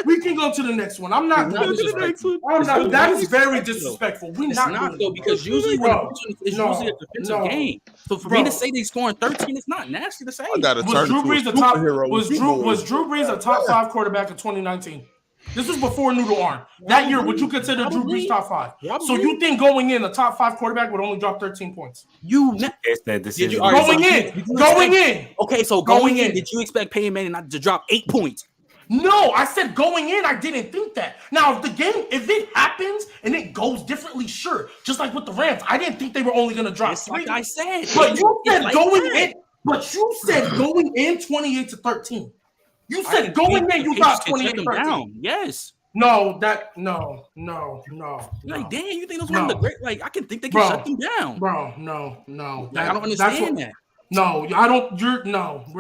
We can go to the next one. I'm not doing this. That is very disrespectful. We're not though, because usually it's usually a defensive game. So for me to say they scoring 13, it's not nasty to say. I got to was Drew Brees a top 5 quarterback in 2019? This was before Noodle Arm. That year, would you consider Drew Brees top 5? So you think going in, a top 5 quarterback would only drop 13 points? Going in. Okay, so going in, did you expect Peyton Manning not to drop 8 points? No, I said going in, I didn't think that. Now, if it happens and it goes differently, sure. Just like with the Rams, I didn't think they were only going to drop 3. Like I said. But you said going in. But you said going in 28-13. You said going in, you got 28-13. Yes. No. Like, damn, you think those one of the great? Like, I can think they can shut them down. Bro, no. Like, I don't understand that. No, I don't. We're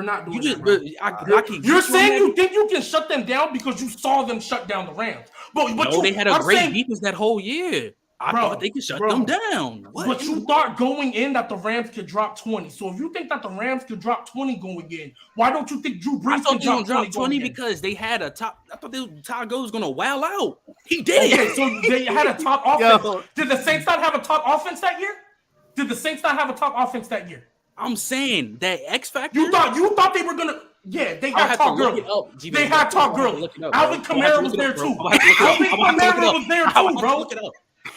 not doing that. You're saying you think you can shut them down because you saw them shut down the Rams. But they had a great defense that whole year. I thought they could shut them down. But you thought going in that the Rams could drop 20. So if you think that the Rams could drop 20 going in, why don't you think Drew Brees could drop 20 because they had a top. I thought Todd Gurley was going to wow out. He did. Okay, so they had a top offense. Did the Saints not have a top offense that year? I'm saying that X factor. You thought they were going to. Yeah, they had Todd Gurley. They had Todd Gurley. Alvin Kamara was there too. Alvin Kamara was there too, bro.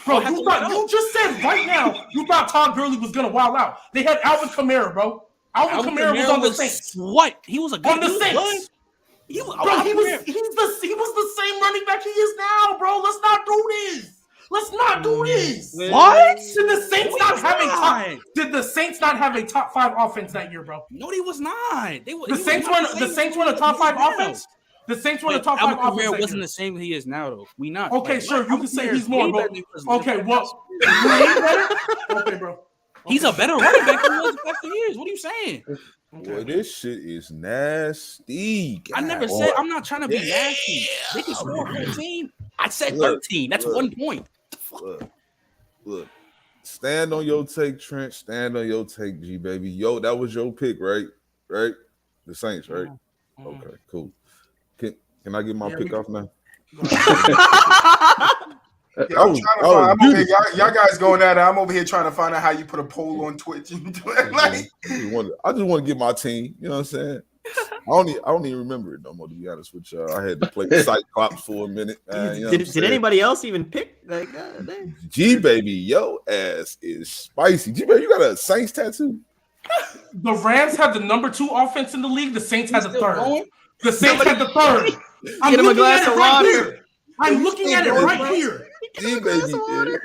Bro, you just said right now you thought Todd Gurley was gonna wow out. They had Alvin Kamara, bro. Alvin Kamara was on the Saints. What? He was a good on the Saints. He was the same running back he is now, bro. Let's not do this. What? Did the Saints not have a top 5 offense that year, bro? No, they was not. The Saints were a top 5 offense. The Saints won the top 5 offense. Alvin Kamara wasn't the same he is now, though. We not. Okay, sure. You can say he's more. Okay, well, okay, bro. He's a better running back than he was the past 2 years. What are you saying? Boy, this shit is nasty. God. I never said I'm not trying to be nasty. They can score 14. I said 13. That's 1 point. Look. Stand on your take, Trent. Stand on your take, Gbaby. Yo, that was your pick, right? Right? The Saints, right? Okay, cool. Can I get my pick off now? Y'all guys going at it. I'm over here trying to find out how you put a poll on Twitch. I just want to get my team. You know what I'm saying? I don't even remember it no more, to be honest with y'all. I had to play Cyclops for a minute. Did anybody else even pick? Like, Gbaby, yo ass is spicy. Gbaby, you got a Saints tattoo? The Rams had the number 2 offense in the league. The Saints had the 3rd. The Saints had the 3rd. Get him a glass of water. I'm looking at it right here. Gbaby,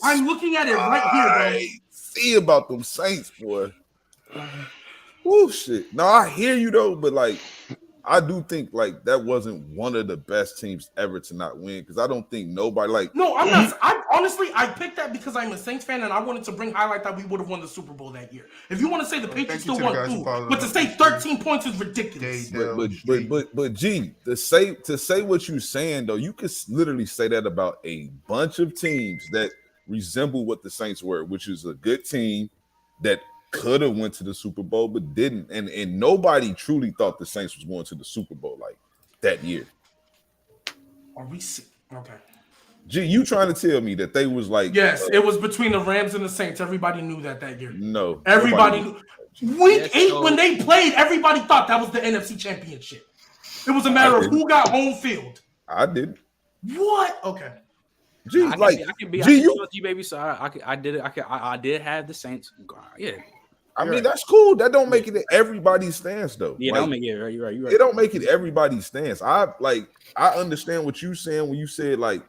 I'm looking at it right here, bro. See about them Saints, boy. Oh shit. No, I hear you though, but like, I do think like that wasn't one of the best teams ever to not win because I don't think nobody like. No, I'm not. I picked that because I'm a Saints fan and I wanted to bring highlight that we would have won the Super Bowl that year. If you want to say the Patriots still won, but to say 13 points is ridiculous. But G, to say what you're saying though, you could literally say that about a bunch of teams that resemble what the Saints were, which is a good team that could have went to the Super Bowl but didn't, and nobody truly thought the Saints was going to the Super Bowl like that year. Are we okay? G, you trying to tell me that they was like? Yes, it was between the Rams and the Saints. Everybody knew that year. No, everybody knew. Week 8 when they played, everybody thought that was the NFC Championship. It was a matter of who got home field. I didn't. What? Okay. G, Gbaby. So I did have the Saints. Yeah. I mean, that's cool. That don't make it everybody's stance, though. Yeah, don't make it. You're right. It don't make it everybody's stance. I understand what you're saying when you said like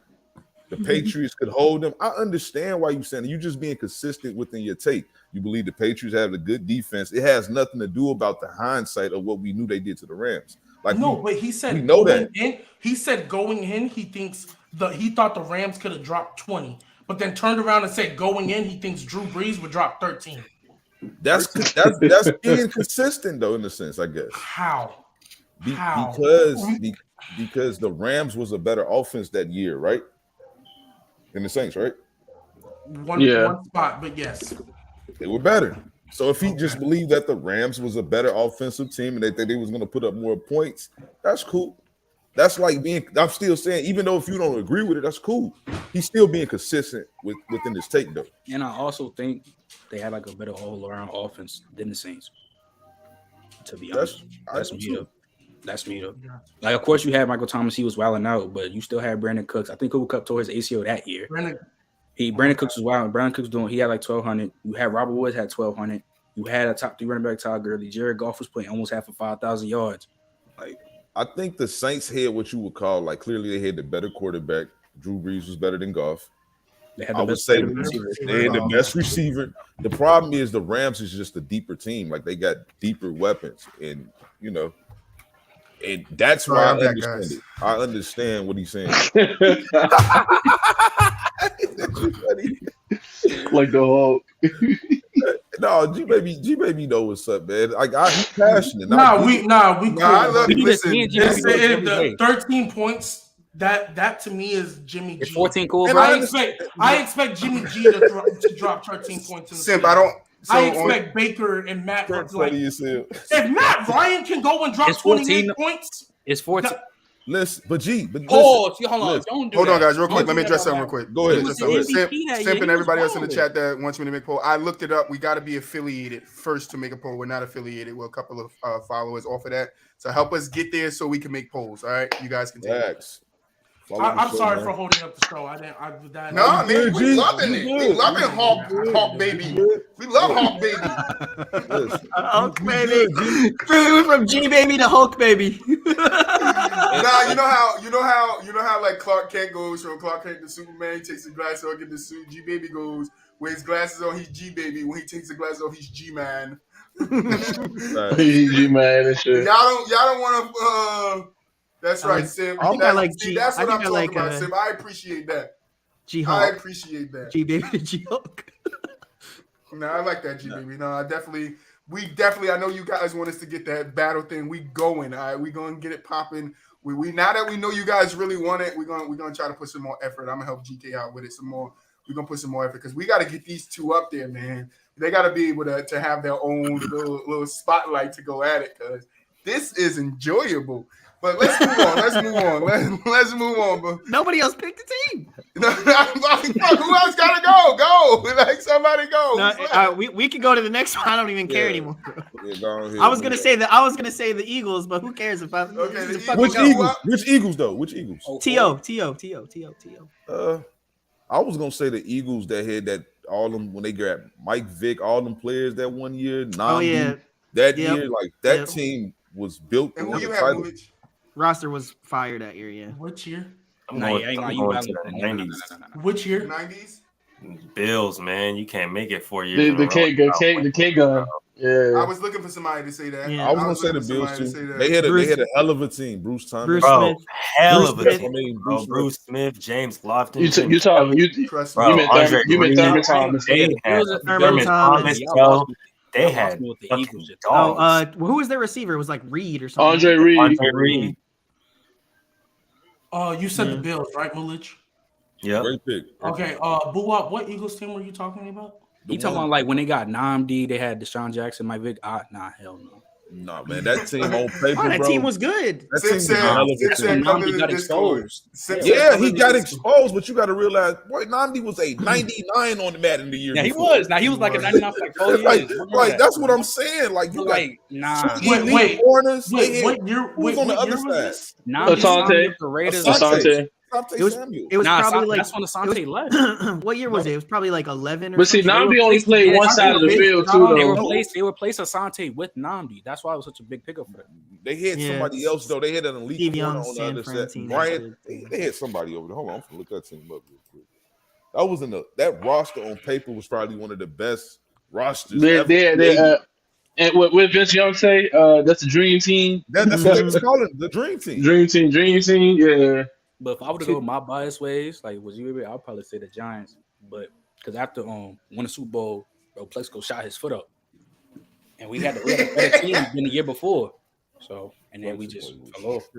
the Patriots could hold them. I understand why you're saying it. You're just being consistent within your take. You believe the Patriots have a good defense. It has nothing to do about the hindsight of what we knew they did to the Rams. Like no, but he said we know going that. in. He said going in, he thought the Rams could have dropped 20, but then turned around and said going in, he thinks Drew Brees would drop 13. That's being consistent though, in a sense, I guess. How? Because the Rams was a better offense that year, right? Than the Saints, right? One spot, but yes, they were better. So if he just believed that the Rams was a better offensive team and they was going to put up more points, that's cool. That's like I'm still saying, even though if you don't agree with it, that's cool. He's still being consistent within his take, though. And I also think they had like a better all-around offense than the Saints. To be honest, that's me though. Like, of course, you had Michael Thomas; he was wilding out, but you still had Brandon Cooks. I think Cooper Kupp tore his ACL that year. Brandon Cooks was wild. Brandon Cooks he had like 1,200. You had Robert Woods had 1,200. You had a top 3 running back, Todd Gurley. Jared Goff was playing almost half of 5,000 yards. Like, I think the Saints had what you would call, like, clearly they had the better quarterback. Drew Brees was better than Goff. They had the best receiver. The problem is the Rams is just a deeper team. Like, they got deeper weapons, and and that's why I understand it. I understand what he's saying. Like the Hulk. No, Gbaby know what's up, man. Like, he's passionate. I love listen. The 13 points that to me is Jimmy G. 14 cool. I expect Jimmy G to drop 13 points. In the Simp, season. I expect Baker and Matt. If Matt Ryan can go and drop 28 points, it's 14. Listen, but hold on, don't do hold that. on, guys, real quick. Let me address something real quick. Go ahead. Simp and everybody else in the chat that wants me to make a poll. I looked it up. We got to be affiliated first to make a poll. We're not affiliated. We're a couple of followers off of that. So help us get there so we can make polls. All right, you guys can take it. I'm sorry for holding up the show. We loving it. We loving Hawk Baby. We love Hawk Baby. Hulk Baby. From Gbaby to Hulk Baby. Nah, you know how like Clark Kent goes from Clark Kent to Superman. He takes his glasses off, get the suit. Gbaby goes with his glasses on. He's Gbaby. When he takes the glasses off, he's G-Man. He's G-Man and shit. Y'all don't want to. That's right, Sim. I think I like G. That's what I'm talking about, Sim. I appreciate that. G-Hulk. I appreciate that. Gbaby to G-Hulk. No, I like that, Gbaby. No, I know you guys want us to get that battle thing. We going. All right, we gonna get it popping. We now that we know you guys really want it, we're gonna try to put some more effort. I'm gonna help GK out with it some more. We're gonna put some more effort because we got to get these two up there, man. They got to be able to have their own little spotlight to go at it because this is enjoyable. But let's move on. But nobody else picked the team. Who else gotta go? Go. Like somebody go. No, we can go to the next one. I don't even care anymore. I was gonna say the Eagles, but who cares if I Which Eagles? Which Eagles though? Which Eagles? T.O. I was gonna say the Eagles that had that all them when they grabbed Mike Vick, all them players that one year. Year, like that team was built. And who you have, Muulidge? Roster was fired that year, yeah. Which year? I'm going to the 90s. Which year? 90s? Bills, man. You can't make it 4 years. The K-Gun. Yeah. I was looking for somebody to say that. Yeah. I was going to say the Bills, too. They had a hell of a team. Bruce Thomas. Hell of a team. Bruce Smith, James Lofton. You meant Thomas. They had the Eagles. Who was their receiver? It was like Reed or something. Andre Reed. You said the Bills, right, Muulidge? Yeah. Great pick. Okay. BooWop, what Eagles team were you talking about? You talking about like when they got Namdi, they had Deshaun Jackson, Mike Vick. Nah, hell no. No, man, that team on paper, that team was good. That team Namdi got exposed. Yeah, he got exposed, but you got to realize, boy, Namdi was a 99 on the mat in the year. Yeah, he was. Now he was like a 99 for like 4 years. Like that's what I'm saying. Like you like nah. Wait. Corners. What year? Who's on the other side? Asante. It was probably like that's when Asante left. What year was it? It was probably like 11 or But see, Namdi only played one side of the field too. They replaced Asante with Namdi. That's why it was such a big pickup for them. They had somebody else though. They had an elite corner on the other side. Brian, they had somebody over there. Hold on, I'm gonna look that team up real quick. That roster on paper was probably one of the best rosters. And what Vince Young say? That's the dream team. That's what they was calling the dream team. Dream team. Yeah. But if I were to go my bias ways, like was you? I'll probably say the Giants. But because after win the Super Bowl, bro, Plexico shot his foot up, and we had a better team than the year before. So and then we just fell off.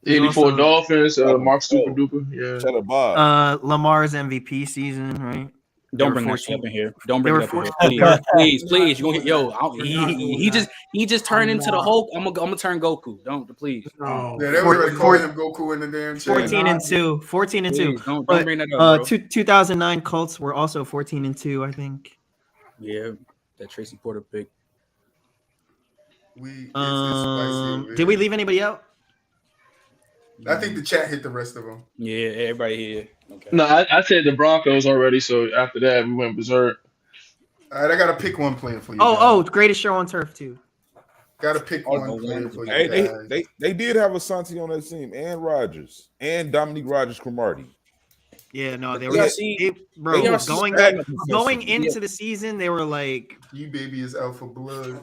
84 Dolphins. Mark Super Duper. Yeah. Shut up, Bob. Lamar's MVP season, right? Don't bring that shit up in here. Don't bring it up in here. Please. You gonna get he just turned into the Hulk. I'm gonna turn Goku. Don't please. No. Yeah, they were already calling him Goku in the damn chat. 14-2. 14-2. Don't bring that up, bro. 2009 Colts were also 14-2, I think. Yeah, that Tracy Porter pick. Did we leave anybody out? I think the chat hit the rest of them. Yeah, everybody here. Okay. No, I said the Broncos already. So after that, we went berserk. All right, I gotta pick one player for you. Greatest show on turf too. Gotta pick one player for you guys. They did have Asante on that team, and Rodgers, and Dominique Rodgers-Cromartie. Yeah, no, they Yeah, were going into the season. They were like, Gbaby is out for blood.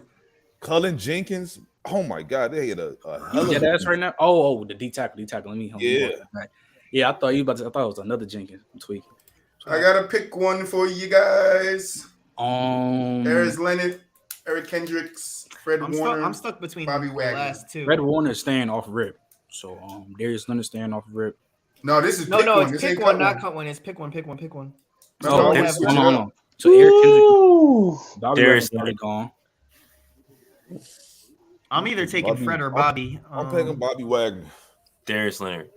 Cullen Jenkins. Oh my God, they had a hell of that's right now. Oh, the D tackle. Let me. Yeah. I thought it was another Jenkins. I'm tweaking. I gotta pick one for you guys. Darius Leonard, Eric Kendricks, Fred Warner. I'm stuck between Bobby Wagner. The last two. Fred Warner is staying off rip. So Darius Leonard staying off rip. No, this is it's pick one, not cut one. It's pick one. No. So Eric Kendricks, Darius Leonard gone. I'm either taking Fred or Bobby. I'm taking Bobby Wagner. Darius Leonard.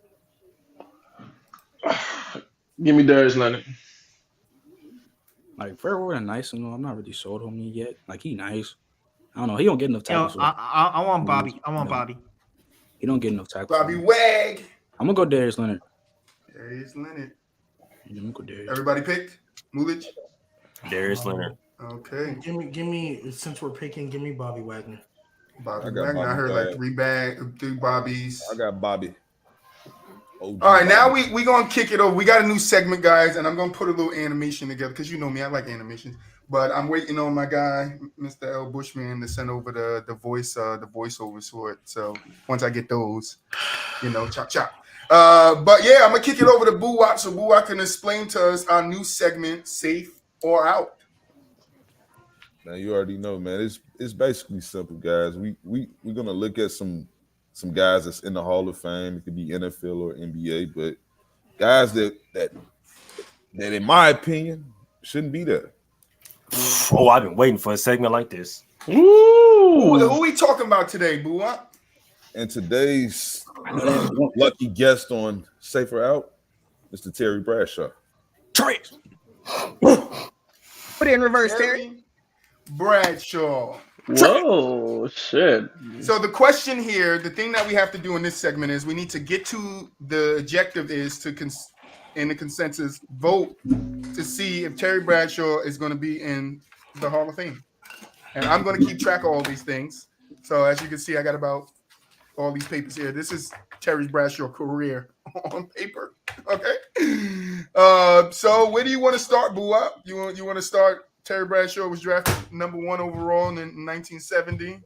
Give me Darius Leonard. Like Fred Warner, nice. I'm not really sold on me yet. Like he nice. I don't know. He don't get enough tackles. I want Bobby. Bobby. He don't get enough tackles. Bobby Wag. I'm gonna go Darius Leonard. Darius Leonard. I'm gonna go Darius. Everybody picked Muulidge. Darius Leonard. Okay. Give me. Since we're picking, give me Bobby Wagner. Bobby Wagner. I heard like three Bobbies. I got Bobby. All right, now we gonna kick it over. We got a new segment, guys, and I'm gonna put a little animation together because you know me, I like animations. But I'm waiting on my guy, Mr. L. Bushman, to send over the voiceovers for it. So once I get those, chop. But yeah, I'm gonna kick it over to BooWop so BooWop can explain to us our new segment, Safe or Out. Now you already know, man. It's basically simple, guys. We're gonna look at some guys that's in the Hall of Fame. It could be NFL or NBA, but guys that in my opinion shouldn't be there. Oh, I've been waiting for a segment like this. Who we talking about today, BooWop? And today's lucky guest on Safe or Out, Mr. Terry Bradshaw. Trace. Put it in reverse, Terry. Bradshaw. Whoa, shit. So the question here, the thing that we have to do in this segment is we need to get to the objective is to in the consensus vote to see if Terry Bradshaw is going to be in the Hall of Fame. And I'm going to keep track of all these things. So as you can see, I got about all these papers here. This is Terry Bradshaw career on paper. Okay. So where do you want to start, BooWop? You want to start? Terry Bradshaw was drafted number 1 overall in 1970.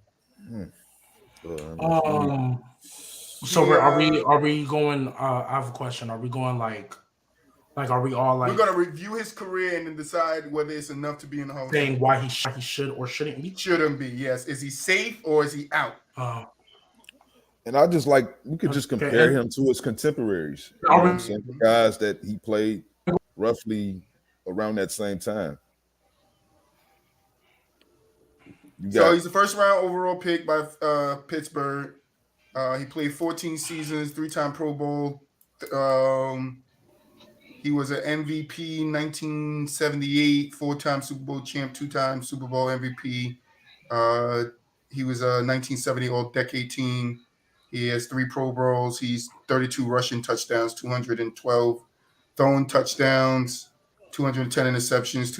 So are we going? I have a question. Are we going like are we all like? We're gonna review his career and then decide whether it's enough to be in the Hall of Fame. Saying why he should or shouldn't be. Shouldn't be. Yes. Is he safe or is he out? And I just we could just compare him to his contemporaries. The guys that he played roughly around that same time. So he's the first round overall pick by Pittsburgh. He played 14 seasons, 3-time Pro Bowl. He was an MVP 1978, 4-time Super Bowl champ, 2-time Super Bowl MVP. He was a 1970 All-Decade team. He has 3 Pro Bowls. He's 32 rushing touchdowns, 212 thrown touchdowns, 210 interceptions,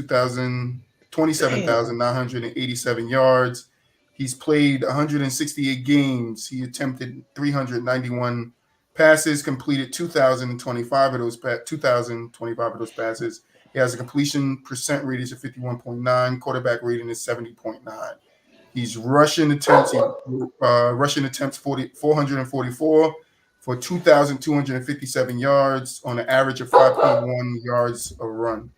27,987 yards. He's played 168 games. He attempted 391 passes, completed 2,025 of those passes. He has a completion percent rating of 51.9. Quarterback rating is 70.9. He's rushing attempts. Rushing attempts 444 for 2,257 yards on an average of 5.1 yards a run.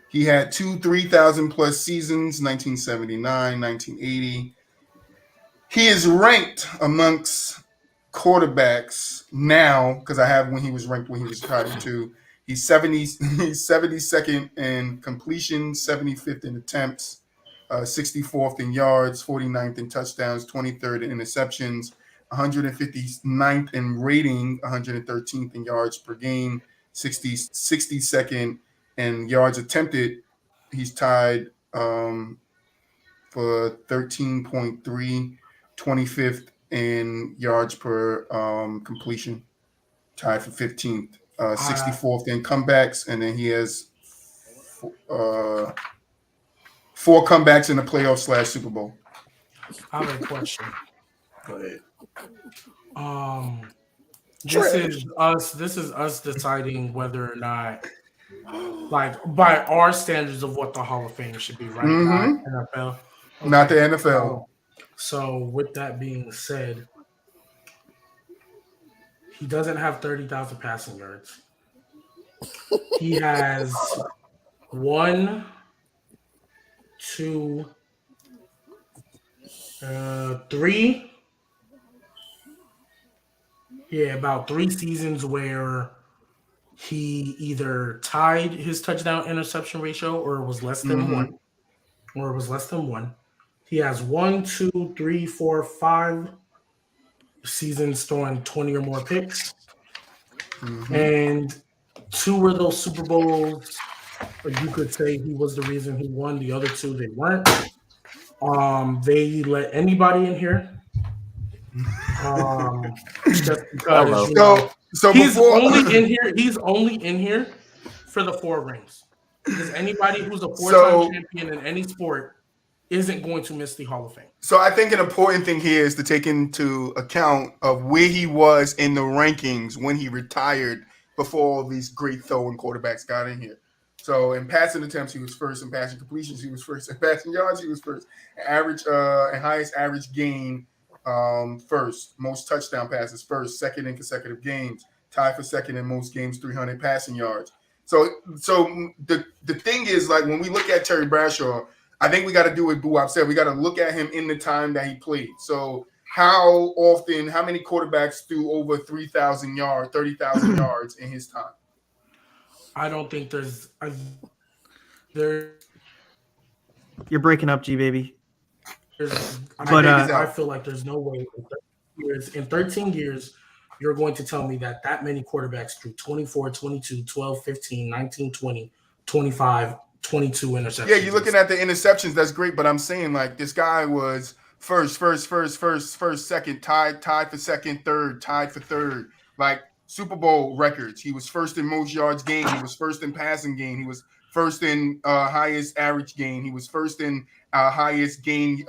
He had 2 3,000 plus seasons, 1979, 1980. He is ranked amongst quarterbacks now, because I have when he was ranked when he was tied to. He's 72nd in completion, 75th in attempts, 64th in yards, 49th in touchdowns, 23rd in interceptions, 159th in rating, 113th in yards per game, 62nd in yards attempted. He's tied for 13.3, 25th in yards per completion, tied for 15th, 64th in comebacks, and then he has 4 comebacks in the playoffs / Super Bowl. I have a question. Go ahead. This is us deciding whether or not, like, by our standards of what the Hall of Fame should be, right? Mhm. Not NFL. Okay. Not the NFL. So with that being said, he doesn't have 30,000 passing yards. He has 1, 2, 3. Yeah, about 3 seasons where he either tied his touchdown interception ratio or was less than 1. Or it was less than 1. He has 1, 2, 3, 4, 5 seasons throwing 20 or more picks. And 2 of those Super Bowls, you could say he was the reason he won. The other 2, they weren't. They let anybody in here. Just because so he's before only in here. He's only in here for the 4 rings. Because anybody who's a 4-time champion in any sport isn't going to miss the Hall of Fame. So I think an important thing here is to take into account of where he was in the rankings when he retired before all these great throwing quarterbacks got in here. So in passing attempts, he was first. In passing completions, he was first. In passing yards, he was first. Average and highest average gain, first. Most touchdown passes, first. Second in consecutive games. Tied for second in most games, 300 passing yards. So the thing is, like, when we look at Terry Bradshaw, I think we got to do what BooWop said. We got to look at him in the time that he played. So how many quarterbacks threw over 3,000 yards, 30,000 yards in his time? I don't think there's You're breaking up, Gbaby. I feel like there's no way in 13 years you're going to tell me that many quarterbacks threw 24, 22, 12, 15, 19, 20, 25, 22 interceptions. Yeah, you're looking at the interceptions. That's great, but I'm saying, like, this guy was first, second, tied for second, third, tied for third. Like, Super Bowl records. He was first in most yards gained. He was first in passing gain. He was first in highest average gain. He was first in highest gain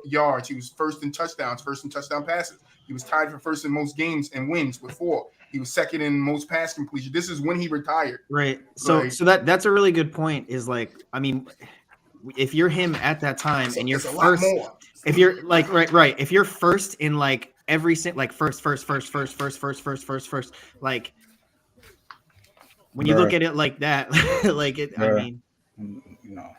yards. He was first in touchdowns, first in touchdown passes. He was tied for first in most games and wins with 4. He was second in most pass completion. This is when he retired. Right. So that's a really good point. Is, like, I mean, if you're him at that time and you're first, if you're like right, if you're first in, like, every like first, like, when you look at it like that, like it, I mean, no.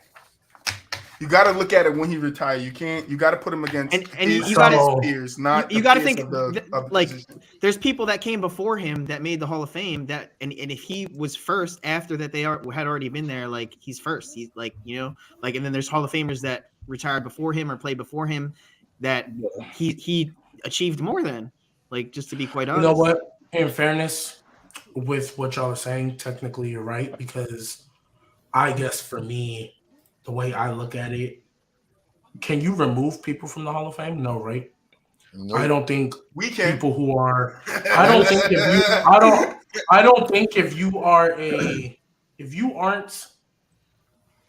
You got to look at it when he retired. You got to put him against and you got to peers, not you got to think of like position. There's people that came before him that made the Hall of Fame and if he was first after that, they had already been there. Like, he's first. He's, like, you know, like, and then there's Hall of Famers that retired before him or played before him that he achieved more than. Like, just to be quite honest. You know what? In fairness, with what y'all are saying, technically you're right, because I guess for me, the way I look at it, can you remove people from the Hall of Fame? No, right? Nope. I don't think We can. people who are. I don't think if you aren't,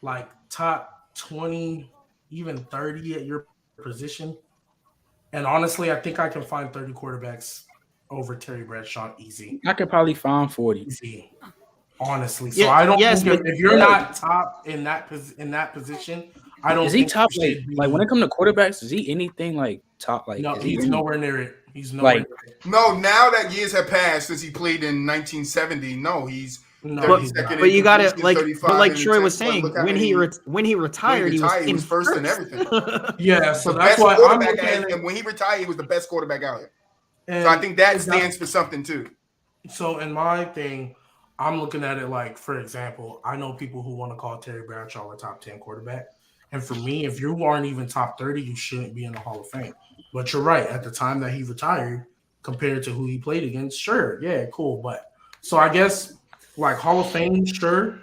like, top 20, even 30 at your position. And honestly, I think I can find 30 quarterbacks over Terry Bradshaw easy. I could probably find 40. Easy. Honestly. So I don't think if you're not top in that position, I don't Is he think top he should like be- when it comes to quarterbacks? Is he anything like top? Like No, is he he's nowhere near it. He's nowhere Like- near it. No, now that years have passed since he played in 1970, no, he's No, 32nd. But you got to in like, completions, but like 35 Troy in was attempts, saying, but look how when many- he retired, he was first in everything. Yeah, so The that's best why I'm quarterback, looking at it. and when he retired, he was the best quarterback out here. And So I think that that's- stands for something too. So in my thing, I'm looking at it like, for example, I know people who want to call Terry Bradshaw a top 10 quarterback. And for me, if you aren't even top 30, you shouldn't be in the Hall of Fame. But you're right. At the time that he retired, compared to who he played against, sure, yeah, cool. But so I guess like Hall of Fame, sure.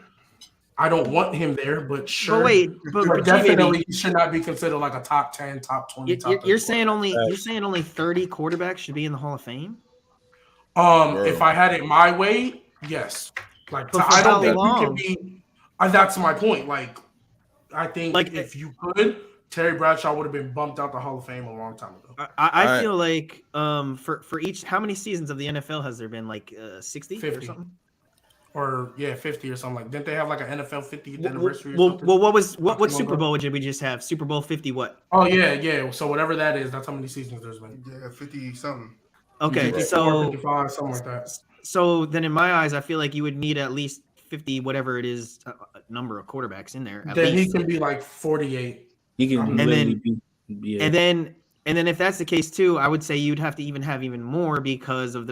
I don't want him there, but sure. But wait, But but definitely he should not be considered like a top 10, top 20. Top 30 you're saying only 30 quarterbacks should be in the Hall of Fame? If I had it my way, yes. Like But for I how don't think you long? can be. That's my point. Like I think Like, if you could, Terry Bradshaw would have been bumped out the Hall of Fame a long time ago. I feel like for each, how many seasons of the NFL has there been? Like 60 or 50. something? Or 50 or something. Like didn't they have like an NFL 50th anniversary or Well, something? what Super Bowl did we just have? Super Bowl 50 what? Oh yeah. So whatever that is, that's how many seasons there's been. Yeah, 50 something. Okay, 54, so 55, something like that. so then in my eyes, I feel like you would need at least 50, whatever it is, number of quarterbacks in there. At Then least. he can be like 48. He can And literally then- be. Yeah. And then if that's the case too, I would say you'd have to have even more because of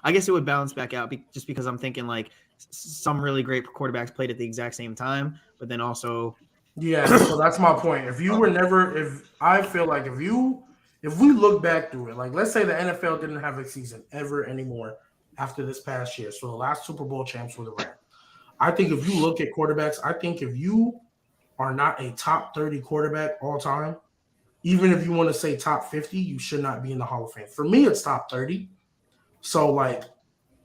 I guess it would balance back out just because I'm thinking like some really great quarterbacks played at the exact same time, but then also Yeah, so that's my point. If I feel like if we look back through it, like let's say the NFL didn't have a season ever anymore after this past year. So the last Super Bowl champs were the Rams. I think if you look at quarterbacks, I think if you are not a top 30 quarterback all time, even if you want to say top 50, you should not be in the Hall of Fame. For me, it's top 30. So like,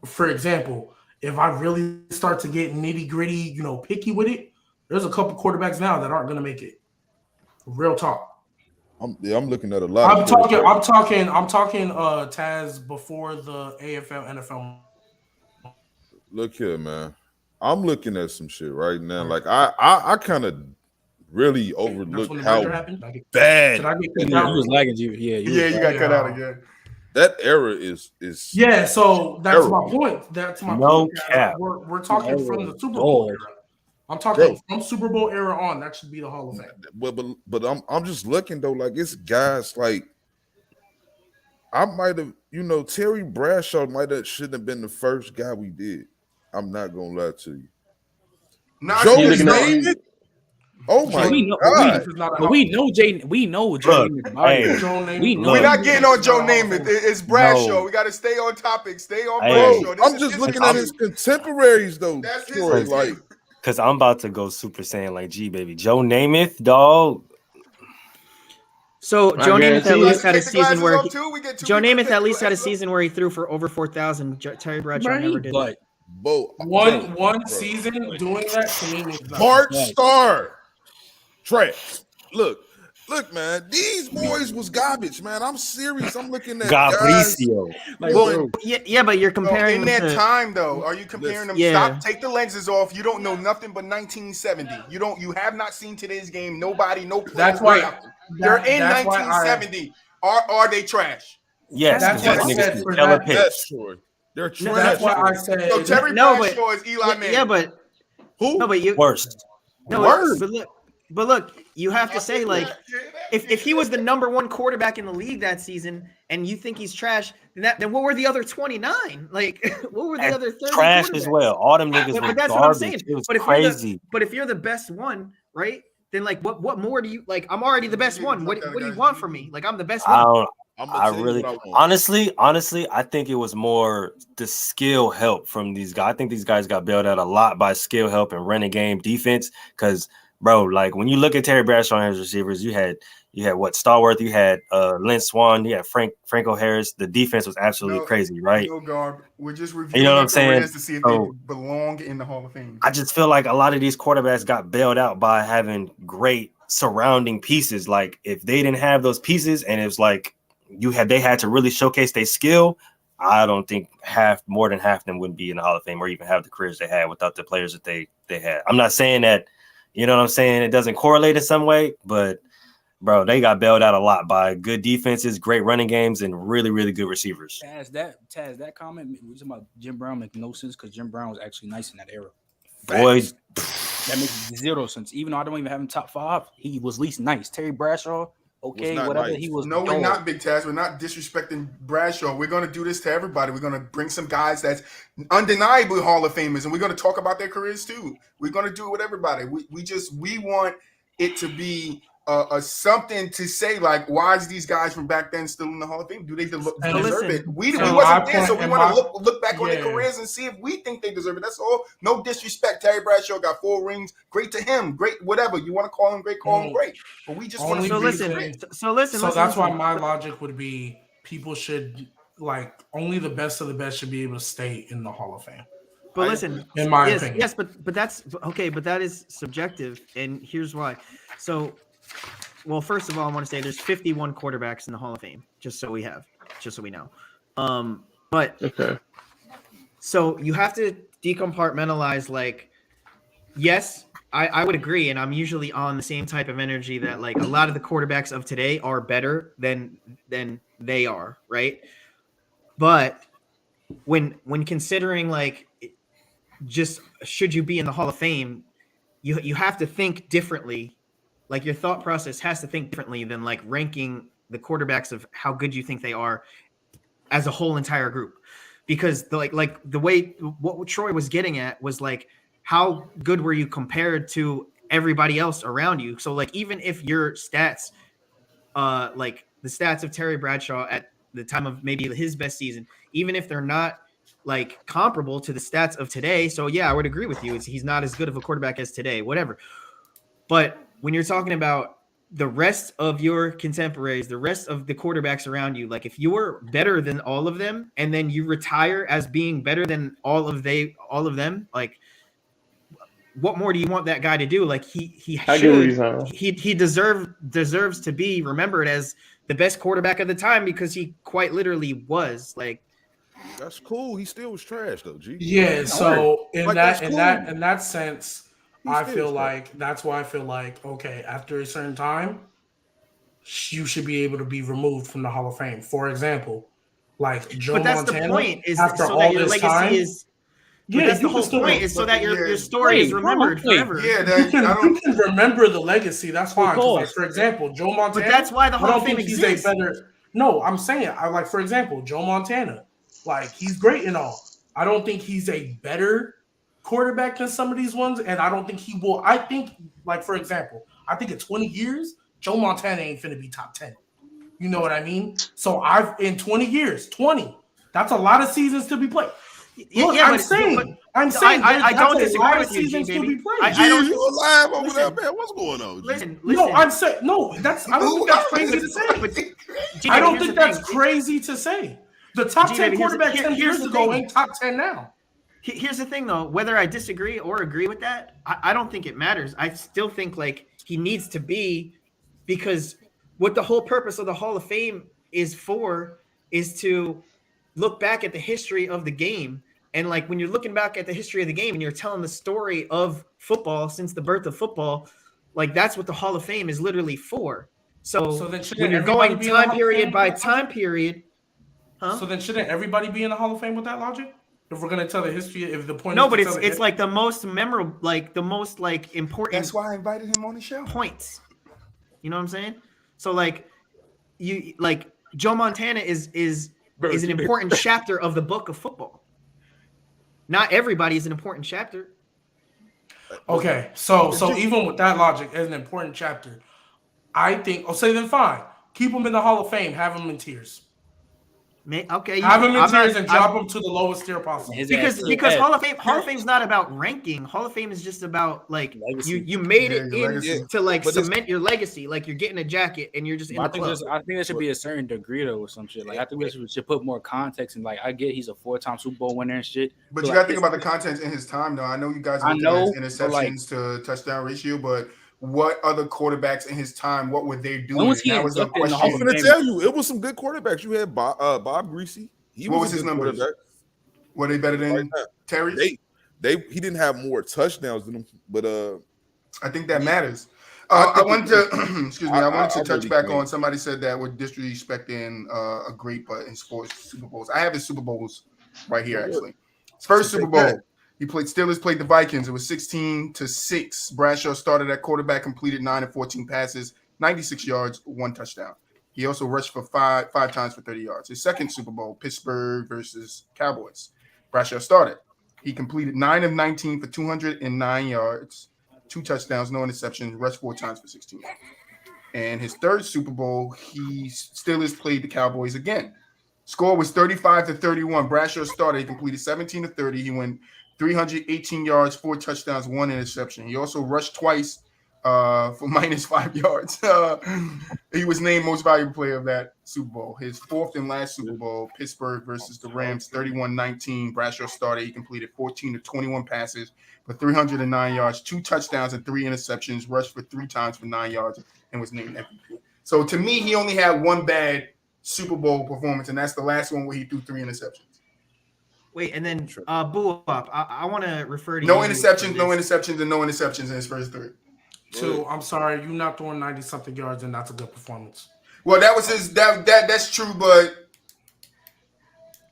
for example, if I really start to get nitty gritty, picky with it, there's a couple quarterbacks now that aren't going to make it. Real talk. I'm looking at a lot. I'm talking. Taz before the AFL, NFL. Look here, man. I'm looking at some shit right now. Like I kind of really That's overlooked when the how merger happened. bad Did I get Yeah, kicked you out? was lagging. You got cut out again. that era is. Yeah, so that's Terrible. my point. That's my No point. cap. We're talking from the Super Dog. Bowl era. I'm talking Bro. from Super Bowl era on. That should be the Hall of Fame. But I'm just looking though. Like it's guys like I might have, Terry Bradshaw shouldn't have been the first guy we did. I'm not gonna lie to you. Nah, Joe you is know, named. Oh my we know, god! This is not a but we know Jay. We know Joe. hey, Joe Namath. We know. we're not getting on Joe Hall of Namath. Fame. It's Bradshaw. No. We got to stay on topic. Stay on Hey. Bradshaw. I'm just looking at his contemporaries though. That's his Troy. team. Like because I'm about to go super saiyan like Gbaby. Joe Namath, dog. So I Joe Namath at guarantee least had a Take the season glasses where off, too. We get two Joe people to Namath take at the least had a glasses off. season where he threw for over 4,000. Terry Bradshaw never did. But One season doing that to me is not. Bart Starr, trash. Look, man. These boys was garbage, man. I'm serious. I'm looking at guys. Gabricio. Going, Yeah, but you're comparing in that them to, time, though, are you comparing them? Yeah. Stop. Take the lenses off. You don't know nothing but 1970. You have not seen today's game. Nobody, no. That's why- They're in that's why 1970. Are they trash? Yes, That's because what I that said niggas for can tell a that. pitch. that's Troy. They're trash. That's why I said. So Terry No, but- Bradshaw is Eli Manning. yeah, but Who? no, but you Worst. no, Word. but look, you have to say like if he was the number one quarterback in the league that season, and you think he's trash, then what were the other 29? Like what were the And other 30? trash as quarterbacks? well. All them niggas But were that's what I'm garbage. saying. It was But if crazy. you're the best one, right? Then like what more do you like? I'm already the best one. What do you want from me? Like I'm the best I one. don't. I'm gonna I tell you really, what I want. honestly, I think it was more the skill help from these guys. I think these guys got bailed out a lot by skill help and running game defense. Because, bro, like when you look at Terry Bradshaw and his receivers, you had what Starworth, you had Lynn Swan, you had Franco Harris. The defense was absolutely No, crazy, right? No, Garb. We're just reviewing You know what I'm the saying? careers to see if So- they belong in the Hall of Fame. I just feel like a lot of these quarterbacks got bailed out by having great surrounding pieces. Like if they didn't have those pieces, and it's like they had to really showcase their skill, I don't think more than half of them wouldn't be in the Hall of Fame or even have the careers they had without the players that they had. I'm not saying that, You know what I'm saying? It doesn't correlate in some way, but bro, they got bailed out a lot by good defenses, great running games, and really, really good receivers. Taz, that comment we talking about Jim Brown make no sense because Jim Brown was actually nice in that era. Boys, that makes zero sense. Even though I don't even have him top 5, he was least nice. Terry Bradshaw, okay, whatever. Nice. He was. No, we're not, Big Taz. We're not disrespecting Bradshaw. We're going to do this to everybody. We're going to bring some guys that's undeniably Hall of Famers, and we're going to talk about their careers too. We're going to do it with everybody. We want it to be something to say, like, why is these guys from back then still in the Hall of Fame? Do they deserve it? We wasn't there, so we want to look back on their careers and see if we think they deserve it. That's all. No disrespect. Terry Bradshaw got 4 rings. Great to him. Great, whatever. You want to call him great, call him great. But we just want to listen. So that's why my logic would be people should, like, only the best of the best should be able to stay in the Hall of Fame. But listen, in my opinion. Yes, but that's okay, but that is subjective, and here's why. So, well, first of all, I want to say there's 51 quarterbacks in the Hall of Fame, just so we know. But okay. So you have to decompartmentalize, like, yes, I would agree, and I'm usually on the same type of energy that, like, a lot of the quarterbacks of today are better than they are, right? But when considering, like, just should you be in the Hall of Fame, you have to think differently. Like, your thought process has to think differently than, like, ranking the quarterbacks of how good you think they are as a whole entire group. Because the way what Troy was getting at was, like, how good were you compared to everybody else around you? So, like, even if your stats, like the stats of Terry Bradshaw at the time of maybe his best season, even if they're not, like, comparable to the stats of today. So yeah, I would agree with you. He's not as good of a quarterback as today, whatever. But when you're talking about the rest of your contemporaries, the rest of the quarterbacks around you, like, if you're better than all of them and then you retire as being better than all of them, like, what more do you want that guy to do? Like, he deserves to be remembered as the best quarterback of the time because he quite literally was. Like, that's cool. He still was trash though, G. Yeah, so in like, that sense, I feel like that's why I feel like, okay, after a certain time, you should be able to be removed from the Hall of Fame. For example, like Joe Montana. But that's the point, is after so all that your this legacy time, is. Yeah, that's the whole point, is so that your story is remembered forever. Yeah, you can remember the legacy. That's fine. Like, for example, Joe Montana. But that's why the Hall of Fame exists. No, I'm saying, like, for example, Joe Montana. Like, he's great and all. I don't think he's a better quarterback than some of these ones, and I don't think he will. I think, like, for example, I think in 20 years, Joe Montana ain't finna be top 10. You know what I mean? So in 20 years, that's a lot of seasons to be played. Look, yeah, I'm saying I don't disagree with you, Gbaby. I don't. You alive over there, man? What's going on? Listen. No, I'm saying no. I don't think that's crazy to say. I don't think that's crazy to say. The top 10 quarterbacks 10 years ago ain't top 10 now. Here's the thing, though. Whether I disagree or agree with that, I don't think it matters. I still think, like, he needs to be, because what the whole purpose of the Hall of Fame is to look back at the history of the game. And, like, when you're looking back at the history of the game and you're telling the story of football since the birth of football, like, that's what the Hall of Fame is literally for. So then when you're going time period by time period, so then shouldn't everybody be in the Hall of Fame with that logic? If we're gonna tell the history, if the point no, but it's like the most memorable, like the most, like, important. That's why I invited him on the show. Points. You know what I'm saying? So, like, you, like, Joe Montana is an important chapter of the book of football. Not everybody is an important chapter. Okay, so even with that logic, as an important chapter, I think. Oh, say then fine. Keep him in the Hall of Fame. Have him in tiers. Okay, have him in tiers and drop him to the lowest tier possible. Because Hall of Fame is not about ranking. Hall of Fame is just about, like, you made it in to, like, cement your legacy. Like, you're getting a jacket and you're just in the club. I think there should be a certain degree, though, or some shit. Like, I think we should put more context, and, like, I get he's a 4-time Super Bowl winner and shit. But you got to think about the context in his time, though. I know you guys looked at his interceptions to touchdown ratio, but what other quarterbacks in his time, what were they doing? That was the question. I'm going to tell you, it was some good quarterbacks. You had Bob Greasy. What was his numbers? Were they better than Terry? He didn't have more touchdowns than him, but I think that matters. I wanted to excuse me. I wanted to touch really back think- on somebody said that we're disrespecting a great but in sports Super Bowls. I have his Super Bowls right here actually. His first Super Bowl, he played Steelers played the Vikings. It was 16-6. Bradshaw started at quarterback, completed 9 of 14 passes, 96 yards, 1 touchdown. He also rushed for five times for 30 yards. His second Super Bowl, Pittsburgh versus Cowboys. Bradshaw started. He completed 9 of 19 for 209 yards, 2 touchdowns, no interceptions, rushed 4 times for 16 yards. And his third Super Bowl, he Steelers played the Cowboys again. Score was 35-31. Bradshaw started. He completed 17 of 30. He went 318 yards, 4 touchdowns, 1 interception. He also rushed twice for -5 yards. He was named most valuable player of that Super Bowl. His fourth and last Super Bowl, Pittsburgh versus the Rams, 31-19. Bradshaw started. He completed 14 of 21 passes for 309 yards, 2 touchdowns, and 3 interceptions, rushed for 3 times for 9 yards, and was named MVP. So to me, he only had one bad Super Bowl performance, and that's the last one where he threw 3 interceptions. Wait, and then BooWop, I want to refer to no you interceptions, no interceptions, and no interceptions in his first 3. 2, I'm sorry, you're not throwing 90-something yards, and that's a good performance. Well, that was his that's true, but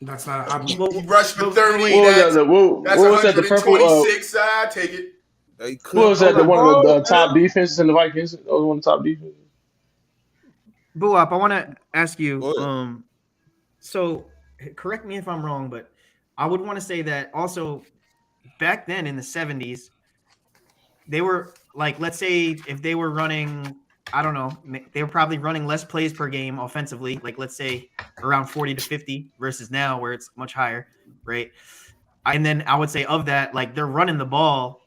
that's not. He rushed for 30. What was that? The purple. 126. I take it. What was that? One of the top defenses in the Vikings. That was one of the top defenses. BooWop, I want to ask you. So correct me if I'm wrong, but I would want to say that also back then in the 70s, they were like, let's say if they were running, I don't know, they were probably running less plays per game offensively, like let's say around 40 to 50 versus now where it's much higher, right? And then I would say of that, like they're running the ball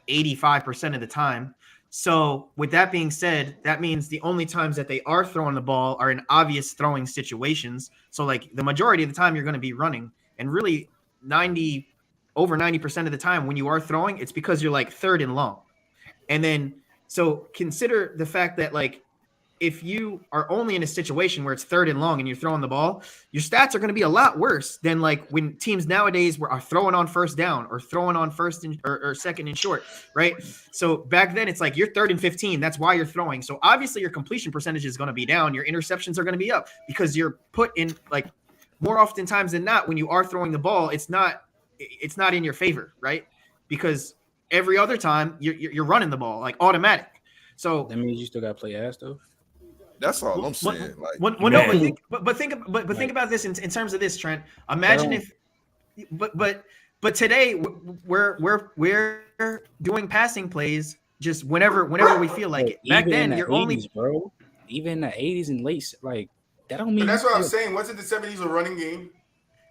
85% of the time. So with that being said, that means the only times that they are throwing the ball are in obvious throwing situations. So like the majority of the time you're going to be running, and really over 90% of the time when you are throwing, it's because you're like third and long. And then, so consider the fact that like, if you are only in a situation where it's third and long and you're throwing the ball, your stats are going to be a lot worse than like when teams nowadays are throwing on first down or throwing on first or second and short, right? So back then it's like you're 3rd and 15. That's why you're throwing. So obviously your completion percentage is going to be down. Your interceptions are going to be up because you're put in like more often times than not when you are throwing the ball, it's not in your favor, right? Because every other time you're running the ball like automatic. So that means you still got to play ass though. That's all I'm saying. Think about this in terms of this, Trent. Imagine if, but today we're doing passing plays just whenever we feel like it. Back then, you're 80s, only bro. Even in the 80s and late, like that don't mean. But that's what I'm saying. Wasn't the 70s a running game?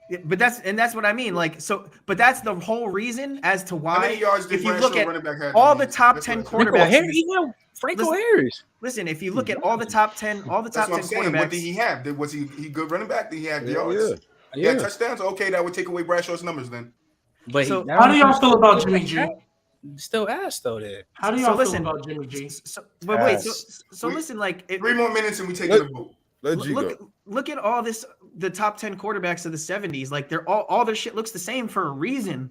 Yeah, but that's what I mean. Like so, but that's the whole reason as to why. How many yards did if you look at all the top 10 quarterbacks, Franco Harris. Listen, if you look at all the top 10 quarterbacks, what did he have? Was he good running back? Did he have yards? Yeah. Yeah, touchdowns. Okay, that would take away Bradshaw's numbers then. But so, how do y'all feel about Jimmy G? Still ass though. There. How do y'all feel about Jimmy G? Listen, like 3 more minutes and we take it a vote. Look at all this. The top 10 quarterbacks of the 70s, like they're all their shit looks the same for a reason.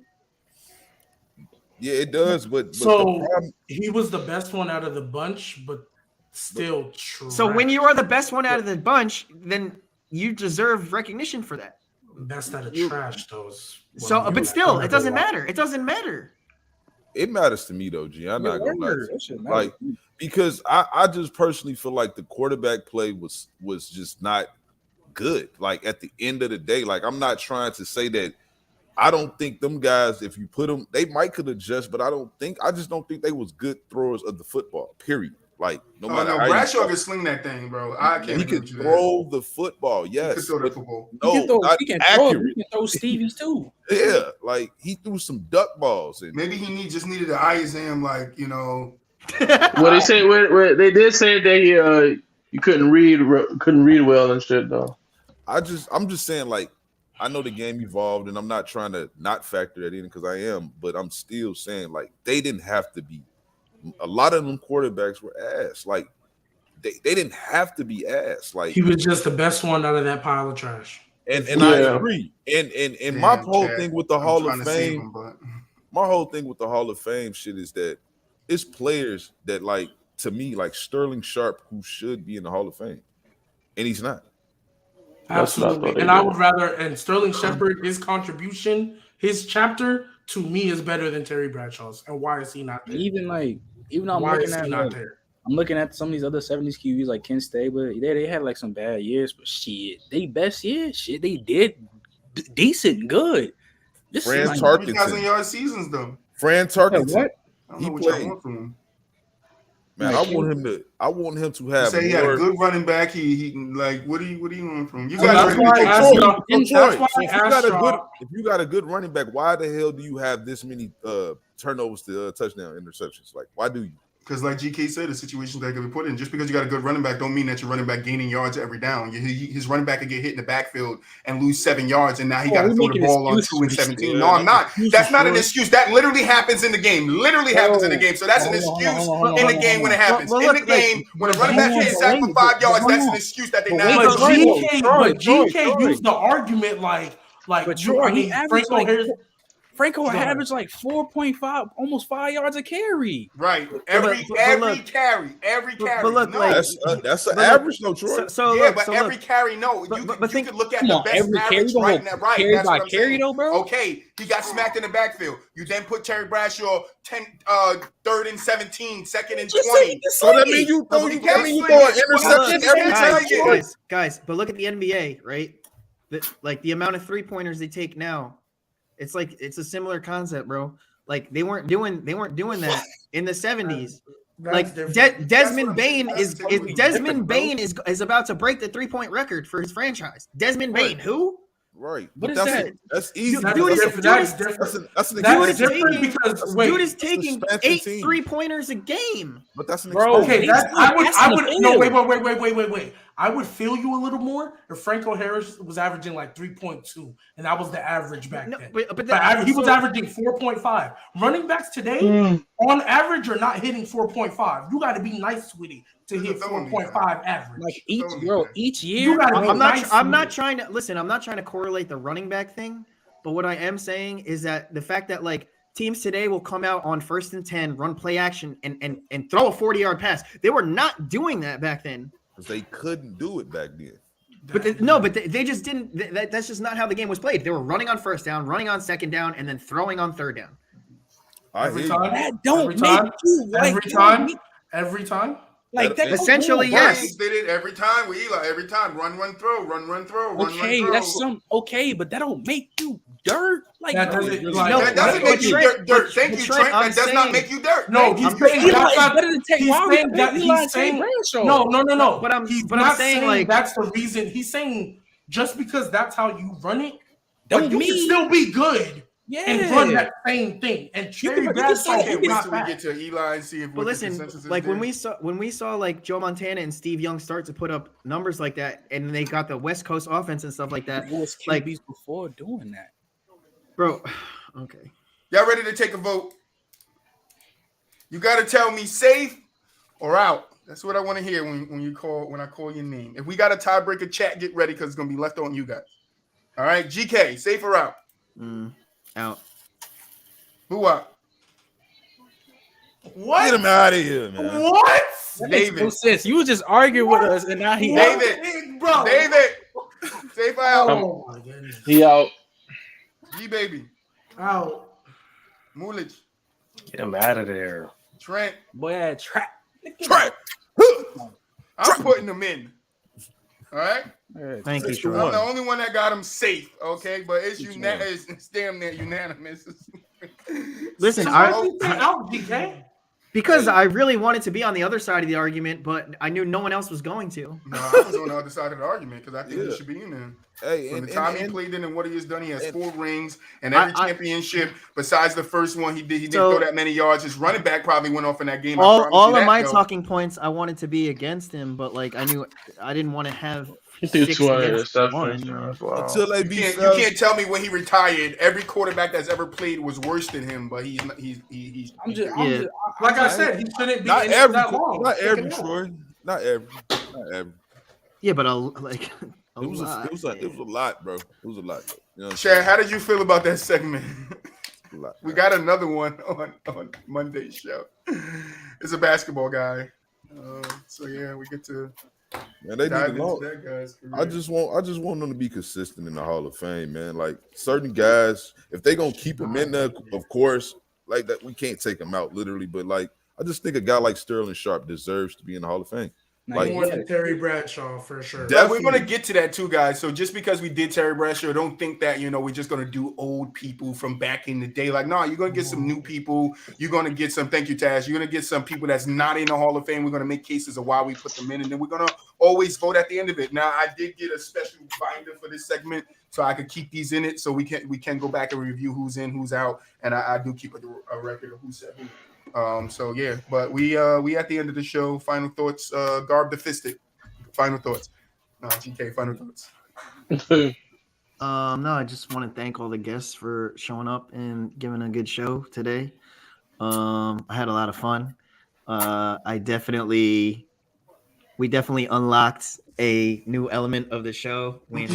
Yeah, it does. But so he was the best one out of the bunch, but still true. So when you are the best one out of the bunch, then you deserve recognition for that. Best out of trash, though. So, but still, it doesn't matter. It doesn't matter. It matters to me though, G. I'm not gonna lie. Like because I just personally feel like the quarterback play was just not good. Like at the end of the day, like I'm not trying to say that I don't think them guys, if you put them, they might could adjust, but I just don't think they was good throwers of the football. Period. Like no matter how Bradshaw can sling that thing, bro. I can't. He can throw the football. Yes, he can throw the football. No, not accurate. He can throw Stevies too. Yeah, like he threw some duck balls. Maybe he just needed an eye exam, like Well, they say they did say that you couldn't read well and shit though. I'm just saying, like, I know the game evolved, and I'm not trying to not factor that in because I am, but I'm still saying, like, they didn't have to be. A lot of them quarterbacks were ass. Like, they didn't have to be ass. Like, he was just the best one out of that pile of trash. And I agree. And my whole thing with the Hall of Fame, my whole thing with the Hall of Fame shit is that it's players that like to me like Sterling Sharp who should be in the Hall of Fame, and he's not. That's what I Absolutely. thought And they I did. would rather, and Sterling Shepard, his contribution, his chapter to me is better than Terry Bradshaw's. And why is he not there? Even though Why is he not there? I'm looking at some of these other 70s QBs like Ken Stabler. They had like some bad years, but shit, they best years, shit, they did decent, good. This Fran is Tarkenton. 3,000-yard seasons though. Fran Tarkenton. what? I don't He know what y'all played. want from him. Man, Like, I want him to have Say he had a more. good running back. He like what do you want from him? You So guys that's ready why to I take asked Troy? y'all- that's why I asked y'all- If you got a good running back, why the hell do you have this many turnovers to touchdown interceptions? Like, why do you? Because like GK said, the situations that can be put in, just because you got a good running back don't mean that your running back gaining yards every down. His running back could get hit in the backfield and lose 7 yards, and now he got to throw the ball on 2 and 17. No, I'm not. That's not an excuse. That literally happens in the game. Literally happens in the game. So that's an excuse in the game when it happens. In the game, when a running back gets sacked for 5 yards, that's an excuse that they now. But GK used the argument like But Troy, I mean, he averaged Franco Harris. Franco Go ahead. averaged like 4.5, almost 5 yards a carry. Right. But Every look- carry. but look, no. like- That's an But look, average, though, Troy. So yeah, look, but so every look. carry, no. But You think- could look at Come the on, best every carry average gonna right go now. Right. carry That's by what I'm carry, saying. though, bro. Okay, he got smacked in the backfield. You then put Terry Bradshaw 3rd and 17, 2nd and 20. So that means you throw an interception Look, every time. Troy. guys, but look at the NBA, right? The amount of 3-pointers they take now, it's a similar concept, bro. Like they weren't doing that in the 70s. Like Desmond Bain is about to break the 3-point record for his franchise. Desmond Bain, who? Right. What is that's that? That's easy. That's because different. That's an That's expansion. different because wait, Dude is taking expansion 8 team. 3-pointers a game. But that's an Bro, expansion. okay, I would no field. wait. I would feel you a little more if Franco Harris was averaging like 3.2, and that was the average back No, then. but He was averaging 4.5. Running backs today, on average, are not hitting 4.5. You got to be nice with it to hit 4.5 average. Like each year. You gotta be I'm nice not with it. trying to listen. I'm not trying to correlate the running back thing, but what I am saying is that the fact that like teams today will come out on 1st and 10, run play action, and throw a 40-yard pass. They were not doing that back then. Because they couldn't do it back then. But they just didn't. That's just not how the game was played. They were running on 1st down, running on 2nd down, and then throwing on 3rd down. Every time. That don't Every make time. you like Every time. Like that. Essentially, Yes. yes. Did it every time with Eli. Every time. Run, throw. Okay, that's but that don't make you dirt. Like That doesn't- no, like- That doesn't make you Trent, dirt. Thank but you, Trent, Trent. I'm That does not saying- make you dirt. No, Thank he's you. saying Eli that's is not. better than He's why would saying you that. put Eli He's saying saying Bradshaw? no. But I'm He's but not I'm saying like that's the reason. He's saying just because that's how you run it, Don't but you can mean- still be good Yeah. and run that same thing. And Terry can Bradshaw I say- can't is wait not till we bad. get to Eli and see if But what the listen, consensus is like there. when we saw like Joe Montana and Steve Young start to put up numbers like that, and they got the West Coast offense and stuff like that, It was like QBs before doing that. bro. Okay, Y'all ready to take a vote? You got to tell me safe or out. That's what I want to hear when I call your name. If we got a tiebreaker, chat, get ready because it's gonna be left on you guys. All right, GK, safe or out? out. BooWop. What? Get him out of here, man. What? That makes no David. sense. You was just arguing with us, and now he. David. Bro. David. Safe or out? Oh my goodness. He out. Gbaby. Out. Muulidge. Get him out of there. Trent. Boy, trap. Trap. I'm putting them in. All right? Thank you, 6 to Troy. I'm 1. the only one that got them safe, okay? But it's Which it's damn near unanimous. Listen, So I why you say out, DK? because I really wanted to be on the other side of the argument, but I knew no one else was going to. No, I was on the other side of the argument because I think he Yeah. should be in there. Hey, From and, the time he and, played in and what he has done, he has and- 4 rings and every I- championship besides the first one he didn't So- throw that many yards. His running back probably went off in that game. I All promise you of that, my though. talking points, I wanted to be against him, but like I knew I didn't want to have He threw 6 2 against interceptions. 1. man. That's wild. until they You beat can't, Fells. you can't tell me when he retired, every quarterback that's ever played was worse than him, but he's Yeah. Like I said, he shouldn't be Not in it every, that long. not every, Take him out. Troy. Not every. Yeah, but like It was a lot, bro. It was a lot. You know what I'm Chad, saying? how did you feel about that segment? We got another one on Monday's show. It's a basketball guy. So yeah, we get to they dive need into that guy's career. I just want them to be consistent in the Hall of Fame, man. Like certain guys, if they gonna keep them in there, of course, like that we can't take them out literally, but like I just think a guy like Sterling Sharp deserves to be in the Hall of Fame. Like more than Terry Bradshaw for sure. Yeah, we're gonna get to that too, guys. So just because we did Terry Bradshaw, don't think that we're just gonna do old people from back in the day. Like, no, you're gonna get some new people. You're gonna get some. Thank you, Taz. You're gonna get some people that's not in the Hall of Fame. We're gonna make cases of why we put them in, and then we're gonna always vote at the end of it. Now, I did get a special binder for this segment, so I could keep these in it, so we can go back and review who's in, who's out, and I do keep a record of who said who. So yeah, but we at the end of the show. Final thoughts, Garb the Fistic. Final thoughts. No, GK, final thoughts. No, I just want to thank all the guests for showing up and giving a good show today. I had a lot of fun. We definitely unlocked a new element of the show when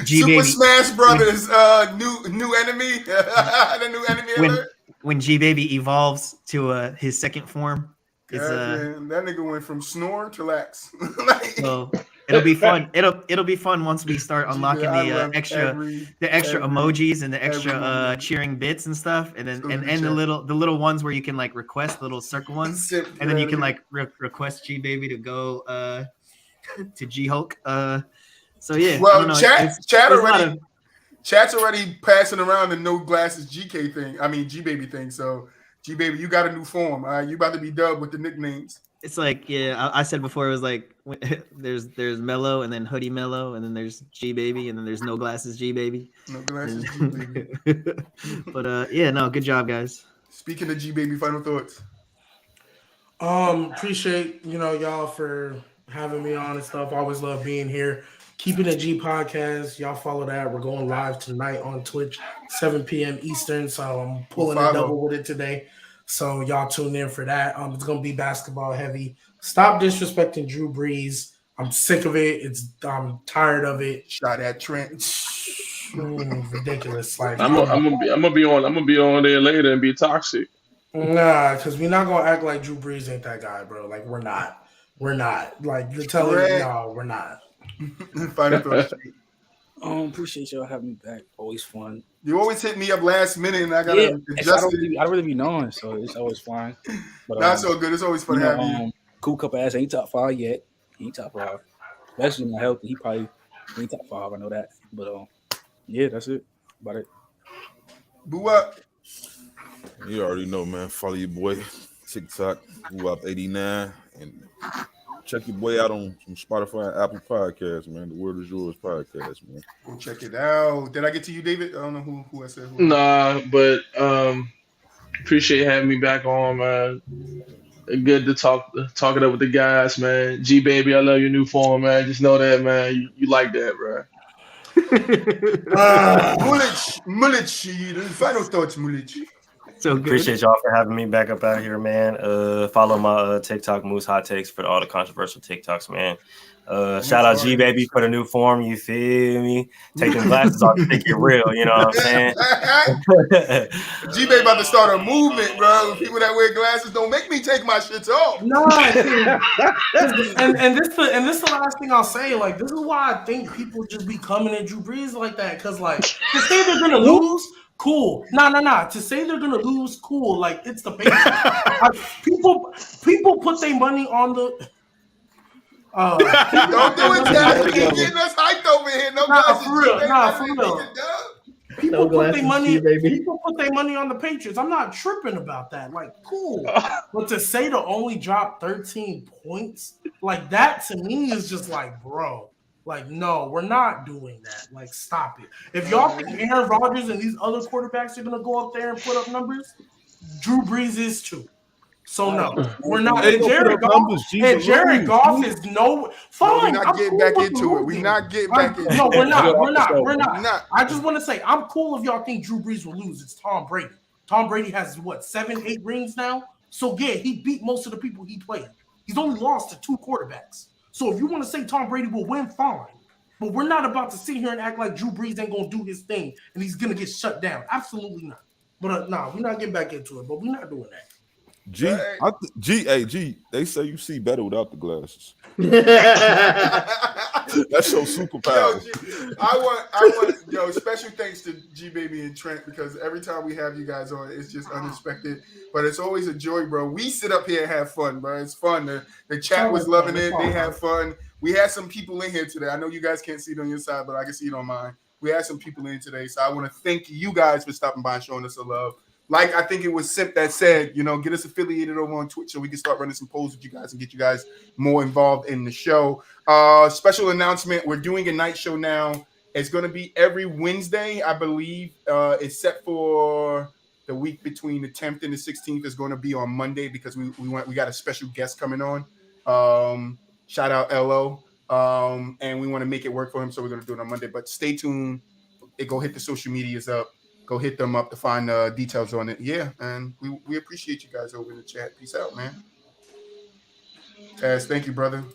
Super Smash Brothers, new enemy, the new enemy alert. When Gbaby evolves to his second form. Man, that nigga went from snore to lax. So it'll be fun. It'll be fun once we start unlocking the extra emojis and the extra cheering bits and stuff, and then and the little ones where you can like request little circle ones, and then you can like request Gbaby to go to G Hulk. So yeah. Well, chat's already passing around the no glasses GK thing. I mean Gbaby thing. So. Gbaby, you got a new form. You about to be dubbed with the nicknames. It's like, I said before, it was like there's Mellow, and then Hoodie Mellow, and then there's Gbaby, and then there's No Glasses Gbaby. No Glasses Gbaby. But good job, guys. Speaking of Gbaby, final thoughts. Appreciate y'all for having me on and stuff. Always love being here. Keeping a G podcast. Y'all follow that. We're going live tonight on Twitch, 7 p.m. Eastern. So I'm pulling a double with it today. So y'all tune in for that. It's going to be basketball heavy. Stop disrespecting Drew Brees. I'm sick of it. I'm tired of it. Shot at Trent. Ridiculous. Like I'm gonna be on there later and be toxic. Nah, because we're not gonna act like Drew Brees ain't that guy, bro. Like we're not. Like you're telling me, no, we're not. Final thoughts. Appreciate y'all having me back. Always fun. You always hit me up last minute, and I gotta adjust it. I don't really be knowing, so it's always fine. But not so good. It's always fun to have you. Cool Cup ass ain't top 5 yet. He ain't top 5, especially when healthy. He probably ain't top 5. I know that. But yeah, that's it. About it. BooWop. You already know, man. Follow your boy TikTok BooWop89 and. Check your boy out on Spotify and Apple Podcasts, man. The Word Is Yours podcast, man. Go check it out. Did I get to you, David? I don't know who I said. Nah, but appreciate having me back on, man. Good to talk it up with the guys, man. Gbaby, I love your new form, man. Just know that, man. You like that, bro. Muulidge. Final thoughts, Muulidge. So good. Appreciate y'all for having me back up out here, man. Follow my TikTok, muushottakes, for all the controversial TikToks, man. Shout out Gbaby for the new form. You feel me? Take them glasses off to think it real. You know what I'm saying? Gbaby about to start a movement, bro. People that wear glasses, don't make me take my shit off. No, and this is the last thing I'll say. Like, this is why I think people just be coming at Drew Brees like that. Because, like, to say they're gonna lose. Cool. Nah. To say they're gonna lose, cool. Like it's the Patriots. People put their money on the. Don't do it, Dad. You're getting us hyped over here. For real. People put their money on the Patriots. I'm not tripping about that. Like, cool. But to say to only drop 13 points, like that to me is just like, bro. Like, no, we're not doing that. Like, stop it. If y'all think Aaron Rodgers and these other quarterbacks are going to go up there and put up numbers, Drew Brees is too. So, no, we're not. And Jared Goff is no – fine. We're not getting back into it. We're not getting back into it. No, we're not. I just want to say, I'm cool if y'all think Drew Brees will lose. It's Tom Brady. Tom Brady has, 7, 8 rings now? So, yeah, he beat most of the people he played. He's only lost to 2 quarterbacks. So if you want to say Tom Brady will win, fine. But we're not about to sit here and act like Drew Brees ain't gonna do his thing and he's gonna get shut down. Absolutely not. But nah, we're not getting back into it. But we're not doing that. G, they say you see better without the glasses. That's your superpower. I want special thanks to Gbaby and Trent, because every time we have you guys on, it's just unexpected, but it's always a joy, bro. We sit up here and have fun, bro. It's fun. The chat was loving it. They have fun. We had some people in here today. I know you guys can't see it on your side, but I can see it on mine. We had some people in today, so I want to thank you guys for stopping by and showing us some love. Like I think it was Simp that said, get us affiliated over on Twitch so we can start running some polls with you guys and get you guys more involved in the show. Special announcement: we're doing a night show now. It's going to be every Wednesday, I believe. It's set for the week between the 10th and the 16th. Is going to be on Monday because we got a special guest coming on. Shout out LO. And we want to make it work for him, so we're going to do it on Monday. But stay tuned. Go hit the social medias up. Go hit them up to find details on it. Yeah, and we appreciate you guys over in the chat. Peace out, man. Taz, thank you, brother.